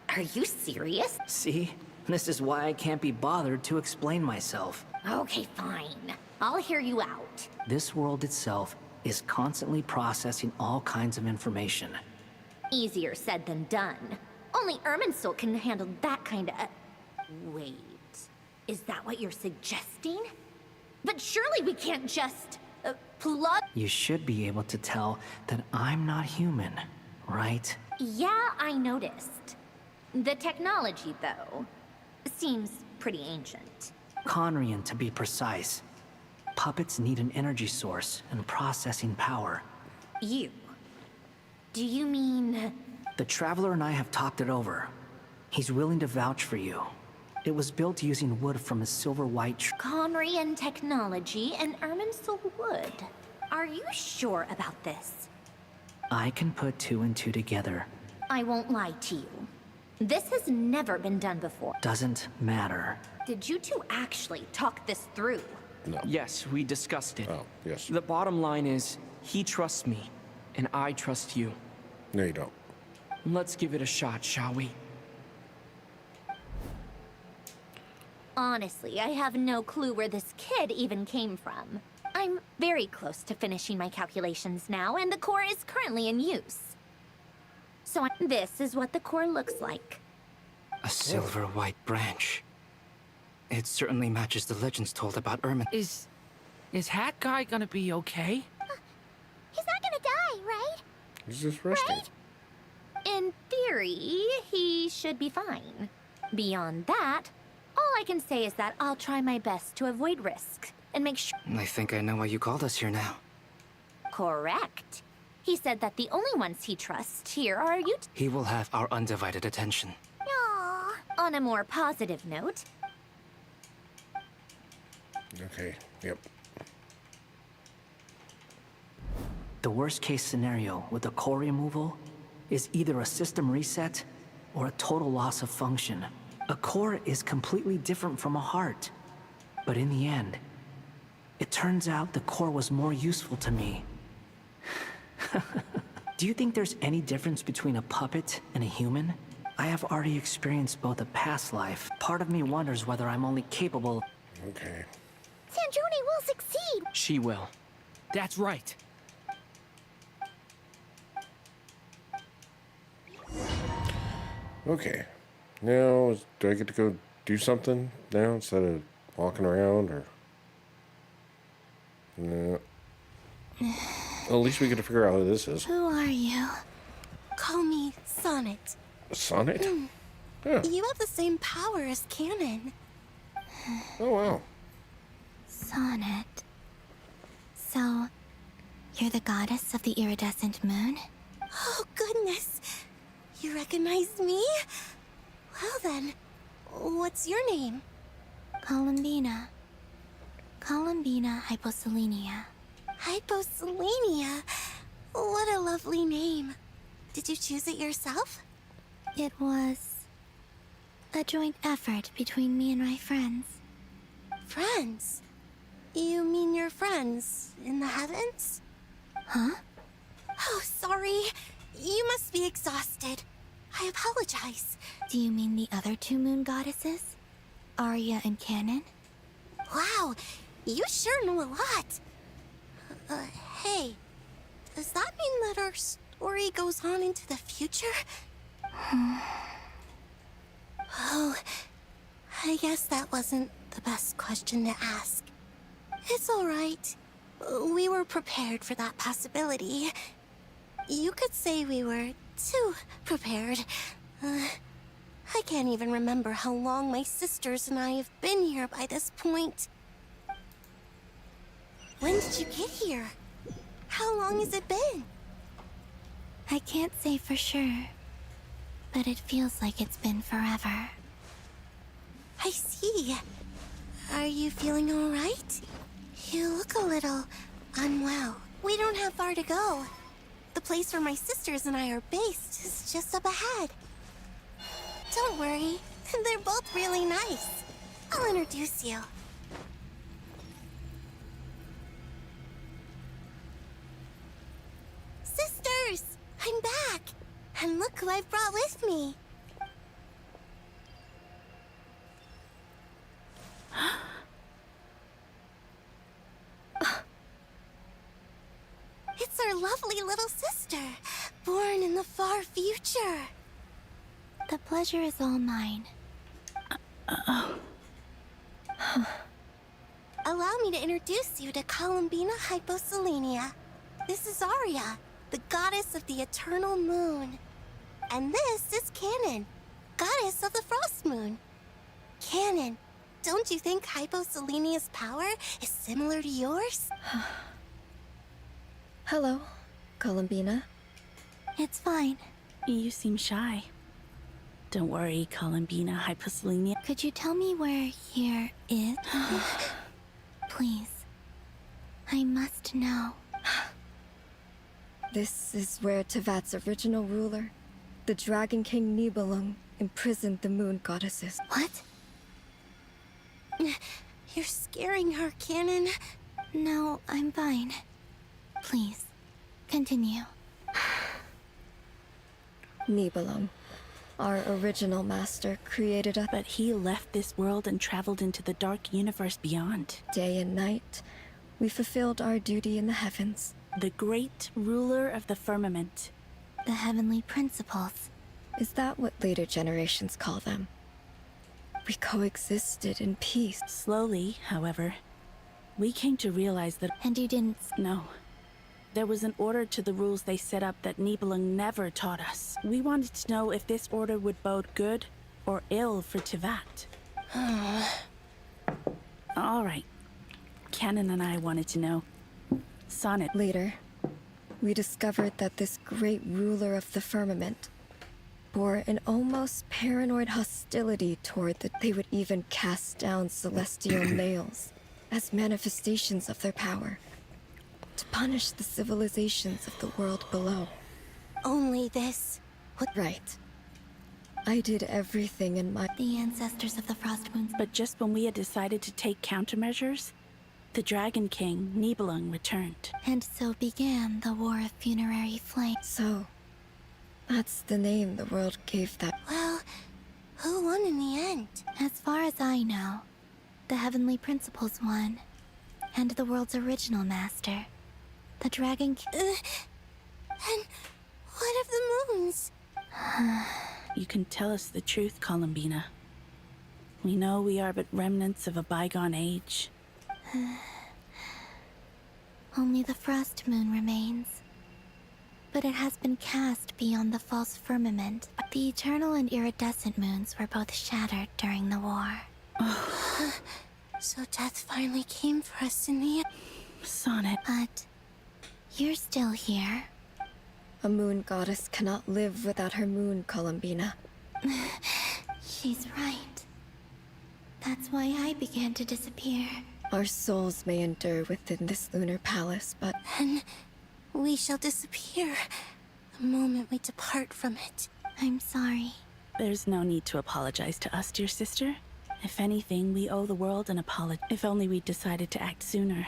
Are you serious? See? This is why I can't be bothered to explain myself. Okay, fine. I'll hear you out. This world itself is constantly processing all kinds of information. Easier said than done. Only Irminsul can handle that kind of... Wait. Is that what you're suggesting? But surely we can't just... plug... You should be able to tell that I'm not human, right? Yeah, I noticed. The technology, though, seems pretty ancient. Conrian, to be precise. Puppets need an energy source and processing power. You? Do you mean... The Traveler and I have talked it over. He's willing to vouch for you. It was built using wood from a silver-white Conrian technology and Irminsul wood. Are you sure about this? I can put 2 and 2 together. I won't lie to you. This has never been done before. Doesn't matter. Did you two actually talk this through? No. Yes, we discussed it. Oh, yes. The bottom line is, he trusts me, and I trust you. No, you don't. Let's give it a shot, shall we? Honestly, I have no clue where this kid even came from. I'm very close to finishing my calculations now, and the core is currently in use. So this is what the core looks like. A silver-white branch. It certainly matches the legends told about Ermin. Is Hat Guy gonna be okay? He's not gonna die, right? He's just resting. Right? In theory, he should be fine. Beyond that, all I can say is that I'll try my best to avoid risk and make sure... I think I know why you called us here now. Correct. He said that the only ones he trusts here are you... He will have our undivided attention. Aww. On a more positive note... Okay, yep. The worst-case scenario with the core removal is either a system reset or a total loss of function. A core is completely different from a heart. But in the end, it turns out the core was more useful to me. Do you think there's any difference between a puppet and a human? I have already experienced both a past life. Part of me wonders whether I'm only capable... Okay. Sandrone will succeed! She will. That's right. Okay. Now, do I get to go do something now instead of walking around, or... No. Well, at least we get to figure out who this is. Who are you? Call me Sonnet. Sonnet? Yeah. You have the same power as Canon. Oh, wow. Sonnet. So, you're the goddess of the iridescent moon? Oh, goodness. You recognize me? Well then, what's your name? Columbina. Columbina Hyposelenia. Hyposelenia? What a lovely name. Did you choose it yourself? It was a joint effort between me and my friends. Friends? You mean your friends in the heavens? Huh? Oh, sorry. You must be exhausted. I apologize. Do you mean the other 2 moon goddesses? Arya and Canon? Wow, you sure know a lot. Hey, does that mean that our story goes on into the future? Oh, I guess that wasn't the best question to ask. It's all right. We were prepared for that possibility. You could say we were too prepared. I can't even remember how long my sisters and I have been here by this point. When did you get here? How long has it been? I can't say for sure, but it feels like it's been forever. I see. Are you feeling all right? You look a little unwell. We don't have far to go. The place where my sisters and I are based is just up ahead. Don't worry. They're both really nice. I'll introduce you. Sisters! I'm back! And look who I've brought with me. It's our lovely little sister, born in the far future. The pleasure is all mine. Allow me to introduce you to Columbina Hyposelenia. This is Arya, the goddess of the eternal moon. And this is Canon, goddess of the frost moon. Canon, don't you think Hyposelenia's power is similar to yours? Hello, Columbina. It's fine. You seem shy. Don't worry, Columbina Hyposelenia. Could you tell me where here is? Please. I must know. This is where Tevat's original ruler, the Dragon King Nibelung, imprisoned the moon goddesses. What? You're scaring her, Canon. No, I'm fine. Please, continue. Nibelung, our original master, created us. But he left this world and traveled into the dark universe beyond. Day and night, we fulfilled our duty in the heavens. The great ruler of the firmament. The heavenly principles. Is that what later generations call them? We coexisted in peace. Slowly, however, we came to realize that... And you didn't... No. There was an order to the rules they set up that Nibelung never taught us. We wanted to know if this order would bode good or ill for Tevat. All right. Canon and I wanted to know. Sonnet. Later, we discovered that this great ruler of the firmament bore an almost paranoid hostility toward that they would even cast down celestial males as manifestations of their power to punish the civilizations of the world below. Only this. What? Right. I did everything in my... The ancestors of the Frost Moons. But just when we had decided to take countermeasures, the Dragon King, Nibelung, returned. And so began the War of Funerary Flame. So, that's the name the world gave that. Well, who won in the end? As far as I know, the Heavenly Principles won. And the world's original master, the Dragon King. And what of the moons? You can tell us the truth, Columbina. We know we are but remnants of a bygone age. Only the Frost Moon remains. But it has been cast beyond the false firmament. The eternal and iridescent moons were both shattered during the war. So death finally came for us in the end. Sonnet. But you're still here. A moon goddess cannot live without her moon, Columbina. She's right. That's why I began to disappear. Our souls may endure within this lunar palace, but... Then we shall disappear the moment we depart from it. I'm sorry. There's no need to apologize to us, dear sister. If anything, we owe the world an apology. If only we'd decided to act sooner,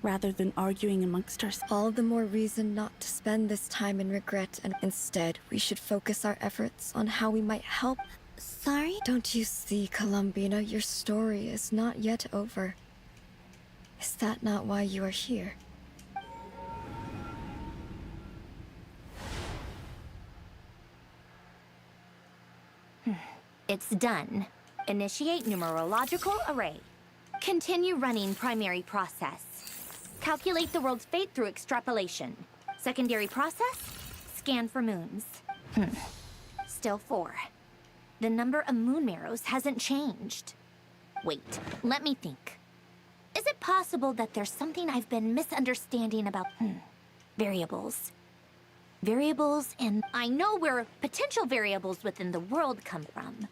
rather than arguing amongst ourselves. All the more reason not to spend this time in regret, and instead, we should focus our efforts on how we might help. Sorry? Don't you see, Columbina, your story is not yet over. Is that not why you are here? It's done. Initiate numerological array. Continue running primary process. Calculate the world's fate through extrapolation. Secondary process? Scan for moons. Still 4. The number of moon marrows hasn't changed. Wait, let me think. Is it possible that there's something I've been misunderstanding about variables? Variables, and I know where potential variables within the world come from.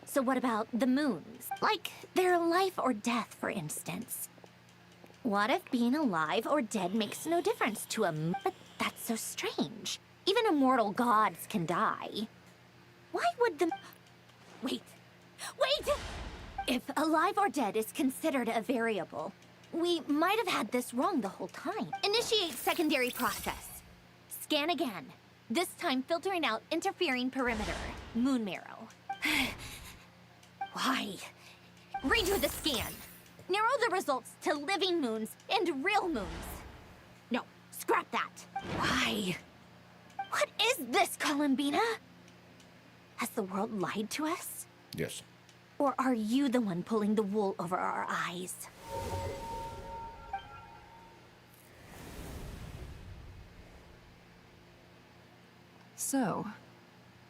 So what about the moons? Like their life or death, for instance. What if being alive or dead makes no difference to a moon? But that's so strange. Even immortal gods can die. Why would the... Wait. Wait! If alive or dead is considered a variable, we might have had this wrong the whole time. Initiate secondary process. Scan again. This time filtering out interfering perimeter. Moon marrow. Why? Redo the scan. Narrow the results to living moons and real moons. No, scrap that. Why? What is this, Columbina? Has the world lied to us? Yes. Or are you the one pulling the wool over our eyes? So,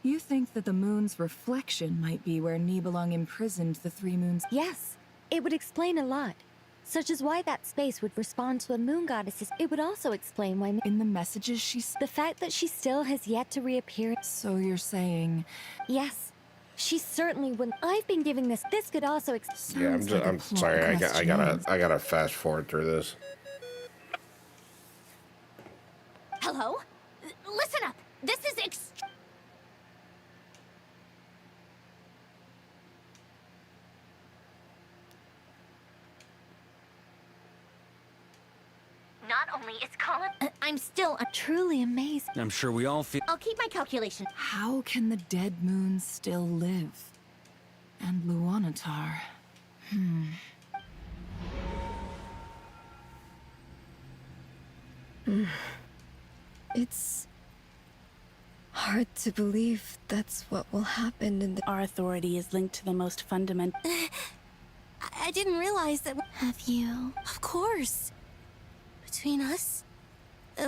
you think that the moon's reflection might be where Nibelung imprisoned the three moons? Yes, it would explain a lot. Such as why that space would respond to a moon goddess's. It would also explain why. In the messages the fact that she still has yet to reappear. So you're saying. Yes. She certainly wouldn't. I've been giving this. This could also. Yeah, I'm sorry. I gotta fast forward through this. Hello? Listen up. This is Not only is Colin... I'm still truly amazed. I'm sure we all feel. I'll keep my calculation. How can the dead moons still live? And Luanatar. It's hard to believe that's what will happen in the... Our authority is linked to the most fundamental... I didn't realize that... Have you? Of course. Between us,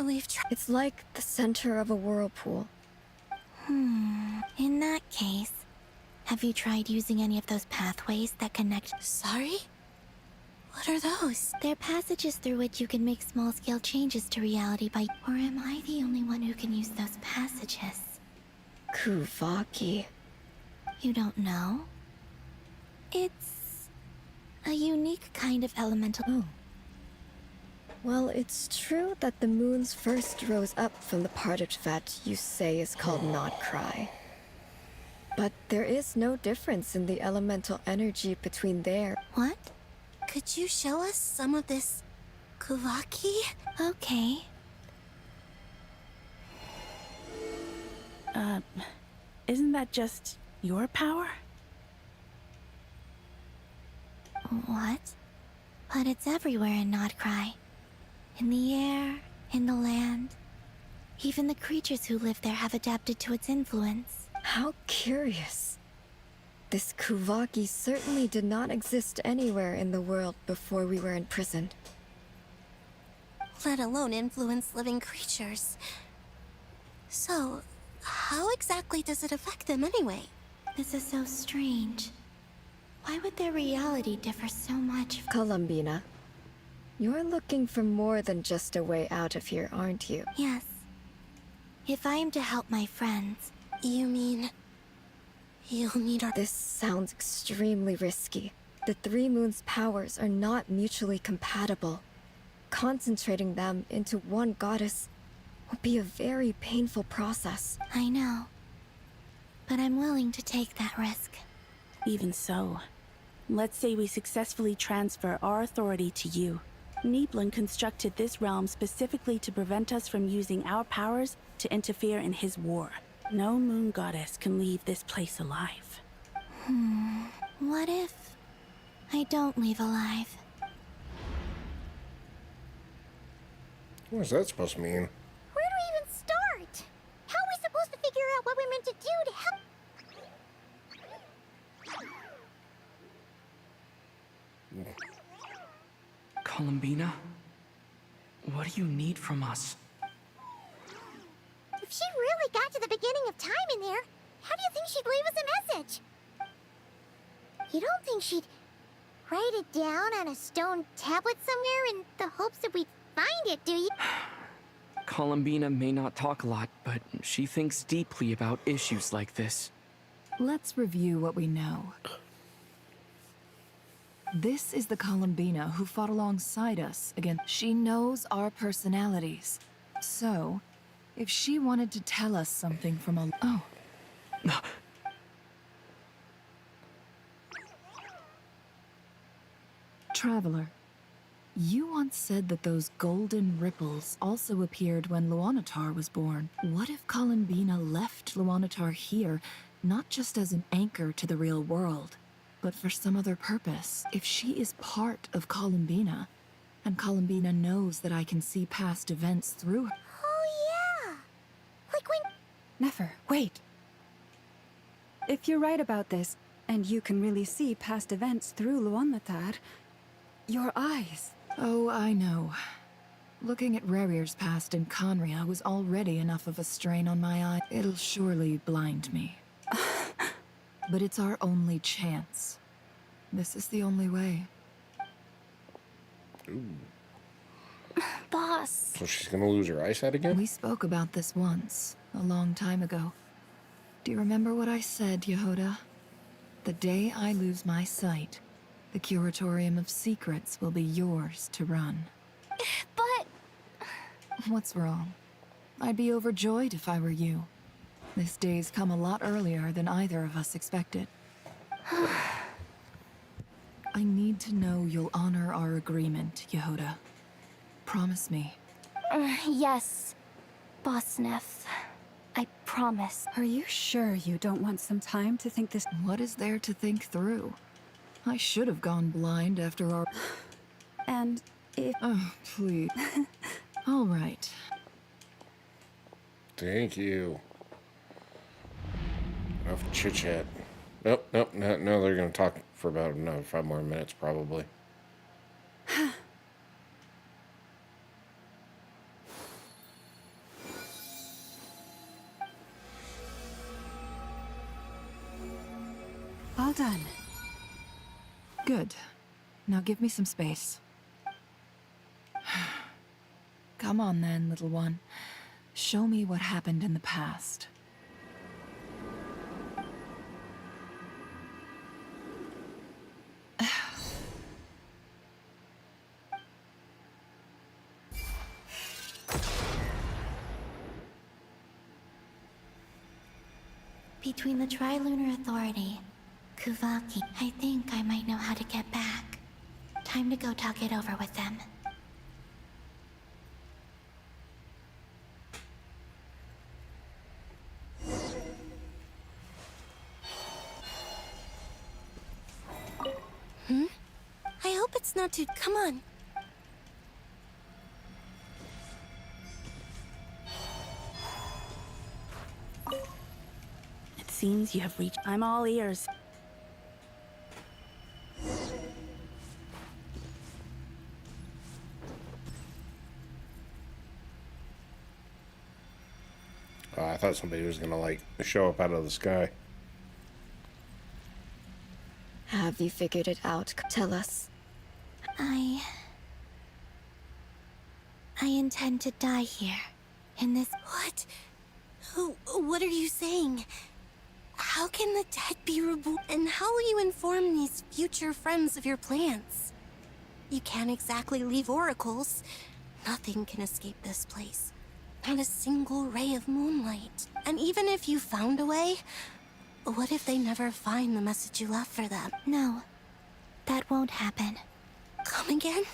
we've tried... It's like the center of a whirlpool. In that case, have you tried using any of those pathways that connect... Sorry? What are those? They're passages through which you can make small-scale changes to reality by... Or am I the only one who can use those passages? Kuvaki. You don't know? It's... a unique kind of elemental... Oh. Well, it's true that the moons first rose up from the part of that you say is called Notcry. But there is no difference in the elemental energy between there. What? Could you show us some of this... Kuvaki? Okay. Isn't that just your power? What? But it's everywhere in Notcry. In the air, in the land. Even the creatures who live there have adapted to its influence. How curious. This Kuvaki certainly did not exist anywhere in the world before we were imprisoned. Let alone influence living creatures. So, how exactly does it affect them anyway? This is so strange. Why would their reality differ so much? Columbina, you're looking for more than just a way out of here, aren't you? Yes. If I am to help my friends, you mean... you'll need our... This sounds extremely risky. The Three Moons' powers are not mutually compatible. Concentrating them into one goddess will be a very painful process. I know. But I'm willing to take that risk. Even so, let's say we successfully transfer our authority to you. Nibelung constructed this realm specifically to prevent us from using our powers to interfere in his war. No moon goddess can leave this place alive. What if I don't leave alive? What is that supposed to mean? Where do we even start? How are we supposed to figure out what we're meant to do to help? Columbina? What do you need from us? If she really got to the beginning of time in there, how do you think she'd leave us a message? You don't think she'd write it down on a stone tablet somewhere in the hopes that we'd find it, do you? Columbina may not talk a lot, but she thinks deeply about issues like this. Let's review what we know. This is the Columbina who fought alongside us again. She knows our personalities. So, if she wanted to tell us something from a... Oh. Traveler, you once said that those golden ripples also appeared when Luanatar was born. What if Columbina left Luanatar here, not just as an anchor to the real world, but for some other purpose? If she is part of Columbina, and Columbina knows that I can see past events through her. Oh, yeah. Like when. Nefer, wait. If you're right about this, and you can really see past events through Luanatar, your eyes. Oh, I know. Looking at Rerir's past in Conria was already enough of a strain on my eye. It'll surely blind me. But it's our only chance. This is the only way. Ooh. Boss. So she's gonna lose her eyesight again? We spoke about this once, a long time ago. Do you remember what I said, Yehoda? The day I lose my sight, the Curatorium of Secrets will be yours to run. But... What's wrong? I'd be overjoyed if I were you. This day's come a lot earlier than either of us expected. I need to know you'll honor our agreement, Yehoda. Promise me. Yes, Boss Neff. I promise. Are you sure you don't want some time to think this? What is there to think through? I should have gone blind after our... And if... Oh, please. All right. Thank you. Enough chit-chat. Nope, no, they're gonna talk for about another 5 more minutes, probably. All done. Good. Now give me some space. Come on then, little one. Show me what happened in the past. Between the Trilunar Authority, Kuvaki, I think I might know how to get back. Time to go talk it over with them. I hope it's not too... Come on. It seems you have reached. I'm all ears. I thought somebody was gonna, like, show up out of the sky. Have you figured it out? Tell us. I intend to die here. In this... What? What are you saying? How can the dead be reborn? And how will you inform these future friends of your plans? You can't exactly leave oracles. Nothing can escape this place. Not a single ray of moonlight. And even if you found a way, what if they never find the message you left for them? No, that won't happen. Come again?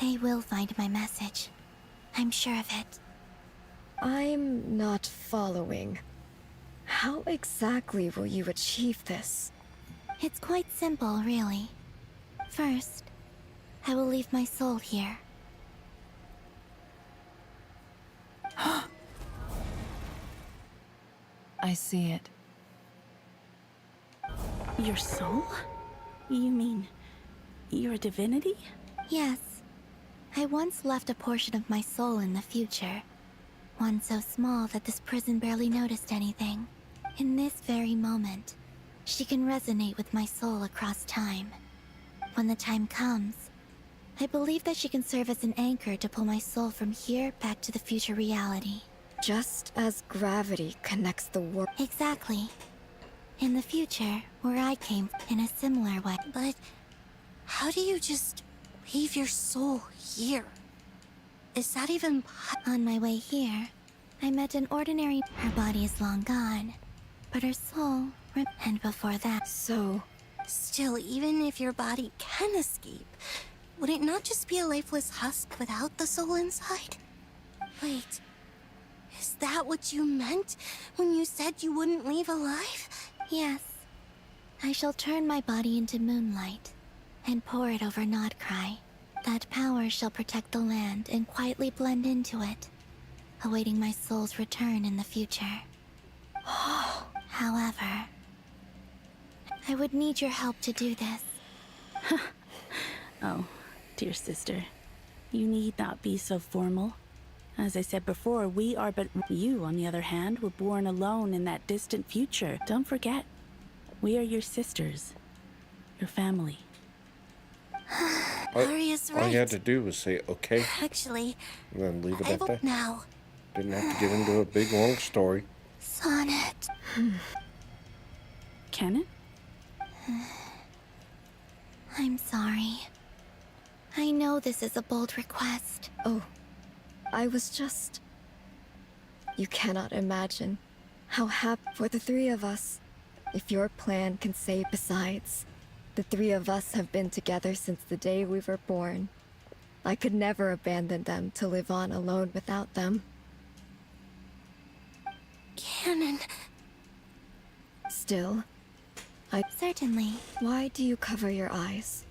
They will find my message. I'm sure of it. I'm not following. How exactly will you achieve this? It's quite simple, really. First, I will leave my soul here. I see it. Your soul? You mean you're a divinity? Yes. I once left a portion of my soul in the future. One so small that this prison barely noticed anything. In this very moment, she can resonate with my soul across time. When the time comes, I believe that she can serve as an anchor to pull my soul from here back to the future reality. Just as gravity connects the world. Exactly. In the future, where I came, in a similar way. But how do you just leave your soul here? Is that even On my way here, I met an ordinary... Her body is long gone, but her soul... And before that... So, Still, even if your body can escape, would it not just be a lifeless husk without the soul inside? Wait, is that what you meant when you said you wouldn't leave alive? Yes. I shall turn my body into moonlight and pour it over Nodcry. That power shall protect the land and quietly blend into it, awaiting my soul's return in the future. However, I would need your help to do this. Oh, dear sister, you need not be so formal. As I said before, we are but you, on the other hand, were born alone in that distant future. Don't forget, we are your sisters, your family. Aria's right. All you had to do was say, okay. Actually, And then leave it I at vote that. now. Didn't have to get into a big, long story. Sonnet. Can it? I'm sorry. I know this is a bold request. Oh, I was just... You cannot imagine how happy for the three of us. If your plan can say besides, the three of us have been together since the day we were born. I could never abandon them to live on alone without them. Canon. Still, Certainly. Why do you cover your eyes?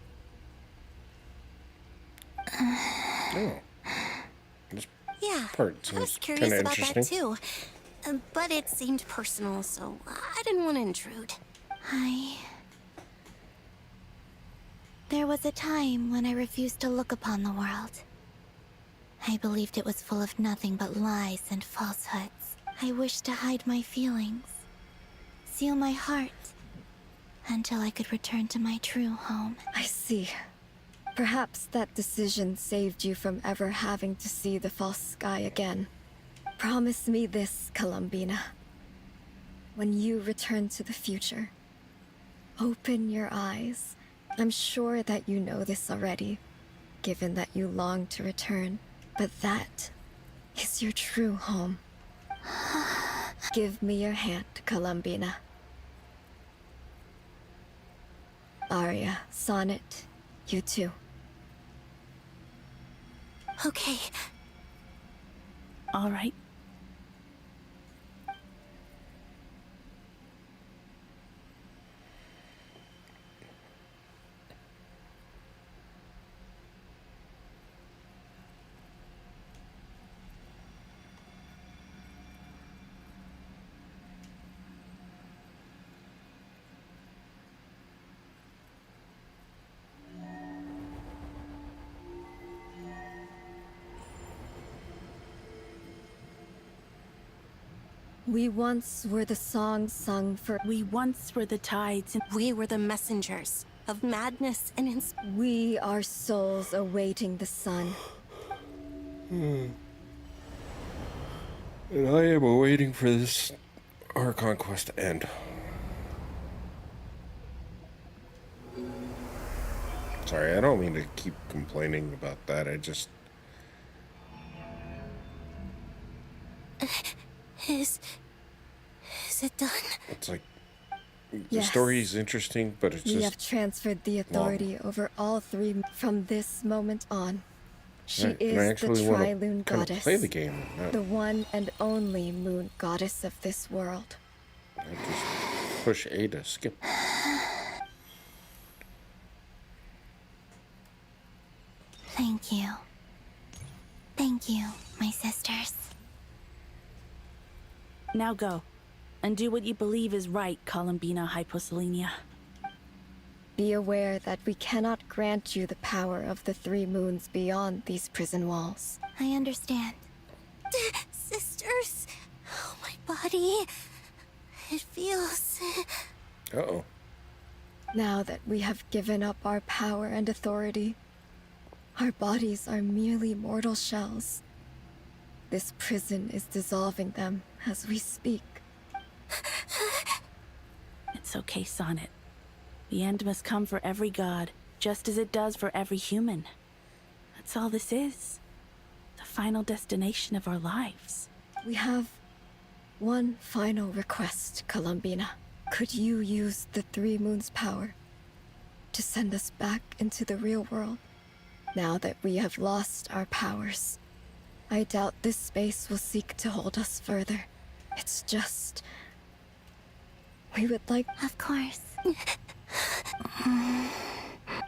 Oh. This Yeah, part I was seems curious kinda about that interesting. too. But it seemed personal, so I didn't want to intrude. There was a time when I refused to look upon the world. I believed it was full of nothing but lies and falsehoods. I wished to hide my feelings, seal my heart, until I could return to my true home. I see. Perhaps that decision saved you from ever having to see the false sky again. Promise me this, Columbina. When you return to the future, open your eyes. I'm sure that you know this already, given that you long to return, but that is your true home. Give me your hand, Columbina. Aria, Sonnet, you too. Okay. All right. We once were the songs sung for... We once were the tides and... We were the messengers of madness and We are souls awaiting the sun. And I am awaiting for this Archon quest to end. Sorry, I don't mean to keep complaining about that. I just... Is it done? It's like... The Yes. story is interesting, but it's We just... have transferred the authority over all three from this moment on. She Right, and I is the actually wanna Triloon kinda Goddess. play the game now. The one and only moon goddess of this world. I just push A to skip. Thank you. Thank you, my sisters. Now go, and do what you believe is right, Columbina Hyposelenia. Be aware that we cannot grant you the power of the three moons beyond these prison walls. I understand. Sisters, oh, my body. It feels... Uh-oh. Now that we have given up our power and authority, our bodies are merely mortal shells. This prison is dissolving them as we speak. It's okay, Sonnet. The end must come for every god, just as it does for every human. That's all this is. The final destination of our lives. We have one final request, Columbina. Could you use the three moons' power to send us back into the real world. Now that we have lost our powers, I doubt this space will seek to hold us further. It's just... we would like... Of course.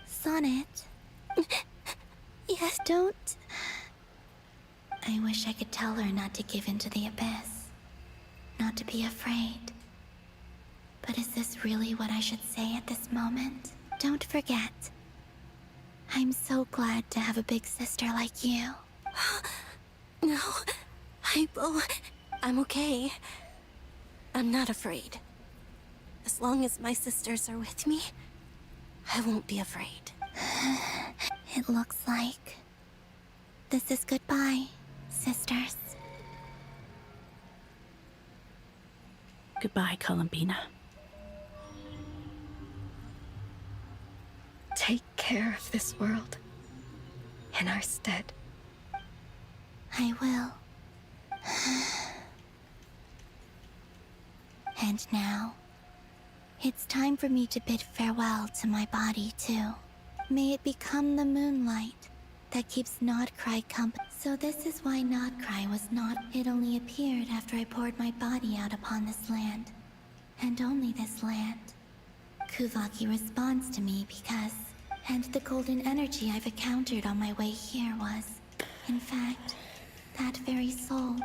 Sonnet. Yes, don't... I wish I could tell her not to give in to the abyss. Not to be afraid. But is this really what I should say at this moment? Don't forget. I'm so glad to have a big sister like you. No, I'm okay. I'm not afraid. As long as my sisters are with me, I won't be afraid. It looks like this is goodbye, sisters. Goodbye, Columbina. Take care of this world in our stead. I will. And now, it's time for me to bid farewell to my body, too. May it become the moonlight that keeps Nodcry company. So this is why Nodcry was not... It only appeared after I poured my body out upon this land. And only this land. Kuvaki responds to me because... And the golden energy I've encountered on my way here was, in fact, that very soul.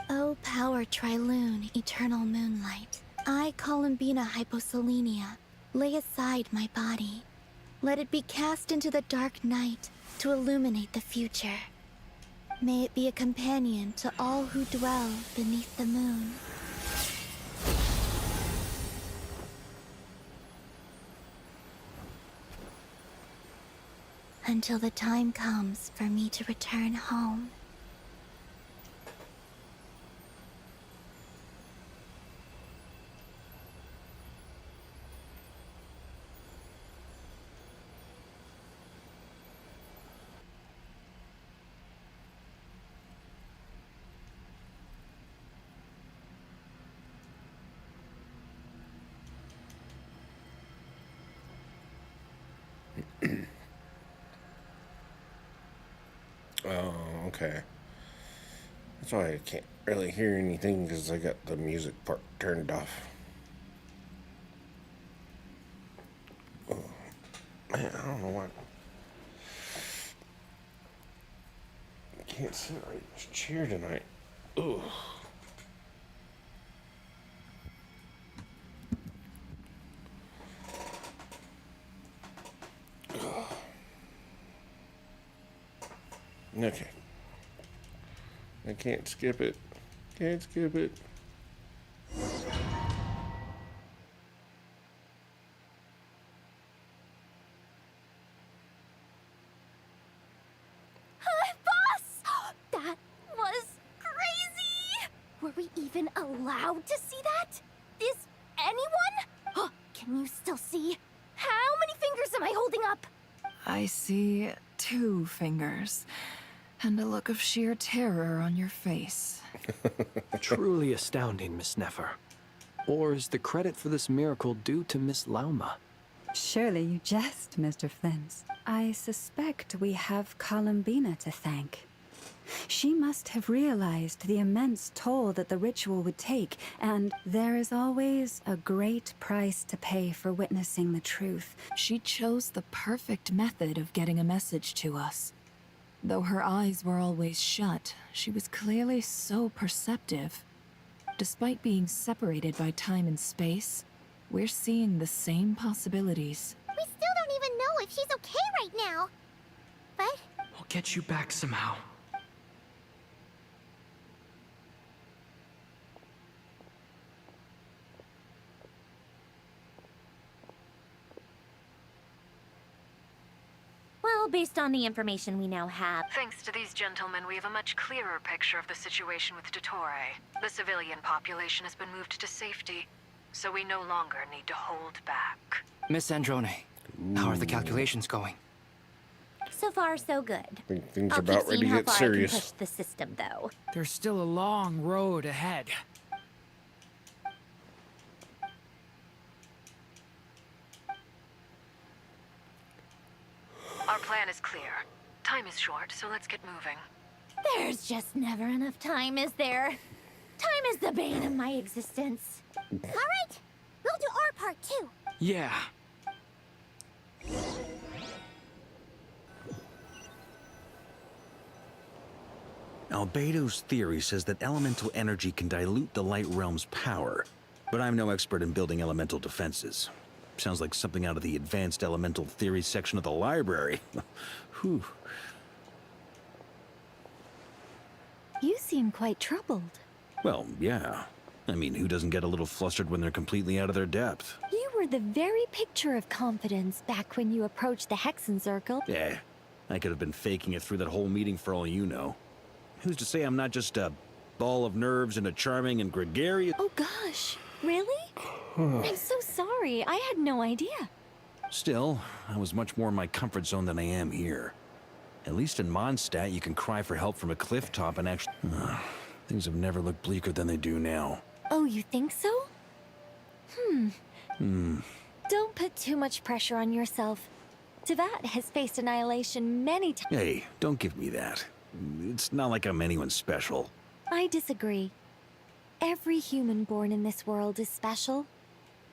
O power Trilune, eternal moonlight. I, Columbina Hyposelenia, lay aside my body. Let it be cast into the dark night to illuminate the future. May it be a companion to all who dwell beneath the moon. Until the time comes for me to return home. Oh, okay. That's why I can't really hear anything, because I got the music part turned off. Oh, man, I don't know why. I can't sit right in this chair tonight. Ugh. Okay. I can't skip it. Can't skip it. Boss! That was crazy! Were we even allowed to see that? Is anyone? Can you still see? How many fingers am I holding up? I see 2 fingers, and a look of sheer terror on your face. Truly astounding, Miss Nefer. Or is the credit for this miracle due to Miss Lauma? Surely you jest, Mr. Flint. I suspect we have Columbina to thank. She must have realized the immense toll that the ritual would take, and there is always a great price to pay for witnessing the truth. She chose the perfect method of getting a message to us. Though her eyes were always shut, she was clearly so perceptive. Despite being separated by time and space, we're seeing the same possibilities. We still don't even know if she's okay right now. But... I'll get you back somehow. Well, based on the information we now have... Thanks to these gentlemen, we have a much clearer picture of the situation with Dottore. The civilian population has been moved to safety, so we no longer need to hold back. Miss Androne, how are the calculations going? So far, so good. I think things I'll are about keep ready seeing to how get far I serious. can push the system, though. There's still a long road ahead. plan is clear. Time is short, so let's get moving. There's just never enough time, is there? Time is the bane of my existence. All right, we'll do our part too. Yeah. Albedo's theory says that elemental energy can dilute the light realm's power, but I'm no expert in building elemental defenses. Sounds like something out of the advanced elemental theory section of the library. Whew. You seem quite troubled. Well, yeah. I mean, who doesn't get a little flustered when they're completely out of their depth? You were the very picture of confidence back when you approached the Hexen Circle. Yeah, I could have been faking it through that whole meeting for all you know. Who's to say I'm not just a ball of nerves and a charming and gregarious... Oh gosh, really? I'm so sorry, I had no idea. Still, I was much more in my comfort zone than I am here. At least in Mondstadt, you can cry for help from a cliff top and actually... things have never looked bleaker than they do now. Oh, you think so? Don't put too much pressure on yourself. Tevat has faced annihilation many times. Hey, don't give me that. It's not like I'm anyone special. I disagree. Every human born in this world is special.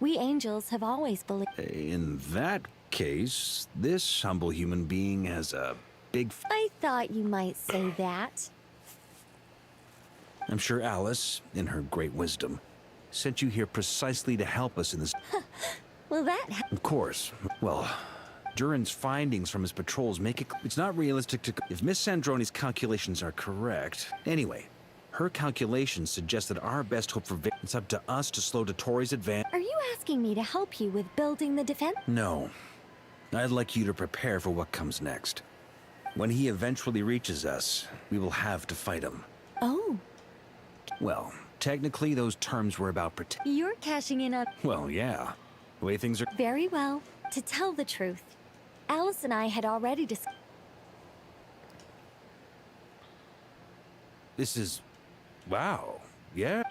We angels have always believed. In that case, this humble human being has a big... I thought you might say that. I'm sure Alice, in her great wisdom, sent you here precisely to help us in this... Well, that... Of course. Well, Durin's findings from his patrols make it... It's not realistic to... If Miss Sandroni's calculations are correct... Anyway, her calculations suggest that our best hope for... It's up to us to slow Dottoro's advance... Are you asking me to help you with building the defense? No. I'd like you to prepare for what comes next. When he eventually reaches us, we will have to fight him. Oh. Well, technically those terms were about You're cashing in on... Well, yeah. The way things are... Very well. To tell the truth, Alice and I had already discussed... This is... Wow. Yeah?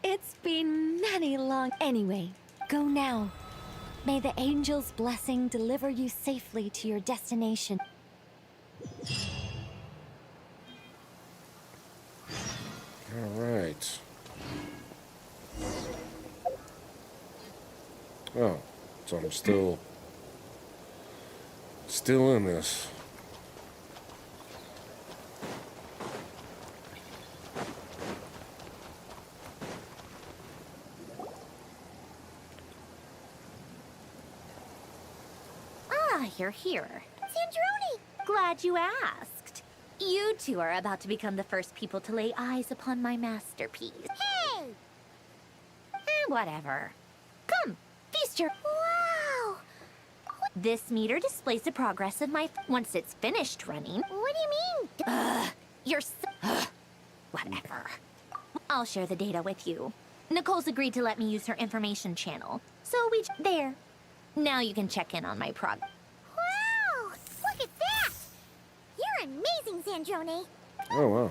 It's been many long... Anyway, go now. May the angel's blessing deliver you safely to your destination. All right. Oh, so I'm still in this. Ah, you're here. Sandroni! Glad you asked. You two are about to become the first people to lay eyes upon my masterpiece. Hey! Whatever. Come, feast your... Wow! This meter displays the progress of my... Once it's finished running... What do you mean? You're so... Whatever. I'll share the data with you. Nicole's agreed to let me use her information channel. So there. Now you can check in on my progress. Wow! Look at that! You're amazing, Sandrone. Oh, wow.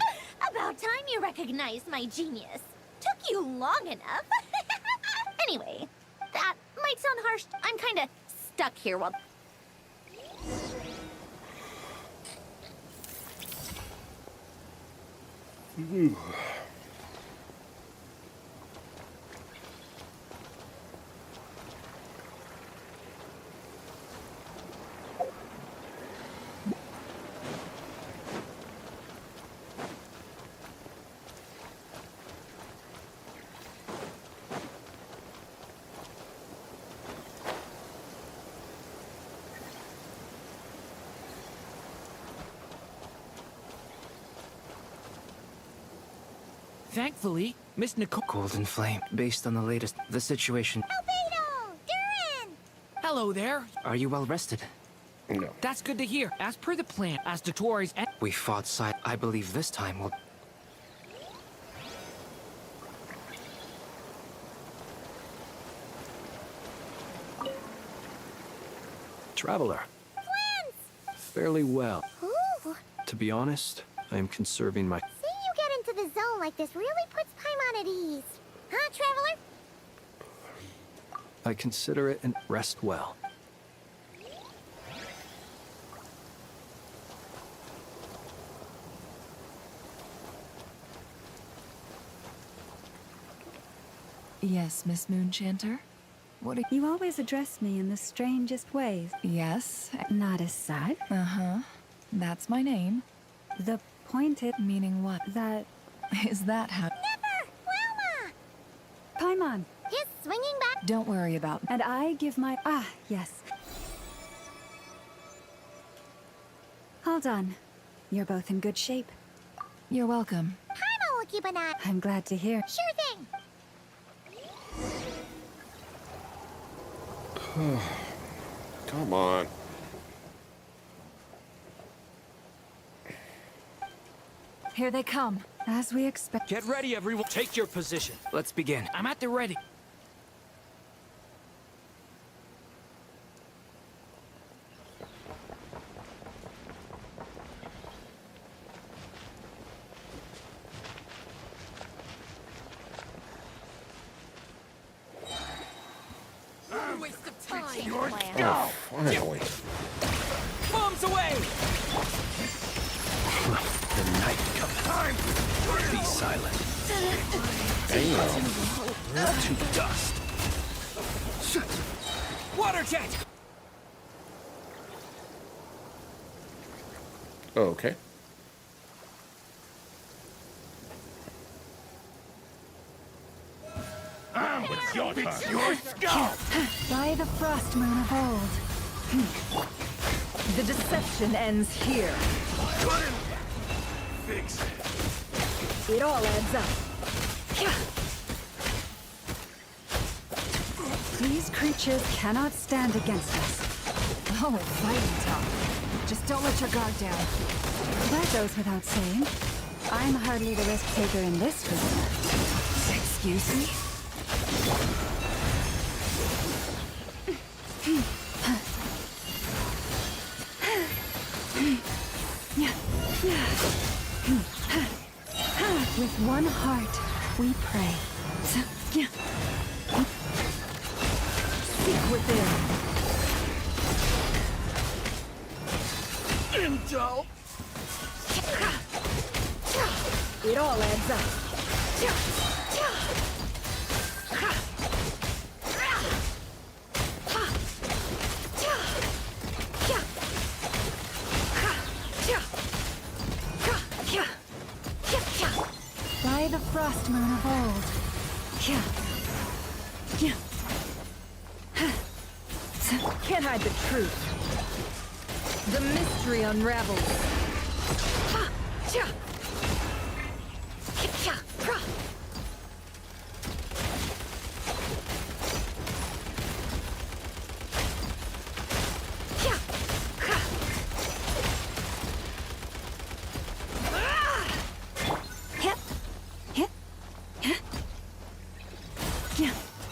About time you recognized my genius. Took you long enough. Anyway, that might sound harsh. I'm kind of stuck here while... Thankfully, Miss Nicole... Golden Flame, based on the latest... The situation... Albedo! Durin! Hello there. Are you well rested? No. That's good to hear. As per the plan, as Dottoro's... We fought side... I believe this time will... Traveler. Twins! Fairly well. Ooh! To be honest, I am conserving my... Seeing you get into the zone like this really puts Paimon at ease. Huh, Traveler? I consider it and rest well. Yes, Miss Moonchanter? What are You always address me in the strangest ways. Yes. Not as such. Uh-huh. That's my name. The pointed... Meaning what? That... Is that how... Never! Wilma! Paimon! His swinging back... Don't worry about... And I give my... Ah, yes. Hold on. You're both in good shape. You're welcome. Paimon will keep an eye... I'm glad to hear. Sure thing! Come on. Here they come. As we expect... Get ready, everyone. Take your position. Let's begin. I'm at the ready. Waste of time. Oh, finally. Bombs away! The night comes. Be silent. Damn. To dust. Water jet! Oh, okay. It's your turn. Your skull! By the frost moon of old. The deception ends here. Fix it. It all adds up. These creatures cannot stand against us. Oh, fighting talk. Just don't let your guard down. That goes without saying. I'm hardly the risk taker in this group. Excuse me? With one heart, we pray. Seek within. Indulge! It all adds up. By the frost moon of old. Can't hide the truth. The mystery unravels.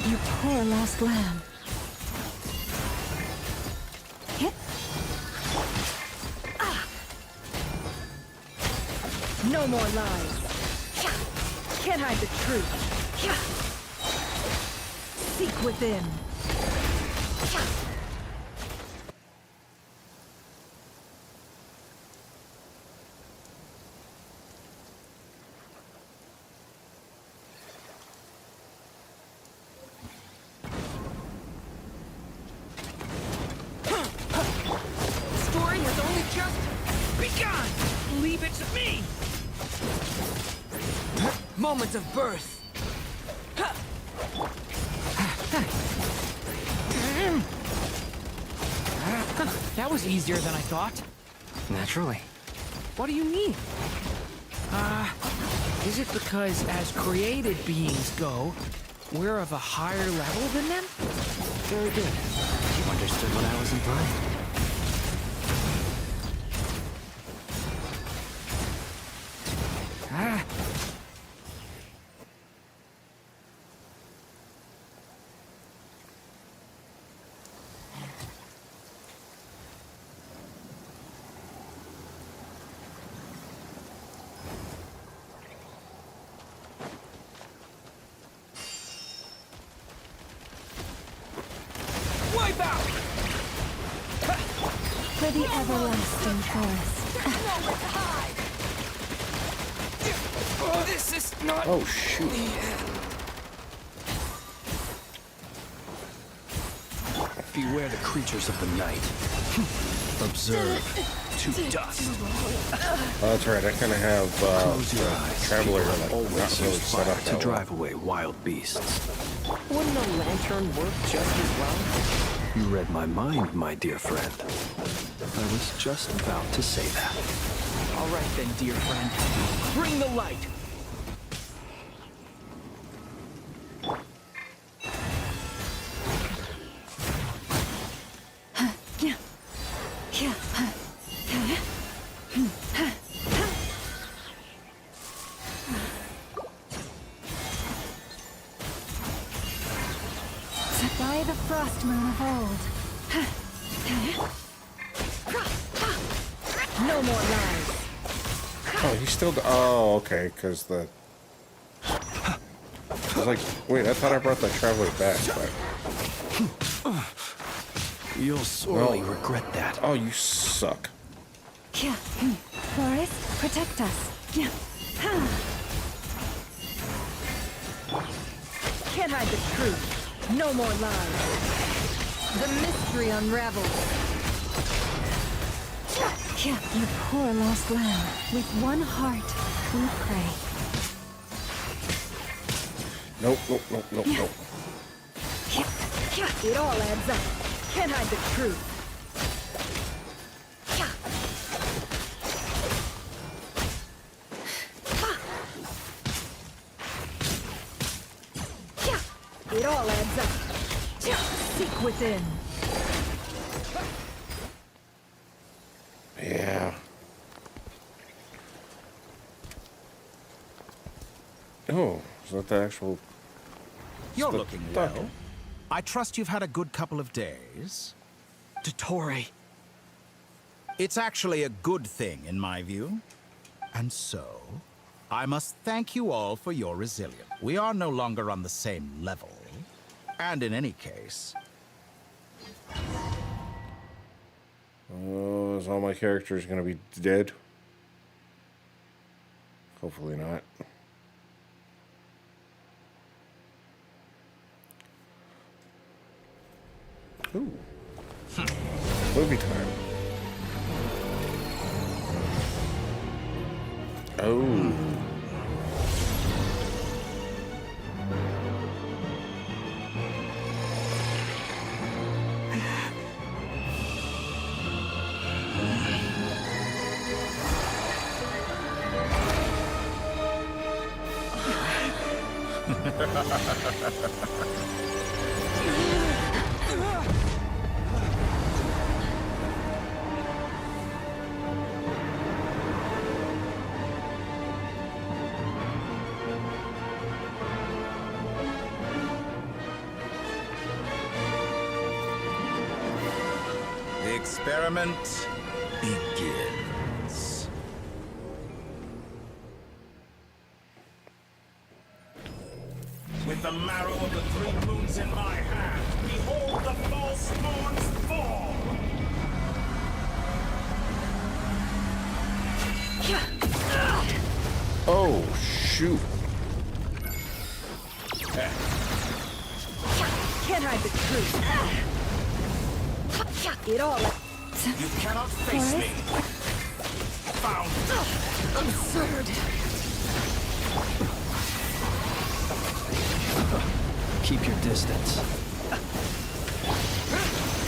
You poor lost lamb. No more lies. Can't hide the truth. Seek within. Story has only just begun. Leave it to me. Moment of birth. That was easier than I thought. Naturally. What do you mean? Is it because as created beings go, we're of a higher level than them? Very good. You understood what I was implying. Wipe out! For the everlasting forest. This is not Oh, shoot. the end. Beware the creatures of the night. Observe to dust. Oh, that's right. I kind of have Close your eyes. Traveler People like always not really use set fire up to that drive well. away wild beasts. Wouldn't a lantern work just as well? You read my mind, my dear friend. I was just about to say that. All right then, dear friend. Bring the light. By the frost moon of old. No more lies. Oh, he's still. Oh, okay. Because the. I was like, wait, I thought I brought the Traveler back, but. You'll sorely regret that. Oh, you suck. Forest, protect us. Can't hide the truth. No more lies. The mystery unravels. You poor lost lamb. With one heart, we pray. Nope, nope, nope, nope, nope. It all adds up. Can't hide the truth. It all adds up. Seek within. Yeah. Oh, is that the actual... You're looking well. I trust you've had a good couple of days. Dottore. It's actually a good thing, in my view. And so, I must thank you all for your resilience. We are no longer on the same level. And in any case... Oh, is all my characters gonna be dead? Hopefully not. Ooh. Movie time. Oh. The experiment begins. With the marrow of the three moons in my hand, behold the false moons fall! Oh, shoot. Can't hide the truth. It all... You cannot face me! Found! Absurd. Keep your distance.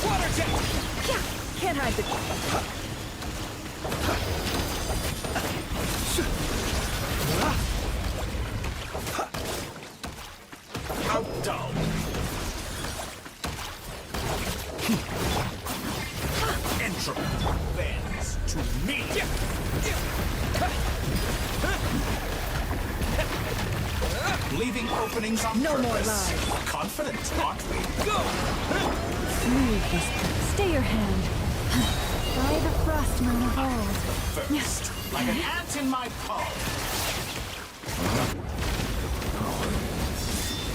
Water jet! Can't hide the... How dull! Entropy bends to me! Leaving openings on No purpose. more lies. Confident, aren't we? Go! Smooth this. Stay your hand. By the frost moon of old. First, like an ant in my palm.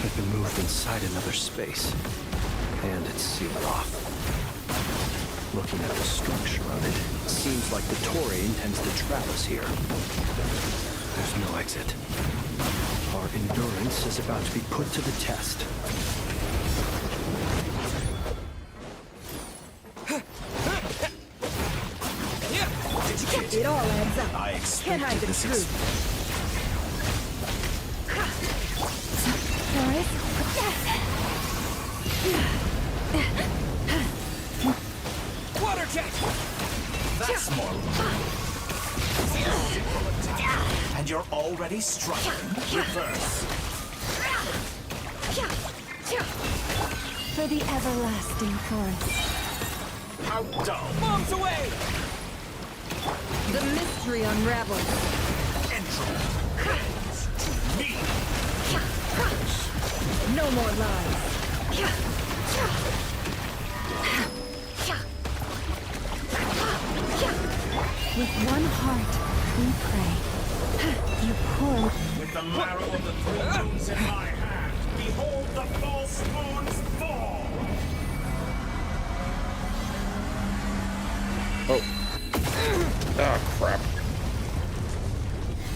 I've been moved inside another space, and it's sealed off. Looking at the structure of it, seems like the Torii intends to trap us here. There's no exit. Our endurance is about to be put to the test. Fascinating. It all adds up. I Can't hide expected the this. truth. Water jet! That's more. Simple attack. And you're already striking. Reverse. For the everlasting forest. How dull. Bombs away! The mystery unravels. Entropy. To me. No more lies. With one heart, we pray. You poor... With the marrow of the three moons in my hand, behold the false moons fall! Oh. Ah, crap.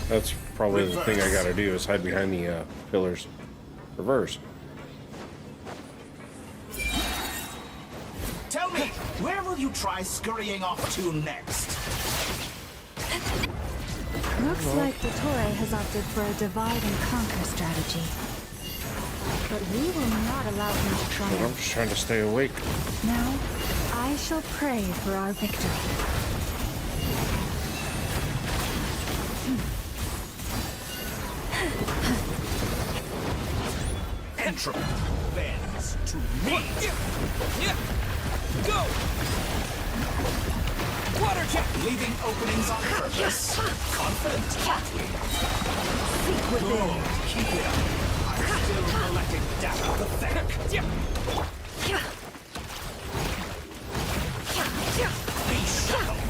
That's probably the thing I gotta do is hide behind the pillars. Reverse. Tell me, where will you try scurrying off to next? Looks like Dottore has opted for a divide and conquer strategy. But we will not allow him to I'm triumph. just trying to stay awake. Now, I shall pray for our victory. Entropy bends to me. Go! Water jet! Leaving openings on purpose. Confident. Seek within. Good. Keep it up. I'm still collecting data. Pathetic. Be shackled.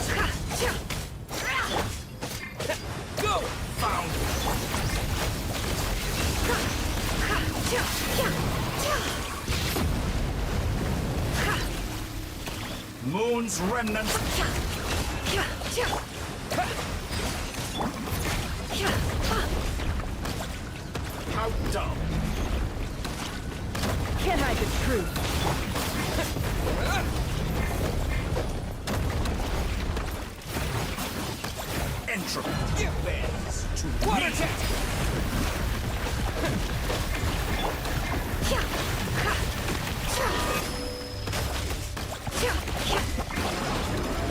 Go! Found. Moon's remnants. How dull. Can't hide the truth. Entropy bends to Water me. jet!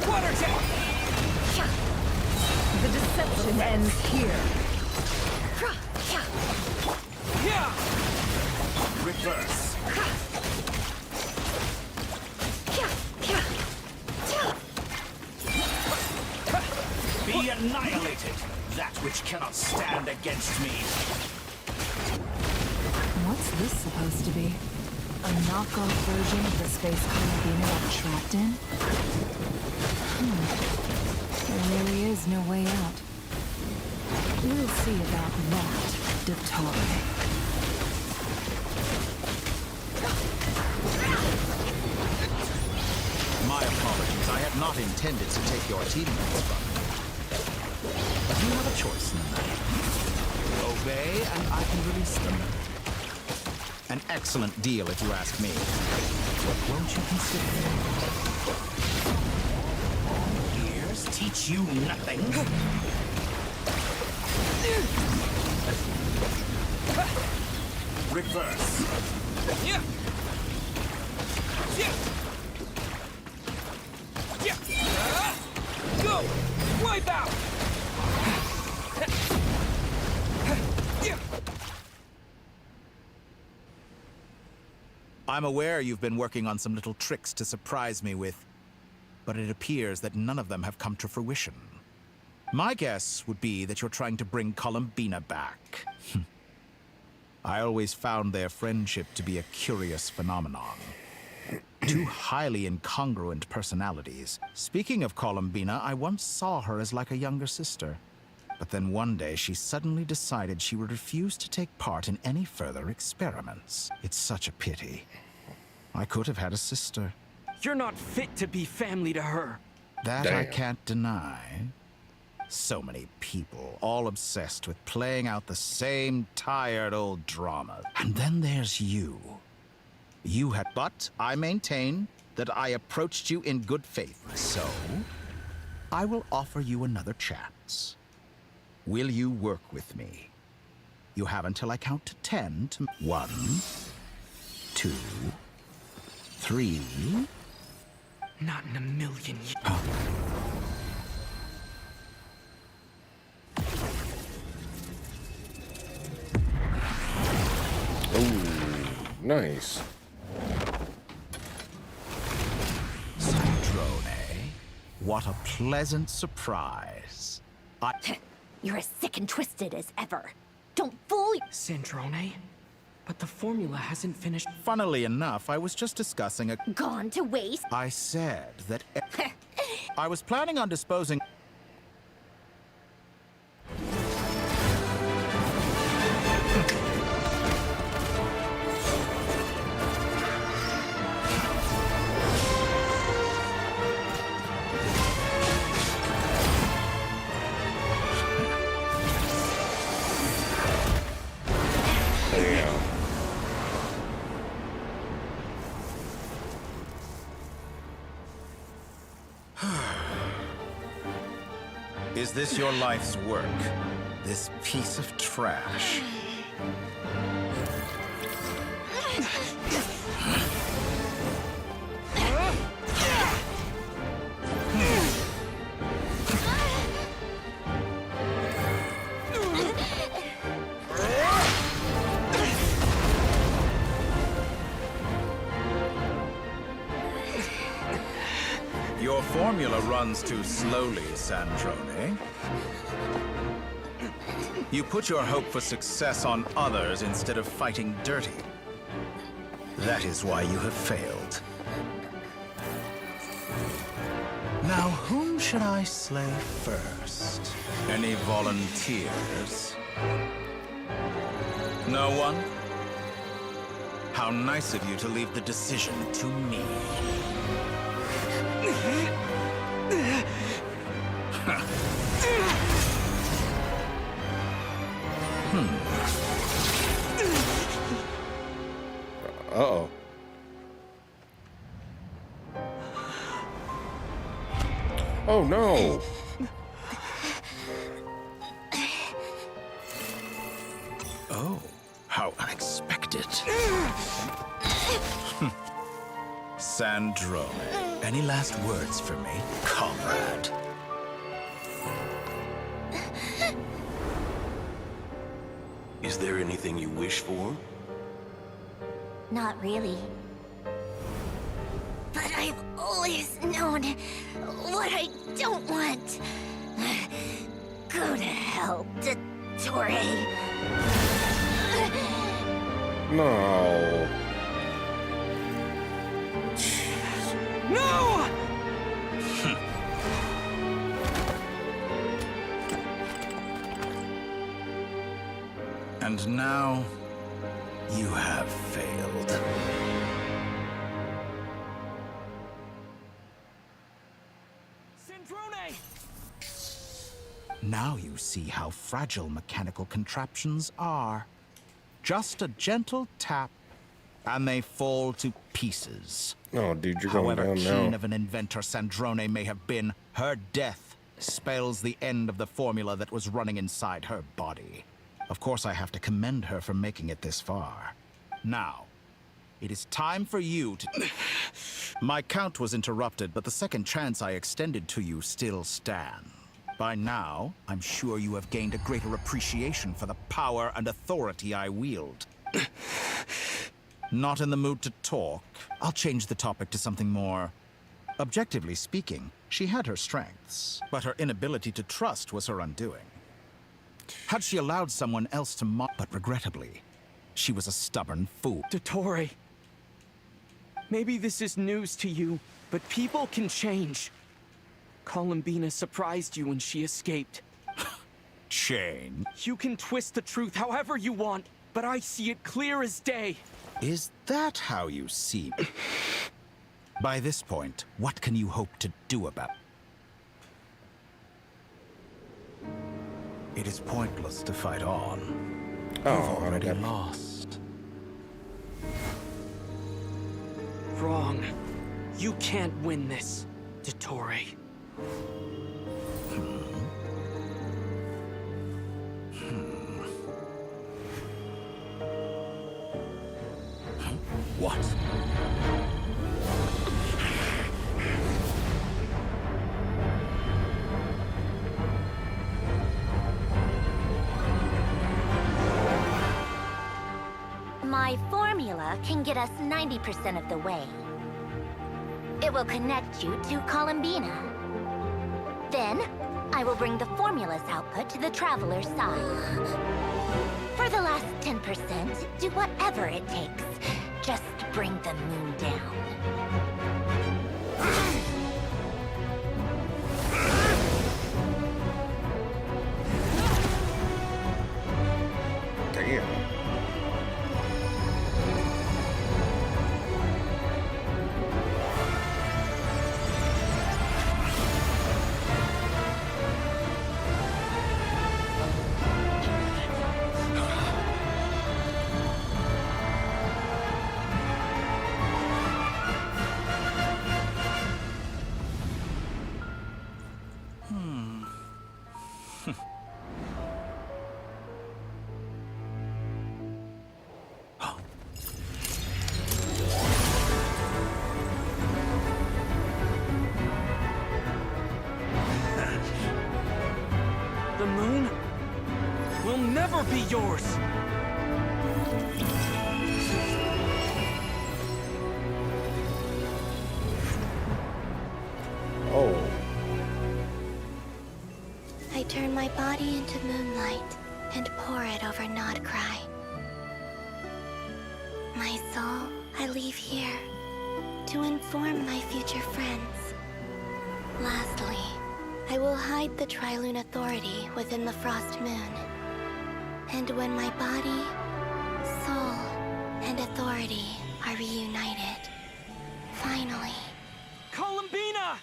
Water jet! The deception ends here. Yeah! Reverse. Be annihilated, that which cannot stand against me. What's this supposed to be? A knockoff version of the space Carabiner got trapped in? There really is no way out. We'll see about that, Dottore. My apologies. I had not intended to take your teammates from you. But you have a choice in the matter. Obey, and I can release them. An excellent deal, if you ask me. But won't you consider it? Ears teach you nothing. Reverse. Yeah! Yeah! Yeah! Go! Wipe out! Yeah! I'm aware you've been working on some little tricks to surprise me with, but it appears that none of them have come to fruition. My guess would be that you're trying to bring Columbina back. I always found their friendship to be a curious phenomenon. Two highly incongruent personalities. Speaking of Columbina, I once saw her as like a younger sister. But then one day she suddenly decided she would refuse to take part in any further experiments. It's such a pity. I could have had a sister. You're not fit to be family to her. That Damn. I can't deny. So many people, all obsessed with playing out the same tired old drama. And then there's you. You had, but I maintain that I approached you in good faith. So, I will offer you another chance. Will you work with me? You have until I count to 10 to... 1, 2, 3... Not in a million years. Oh, nice. Sandrone, what a pleasant surprise. You're as sick and twisted as ever. Don't fool you. Sandrone? But the formula hasn't finished. Funnily enough, I was just discussing a... Gone to waste? I said that... I was planning on disposing... Is this your life's work? This piece of trash? Your formula runs too slowly, Sandrone. You put your hope for success on others instead of fighting dirty. That is why you have failed. Now, whom should I slay first? Any volunteers? No one? How nice of you to leave the decision to me. Uh-oh. Oh, no. Oh, how unexpected. Sandrone, any last words for me, comrade? Is there anything you wish for? Not really. But I've always known what I don't want. Go to hell, Dottore. No. No! And now, you have failed. Sandrone! Now you see how fragile mechanical contraptions are. Just a gentle tap, and they fall to pieces. Oh, dude, you're going However down keen now. of an inventor Sandrone may have been, her death spells the end of the formula that was running inside her body. Of course, I have to commend her for making it this far. Now, it is time for you to... My count was interrupted, but the second chance I extended to you still stands. By now, I'm sure you have gained a greater appreciation for the power and authority I wield. Not in the mood to talk? I'll change the topic to something more... Objectively speaking, she had her strengths, but her inability to trust was her undoing. Had she allowed someone else to but regrettably, she was a stubborn fool. Dottore, maybe this is news to you, but people can change. Columbina surprised you when she escaped. Change? You can twist the truth however you want, but I see it clear as day. Is that how you see me? By this point, what can you hope to do about it? It is pointless to fight on. You've already lost. Wrong. You can't win this, Dottore. What? My formula can get us 90% of the way. It will connect you to Columbina. Then, I will bring the formula's output to the Traveler's side. For the last 10%, do whatever it takes. Just bring the moon down. Damn. The moon will never be yours! Oh. I turn my body into moonlight and pour it over Nodcry. My soul, I leave here to inform my future friends. Lastly, I will hide the Triloon Authority within the Frost Moon. And when my body, soul, and authority are reunited, finally... Columbina!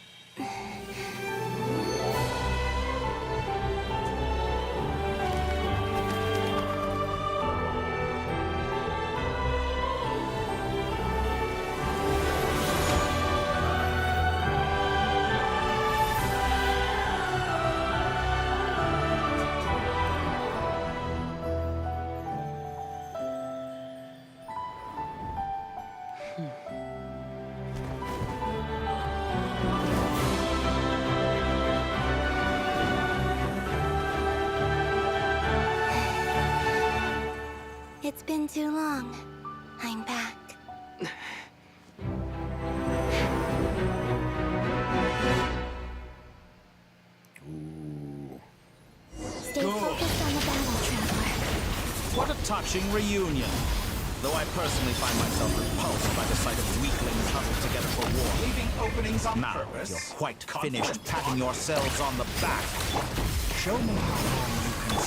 It's been too long. I'm back. Stay focused on the battle, Traveler. What a touching reunion. Though I personally find myself repulsed by the sight of weaklings huddled together for war. Leaving openings on Now, purpose. you're quite finished patting yourselves on the back. Show me how long you can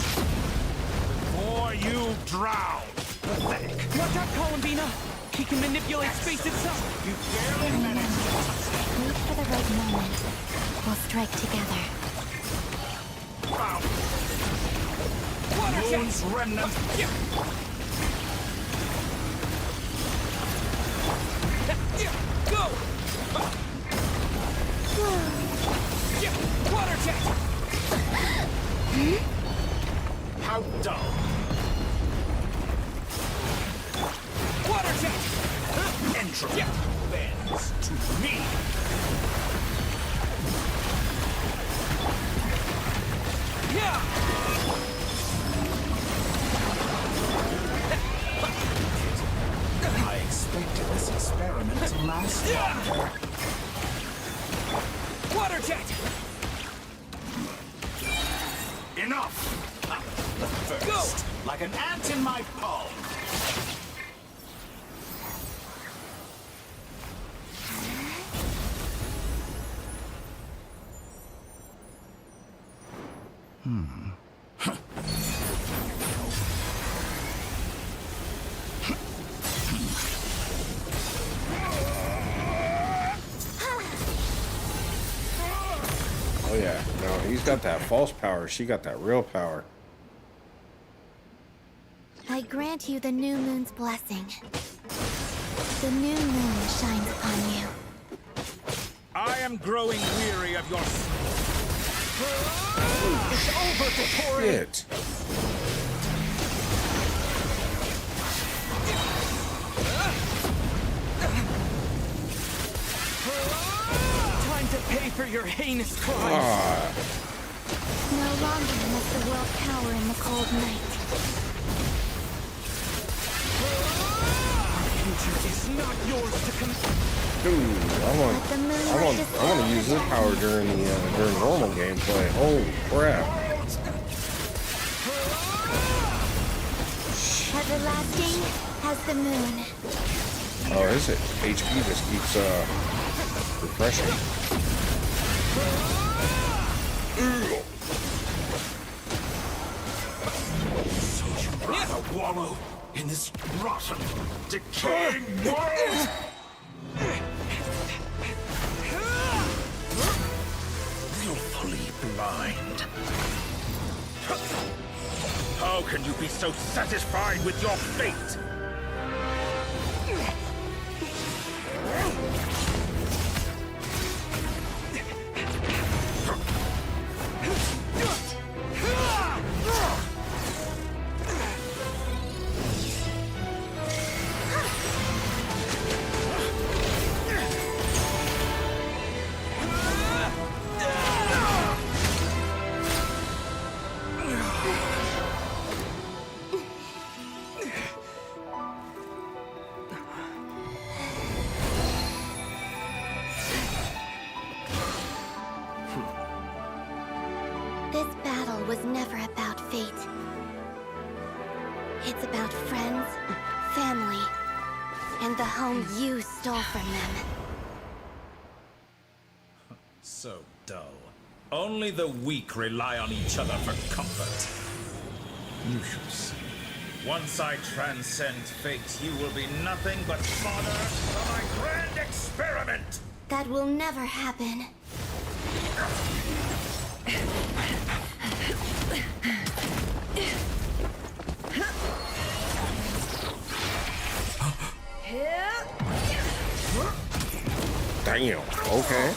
before you drown. Pathetic. Watch out, Columbina! He can manipulate space itself! You barely managed to touch it. Wait for the right moment. We'll strike together. Moon's remnant. Go! Water jet! How dull. Water jet! Entropy bends to me. I expected this experiment to last longer. Water jet! Enough! The first, like an ant in my palm. Oh yeah, no, he's got that false power. She got that real power. I grant you the new moon's blessing. The new moon shines upon you. I am growing weary of your... It's over, Dottore! Shit. Time to pay for your heinous crimes! No longer must the world cower in the cold night. Our future is not yours to Dude, I want to use this power during the during normal gameplay. Holy crap! Everlasting as the moon. Oh, is it? HP just keeps refreshing. So you'd rather wallow in this rotten, decaying world? Willfully blind. How can you be so satisfied with your fate? This battle was never about fate. It's about friends, family, and the home you stole from them. So dull. Only the weak rely on each other for comfort. You shall see. Once I transcend fate, you will be nothing but fodder for my grand experiment! That will never happen. Damn. Okay.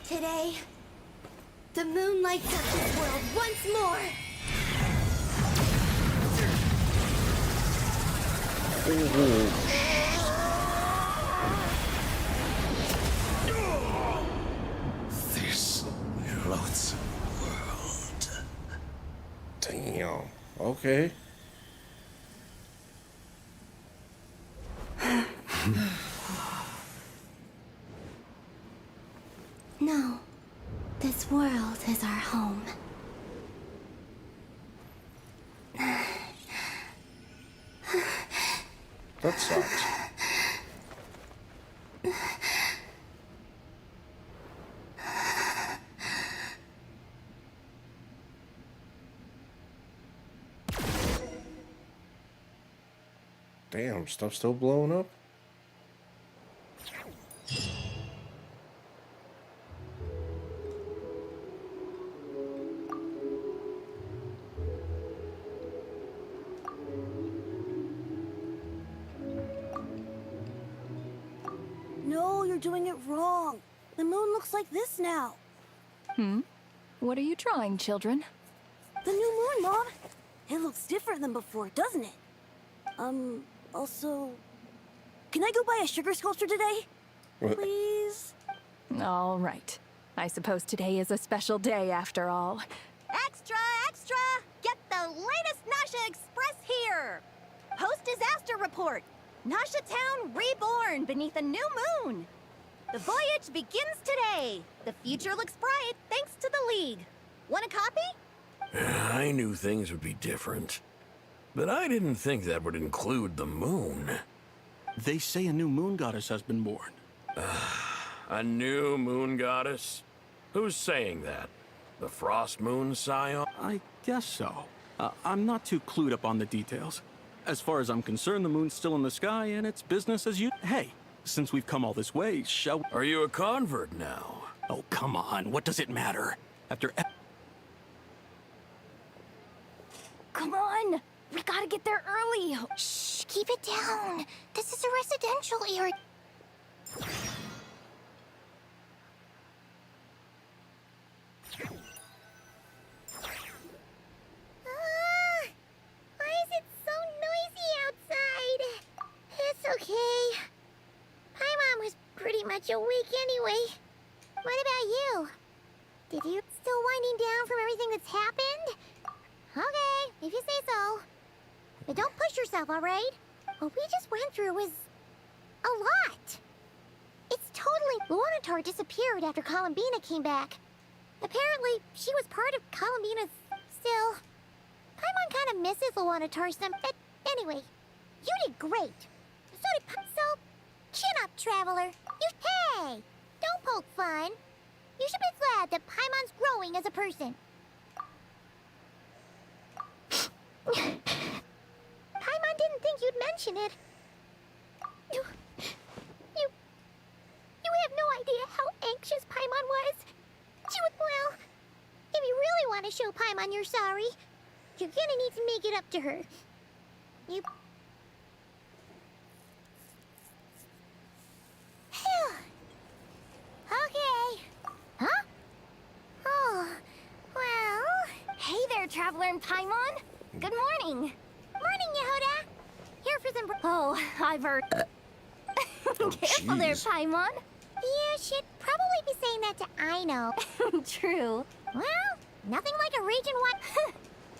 Today, the moon lights up this world once more. This loathsome world. Damn. Okay. No, this world is our home. That sucks. Damn, stuff still blowing up? No, you're doing it wrong. The moon looks like this now. What are you drawing, children? The new moon, Mom. It looks different than before, doesn't it? Also... Can I go buy a sugar sculpture today? What? Please? All right. I suppose today is a special day after all. Extra, extra! Get the latest Nasha Express here! Post-disaster report! Nasha Town reborn beneath a new moon! The voyage begins today! The future looks bright thanks to the League. Want a copy? I knew things would be different. But I didn't think that would include the moon. They say a new moon goddess has been born. A new moon goddess? Who's saying that? The Frost Moon Scion? I guess so. I'm not too clued up on the details. As far as I'm concerned, the moon's still in the sky and it's business as usual. Hey, since we've come all this way, shall we? Are you a convert now? Oh, come on. What does it matter? After... Come on! We gotta get there early! Shh, keep it down. This is a residential area. Why is it so noisy outside? It's okay. Paimon was pretty much awake anyway. What about you? Did you still winding down from everything that's happened? Okay, if you say so. But don't push yourself, alright? What we just went through was a lot. It's totally... Luanatar disappeared after Columbina came back. Apparently, she was part of Columbina's... Still, Paimon kind of misses Luanatar some... Anyway, you did great. So did So, chin up, Traveler. You... Hey! Don't poke fun. You should be glad that Paimon's growing as a person. Paimon didn't think you'd mention it. You have no idea how anxious Paimon was. Well, if you really want to show Paimon you're sorry, you're gonna need to make it up to her. You... Phew. Okay. Huh? Oh, well... Hey there, Traveler and Paimon! Good morning! Morning, Yehuda! Here for some... Oh, I've heard... Careful there, Paimon! Yeah, she'd probably be saying that to Aino. True. Well, nothing like a raging one.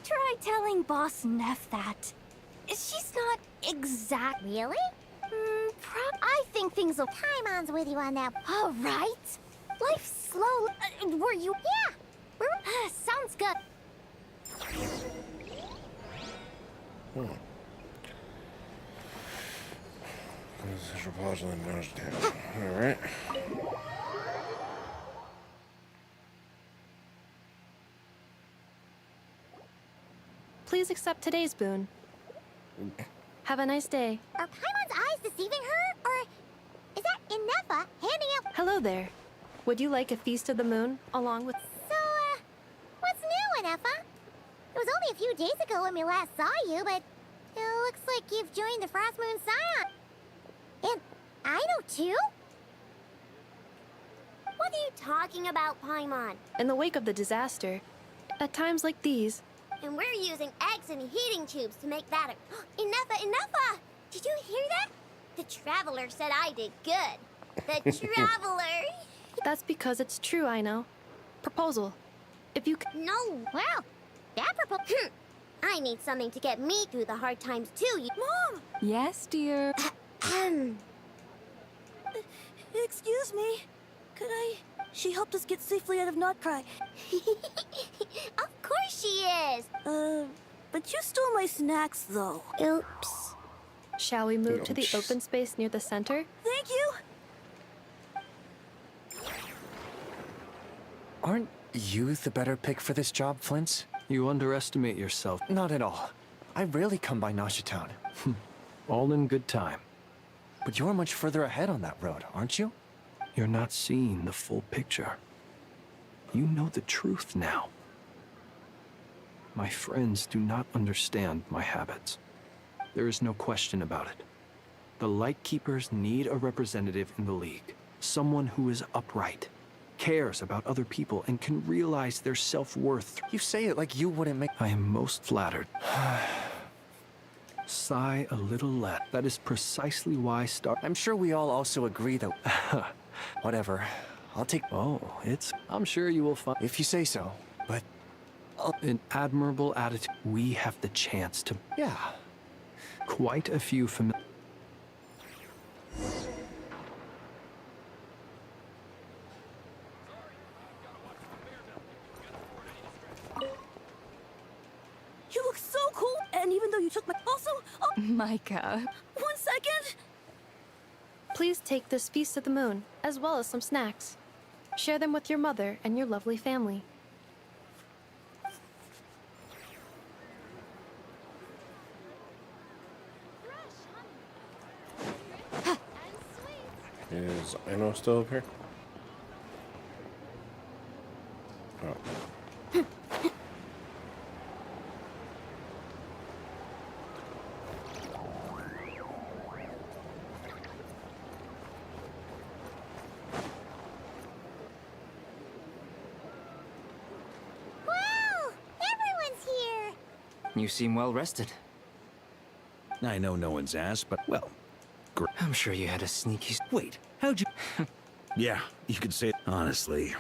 Try telling Boss Neff that. She's not Really? I think things will... Paimon's with you on that. All right. Life's slow. Were you... Yeah. Sounds good. This is proposal in Nozetown. Alright. Please accept today's boon. Have a nice day. Are Paimon's eyes deceiving her? Or is that Inefa handing out... Hello there. Would you like a Feast of the Moon along with... So, what's new, Inefa? It was only a few days ago when we last saw you, but it looks like you've joined the Frost Moon Scion. And Aino too? What are you talking about, Paimon? In the wake of the disaster, at times like these... And we're using eggs and heating tubes to make that a... Enough! Did you hear that? The Traveler said I did good. The Traveler! That's because it's true, I know. Proposal. If you No! Well, that proposal... I need something to get me through the hard times too, Mom! Yes, dear. Excuse me. Could I... She helped us get safely out of Notcry. Of course she is! But you stole my snacks, though. Oops. Shall we move to the open space near the center? Thank you! Aren't you the better pick for this job, Flint's? You underestimate yourself. Not at all. I rarely come by Nashitown. All in good time. But you're much further ahead on that road, aren't you? You're not seeing the full picture. You know the truth now. My friends do not understand my habits. There is no question about it. The Lightkeepers need a representative in the League. Someone who is upright, cares about other people, and can realize their self-worth. You say it like you wouldn't make... I am most flattered. Sigh a little less. That is precisely why I'm sure we all also agree that... Whatever. I'll take... Oh, I'm sure you will find... If you say so, but... An admirable attitude. We have the chance to... Yeah. Quite a few familiar... You look so cool, and even though you took my... Also... Oh, Micah. 1 second! Please take this Feast of the Moon. as well as some snacks. Share them with your mother and your lovely family. Is Anno still up here? Oh. Wow! Everyone's here! You seem well rested. I know no one's asked, but, well, I'm sure you had a sneaky... Wait, how'd you... Yeah, you could say... Honestly.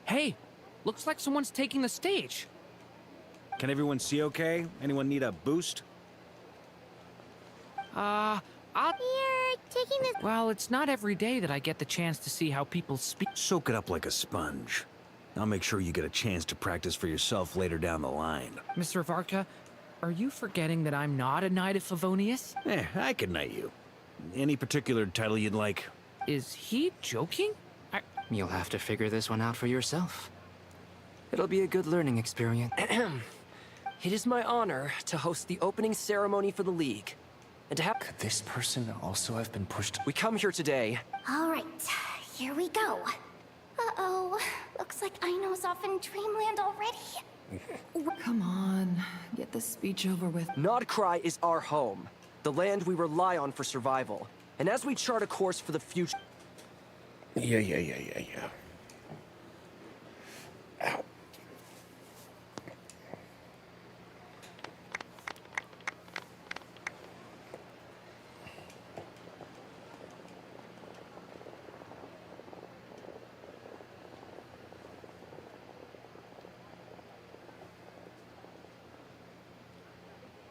Hey, looks like someone's taking the stage. Can everyone see okay? Anyone need a boost? I'll... You're taking this... Well, it's not every day that I get the chance to see how people speak. Soak it up like a sponge. I'll make sure you get a chance to practice for yourself later down the line. Mr. Varka, are you forgetting that I'm not a Knight of Favonius? I can knight you. Any particular title you'd like? Is he joking? You'll have to figure this one out for yourself. It'll be a good learning experience. It is my honor to host the opening ceremony for the League. And to have... Could this person also have been pushed? We come here today... Alright, here we go. Uh-oh. Looks like Aino's off in Dreamland already. Come on, get this speech over with. Nodcry is our home, the land we rely on for survival. And as we chart a course for the future... Yeah. Ow.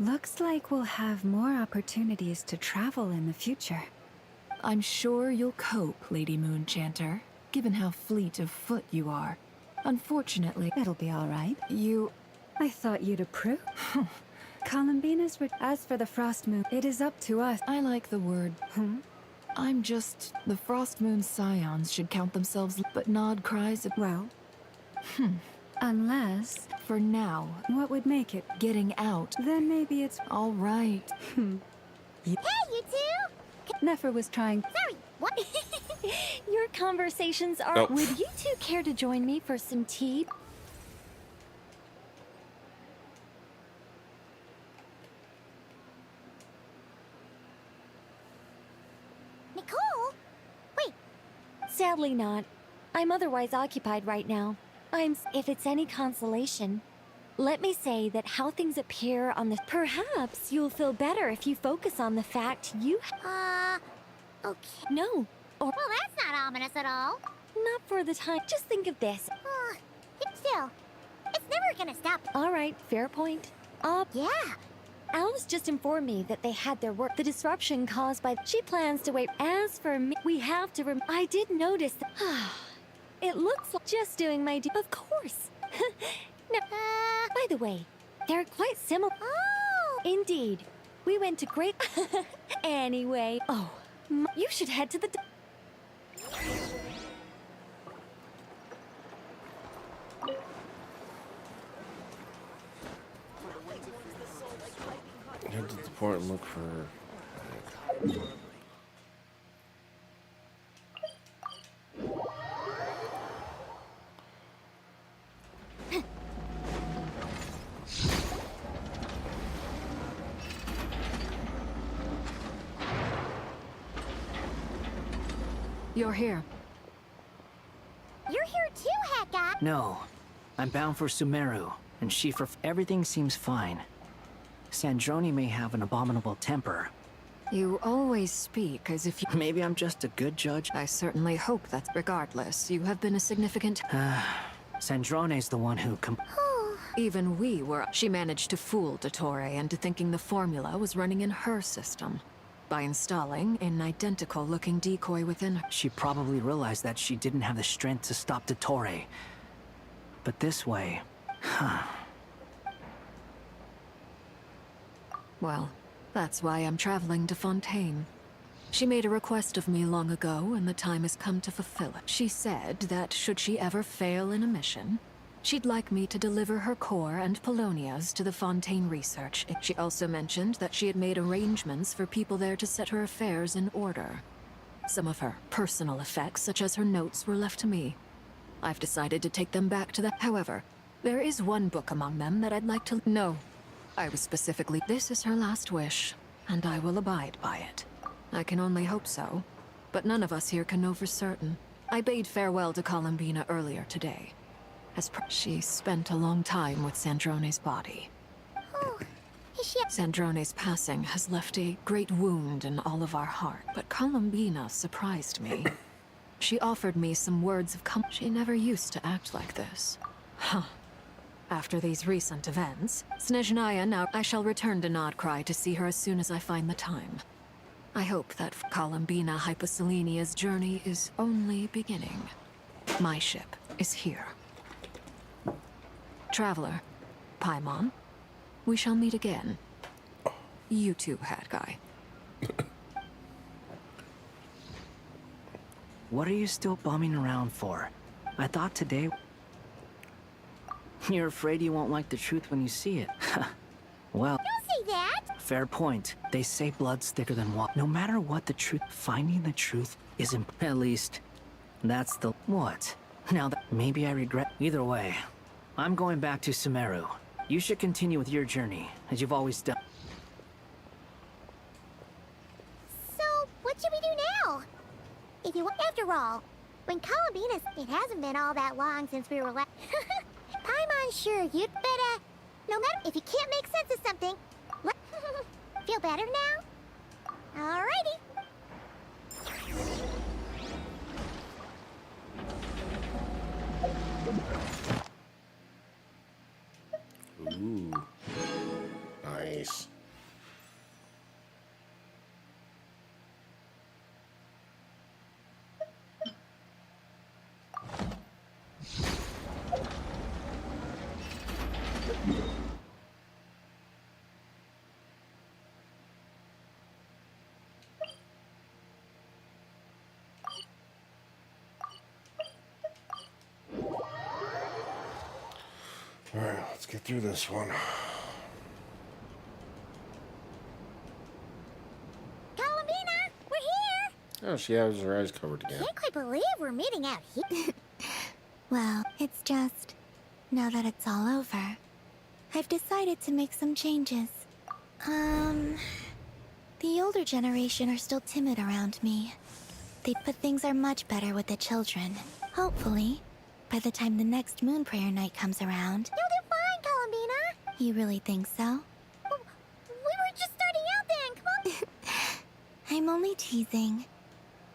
Looks like we'll have more opportunities to travel in the future. I'm sure you'll cope, Lady Moonchanter, given how fleet of foot you are. Unfortunately, it'll be all right. I thought you'd approve. Columbina's as for the Frost Moon, it is up to us. I like the word. I'm just... The Frost Moon Scions should count themselves, but Nod cries... Well... Unless... For now. What would make it? Getting out. Then maybe it's... All right. Hey, you two! Nefer was trying... Sorry, what? Your conversations are... Oh. Would you two care to join me for some tea? Nicole? Wait. Sadly not. I'm otherwise occupied right now. If it's any consolation, let me say that how things appear on the... Perhaps you'll feel better if you focus on the fact you... Okay. No. Or... Well, that's not ominous at all. Not for the time. Just think of this. Still, it's never gonna stop. All right, fair point. Yeah. Alice just informed me that they had their work. The disruption caused by... She plans to wait. As for me, we have to... I did notice that... It looks like just doing my... Of course. No. By the way, they're quite similar. Oh! Indeed. We went to great... Anyway. Oh, you should head to the... Head to the port and look for... You're here. You're here too, Heka! No. I'm bound for Sumeru, and Shifa. Everything seems fine. Sandroni may have an abominable temper. You always speak as if you... Maybe I'm just a good judge. I certainly hope that regardless, you have been a significant... Sandrone's the one who Even we were... She managed to fool Dottore into thinking the formula was running in her system. By installing an identical-looking decoy within her. She probably realized that she didn't have the strength to stop Dottore. But this way... Well, that's why I'm traveling to Fontaine. She made a request of me long ago, and the time has come to fulfill it. She said that should she ever fail in a mission, she'd like me to deliver her core and Polonia's to the Fontaine Research. She also mentioned that she had made arrangements for people there to set her affairs in order. Some of her personal effects, such as her notes, were left to me. I've decided to take them back to the... However, there is one book among them that I'd like to... No. I was specifically... This is her last wish, and I will abide by it. I can only hope so, but none of us here can know for certain. I bade farewell to Columbina earlier today. She spent a long time with Sandrone's body. Oh, is she... Sandrone's passing has left a great wound in all of our heart, but Columbina surprised me. She offered me some words of comfort. She never used to act like this. Huh. After these recent events, Snezhnaya now... I shall return to Nodcry to see her as soon as I find the time. I hope that Columbina Hyposelenia's journey is only beginning. My ship is here. Traveler, Paimon, we shall meet again. You too, Hat Guy. What are you still bumming around for? I thought today... You're afraid you won't like the truth when you see it. Well... Don't say that! Fair point. They say blood's thicker than water. No matter what the truth, finding the truth is at least, that's the... What? Now that... Maybe I regret... Either way, I'm going back to Sumeru. You should continue with your journey, as you've always done. So, what should we do now? If you... After all, when Columbina's... It hasn't been all that long since we were left. Paimon, sure, you'd better... No matter... If you can't make sense of something... Feel better now? Alrighty. Ooh. Nice. Alright, let's get through this one. Columbina, we're here! Oh, she has her eyes covered again. Can't quite believe we're meeting out here. Well, it's just, now that it's all over, I've decided to make some changes. The older generation are still timid around me. But things are much better with the children. Hopefully, by the time the next Moon Prayer night comes around. You'll do fine, Columbina! You really think so? We were just starting out then, come on! I'm only teasing.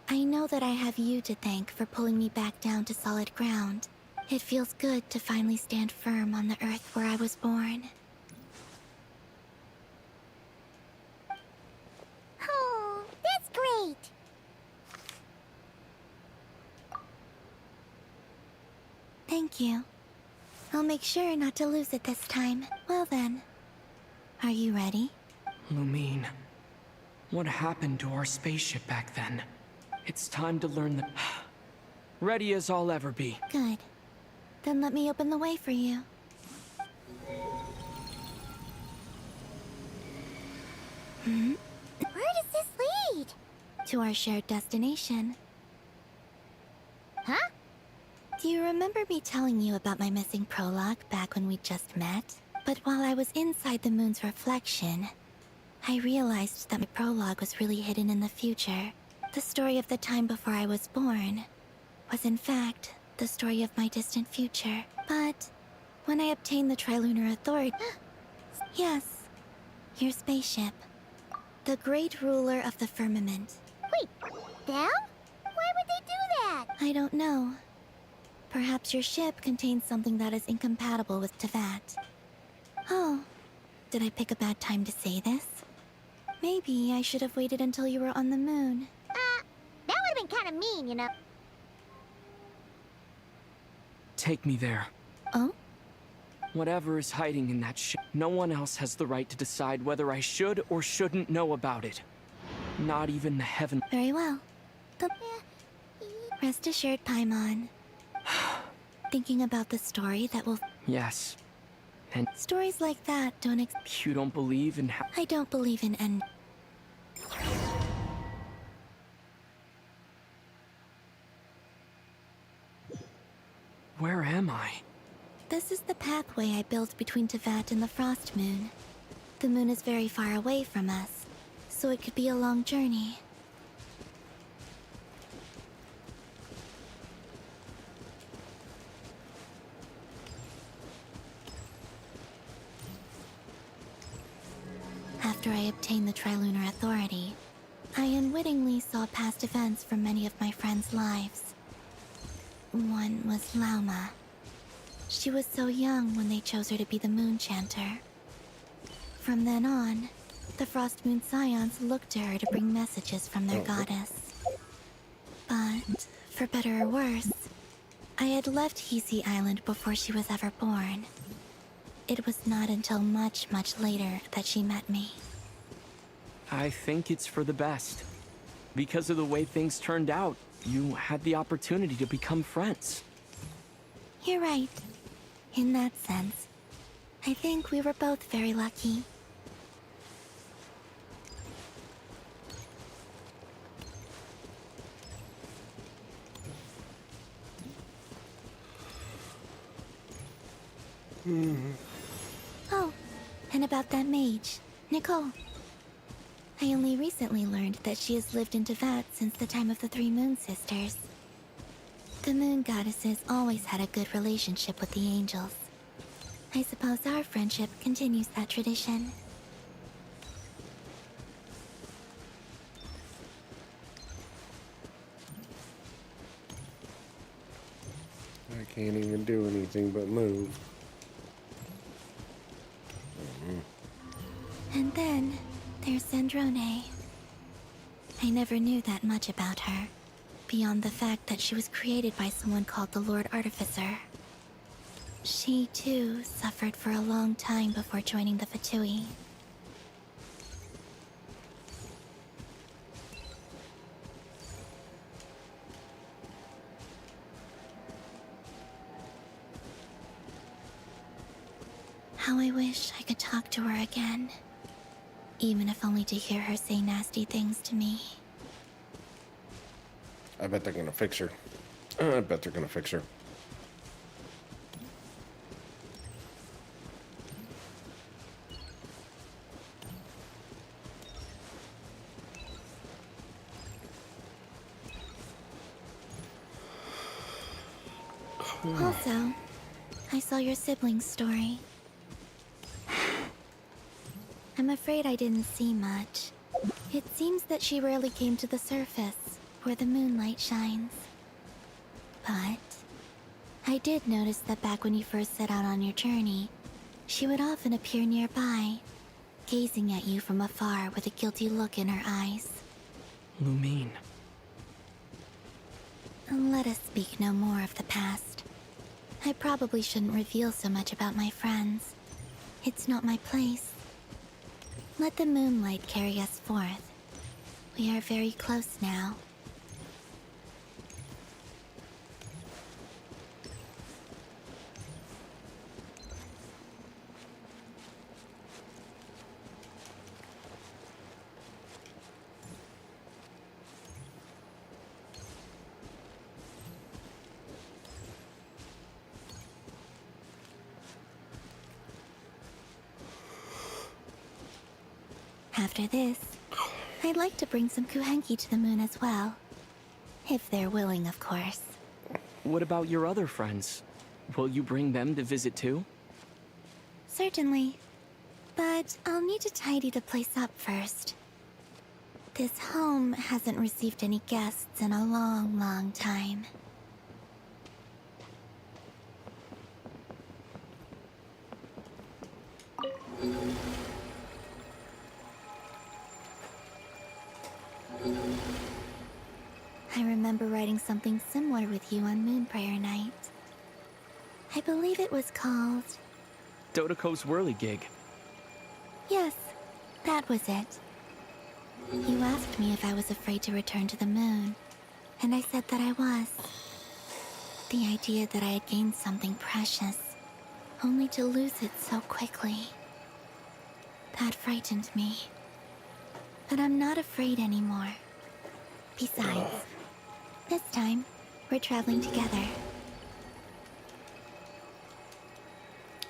I know that I have you to thank for pulling me back down to solid ground. It feels good to finally stand firm on the earth where I was born. Oh, that's great! Thank you. I'll make sure not to lose it this time. Well then, are you ready? Lumine, what happened to our spaceship back then? It's time to learn the... Ready as I'll ever be. Good. Then let me open the way for you. Where does this lead? To our shared destination. Huh? Do you remember me telling you about my missing prologue back when we just met? But while I was inside the moon's reflection, I realized that my prologue was really hidden in the future. The story of the time before I was born was in fact the story of my distant future. But when I obtained the Trilunar Authority... Yes, your spaceship. The great ruler of the firmament. Wait, them? Why would they do that? I don't know. Perhaps your ship contains something that is incompatible with Tevat. Oh, did I pick a bad time to say this? Maybe I should have waited until you were on the moon. That would have been kind of mean, you know. Take me there. Oh? Whatever is hiding in that ship, no one else has the right to decide whether I should or shouldn't know about it. Not even the heaven. Very well. Rest assured, Paimon. Thinking about the story that will... Yes. And Stories like that don't you don't believe in I don't believe in end... Where am I? This is the pathway I built between Tevat and the Frost Moon. The moon is very far away from us, so it could be a long journey. After I obtained the Trilunar Authority, I unwittingly saw past events from many of my friends' lives. One was Lauma. She was so young when they chose her to be the Moon Chanter. From then on, the Frost Moon Scions looked to her to bring messages from their goddess. But, for better or worse, I had left Hisi Island before she was ever born. It was not until much, much later that she met me. I think it's for the best. Because of the way things turned out, you had the opportunity to become friends. You're right. In that sense, I think we were both very lucky. Oh, and about that mage, Nicole. I only recently learned that she has lived in Tevat since the time of the Three Moon Sisters. The Moon Goddesses always had a good relationship with the angels. I suppose our friendship continues that tradition. I can't even do anything but move. And then, there's Sandrone. I never knew that much about her, beyond the fact that she was created by someone called the Lord Artificer. She, too, suffered for a long time before joining the Fatui. How I wish I could talk to her again. Even if only to hear her say nasty things to me. I bet they're gonna fix her. I bet they're gonna fix her. Also, I saw your sibling's story. I'm afraid I didn't see much. It seems that she rarely came to the surface, where the moonlight shines. But I did notice that back when you first set out on your journey, she would often appear nearby, gazing at you from afar with a guilty look in her eyes. Lumine. Let us speak no more of the past. I probably shouldn't reveal so much about my friends. It's not my place. Let the moonlight carry us forth. We are very close now. After this, I'd like to bring some Kuhenki to the moon as well. If they're willing, of course. What about your other friends? Will you bring them to visit too? Certainly. But I'll need to tidy the place up first. This home hasn't received any guests in a long, long time. I remember writing something similar with you on Moonprayer Night. I believe it was called... Dodoko's Whirligig. Yes, that was it. You asked me if I was afraid to return to the moon, and I said that I was. The idea that I had gained something precious, only to lose it so quickly. That frightened me. But I'm not afraid anymore. Besides, this time, we're traveling together.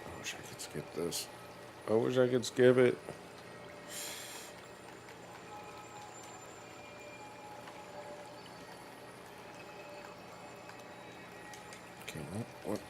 I wish I could skip this. I wish I could skip it. Okay, what?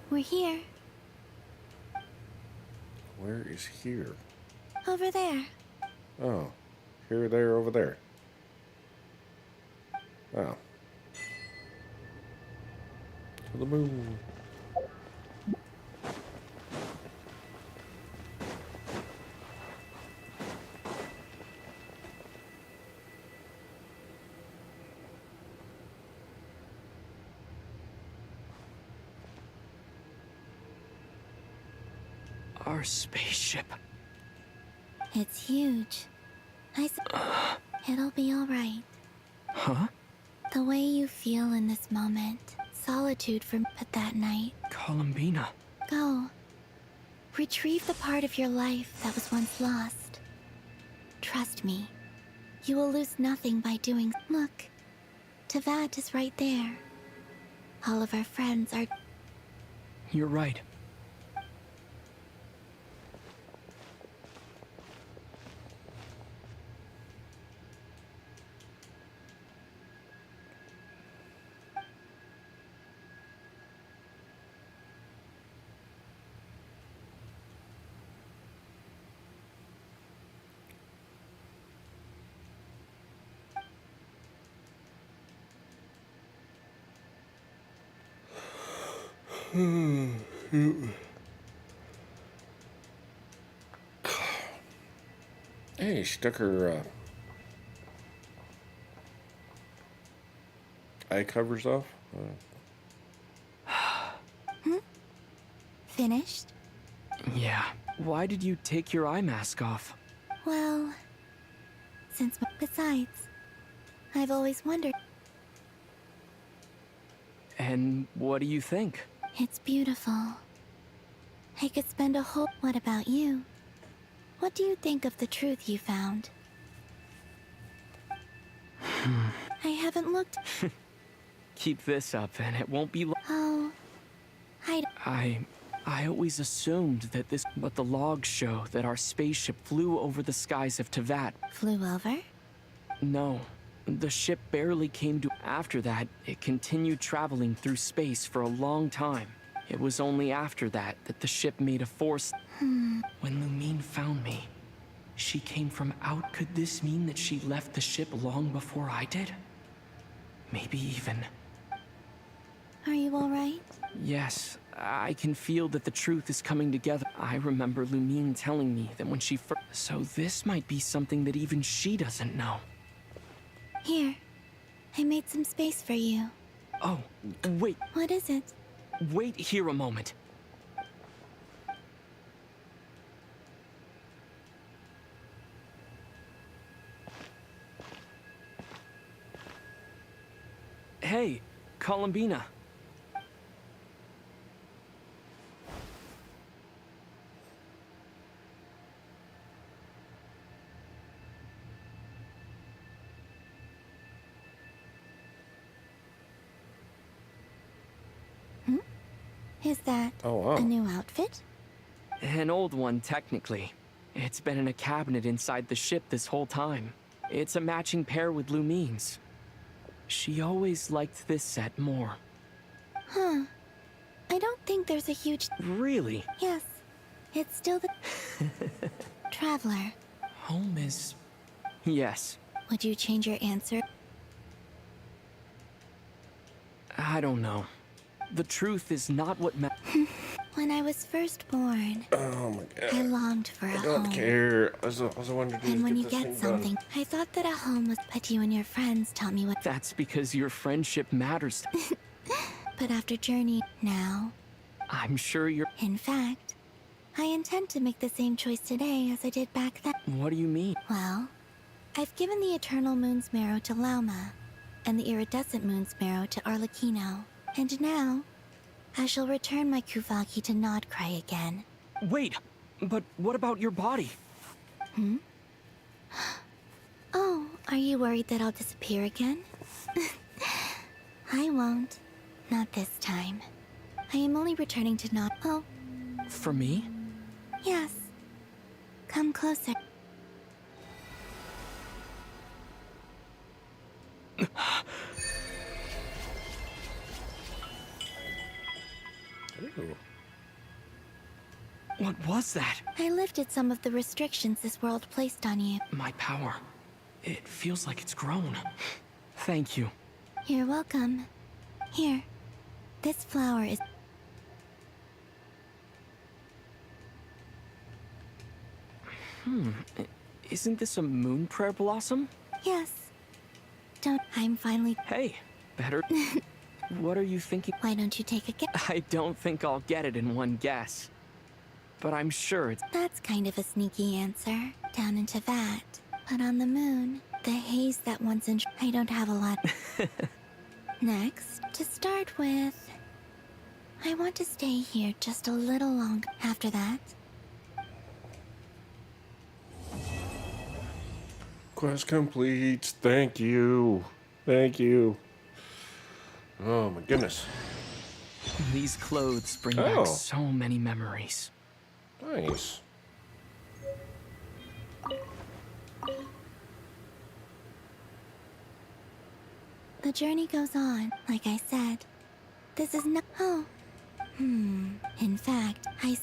We're here. Where is here? Over there. Oh, here, there, over there. Oh. To the moon. Our spaceship. It's huge. It'll be alright. Huh? The way you feel in this moment. Solitude from but that night. Columbina. Go. Retrieve the part of your life that was once lost. Trust me. You will lose nothing by doing. Look. Tavad is right there. All of our friends are. You're right. Hey, she took her eye covers off. Finished? Yeah. Why did you take your eye mask off? Well, besides, I've always wondered. And what do you think? It's beautiful. I could spend a whole. What about you? What do you think of the truth you found? I haven't looked. Keep this up and it won't be Oh, I always assumed that this, but the logs show that our spaceship flew over the skies of Teyvat. Flew over? No, the ship barely came to. After that, it continued traveling through space for a long time. It was only after that that the ship made a force. When Lumine found me, she came from out. Could this mean that she left the ship long before I did? Maybe even. Are you alright? Yes, I can feel that the truth is coming together. I remember Lumine telling me that when she first. So this might be something that even she doesn't know. Here, I made some space for you. Oh, wait. What is it? Wait here a moment. Hey, Columbina. Is that a new outfit? An old one, technically. It's been in a cabinet inside the ship this whole time. It's a matching pair with Lumine's. She always liked this set more. Huh. I don't think there's a huge... Really? Yes. It's still the... Traveler. Home is... Yes. Would you change your answer? I don't know. The truth is not what When I was first born, Oh my god. I longed for a I home. don't care. I was wondering And when you this get thing something, done. I thought that a home was... But you and your friends taught me what... That's because your friendship matters. But after journey, now... I'm sure you're... In fact, I intend to make the same choice today as I did back then. What do you mean? Well, I've given the Eternal Moon's Marrow to Lauma, and the Iridescent Moon's Marrow to Arlecchino. And now, I shall return my Kuvaki to Nodcry again. Wait, but what about your body? Hmm? Oh, are you worried that I'll disappear again? I won't. Not this time. I am only returning to Nod... Oh. For me? Yes. Come closer. Ooh. What was that? I lifted some of the restrictions this world placed on you. My power. It feels like it's grown. Thank you. You're welcome. Here. This flower is... Isn't this a moon prayer blossom? Yes. Don't... I'm finally... Hey, better... What are you thinking? Why don't you take a guess? I don't think I'll get it in one guess. But I'm sure it's... That's kind of a sneaky answer. Down into that. But on the moon, the haze that once in... I don't have a lot... Next, to start with... I want to stay here just a little longer. After that... Quest complete. Thank you. Thank you. Oh my goodness. These clothes bring Oh. back so many memories. Nice. The journey goes on, like I said. This is not... Oh. In fact, I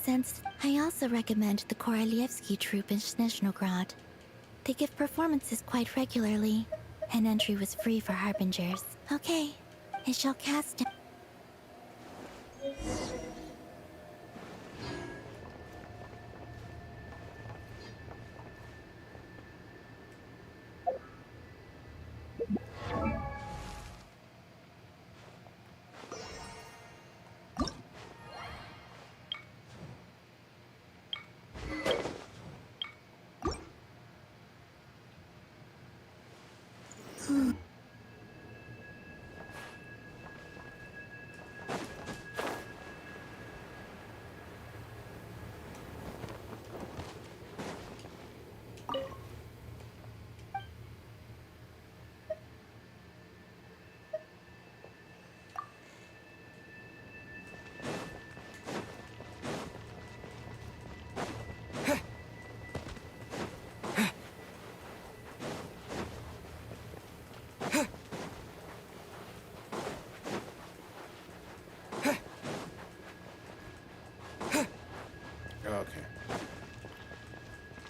also recommend the Korolievsky troupe in Snezhnograd. They give performances quite regularly, and entry was free for Harbingers. Okay, I shall cast it. Okay.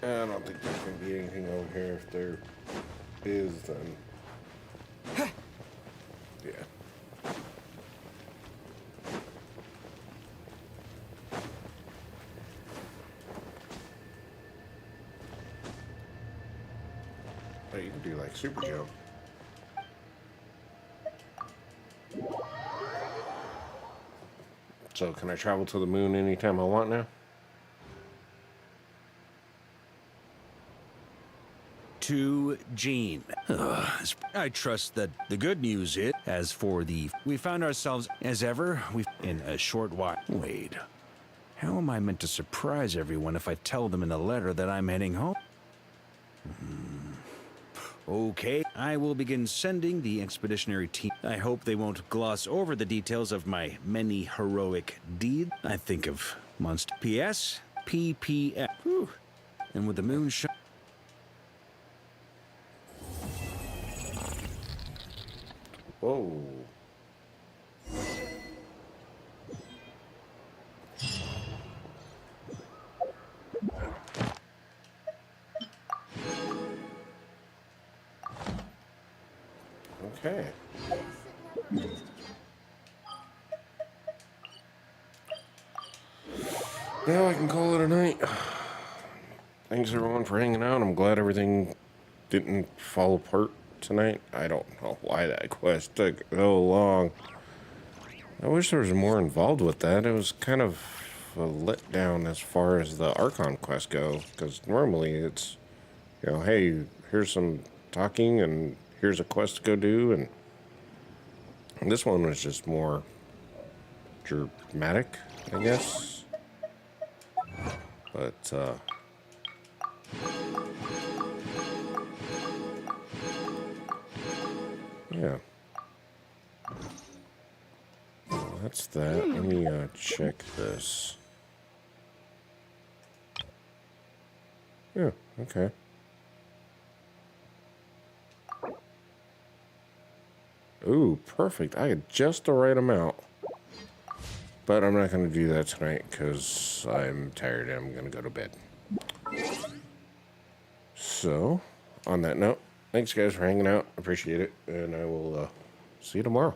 I don't think there's going to be anything over here. If there is, then... Yeah. Oh, you can do like super jump. So can I travel to the moon anytime I want now? To Jean. I trust that the good news is, as for the... We found ourselves, as ever, in a short while... Wait. How am I meant to surprise everyone if I tell them in the letter that I'm heading home? Okay, I will begin sending the expeditionary team. I hope they won't gloss over the details of my many heroic deeds. I think of monster... P.S. PPF. Whew. And with the moon shine... Whoa. Okay. Now I can call it a night. Thanks everyone for hanging out. I'm glad everything didn't fall apart tonight. I don't know why that quest took so long. I wish there was more involved with that. It was kind of a letdown as far as the Archon quest go, because normally it's, you know, hey, here's some talking and here's a quest to go do, and this one was just more dramatic, I guess. But yeah. Well, that's that. Let me check this. Yeah, okay. Ooh, perfect. I had just the right amount. But I'm not going to do that tonight because I'm tired and I'm going to go to bed. So, on that note, thanks guys for hanging out. Appreciate it. And I will see you tomorrow.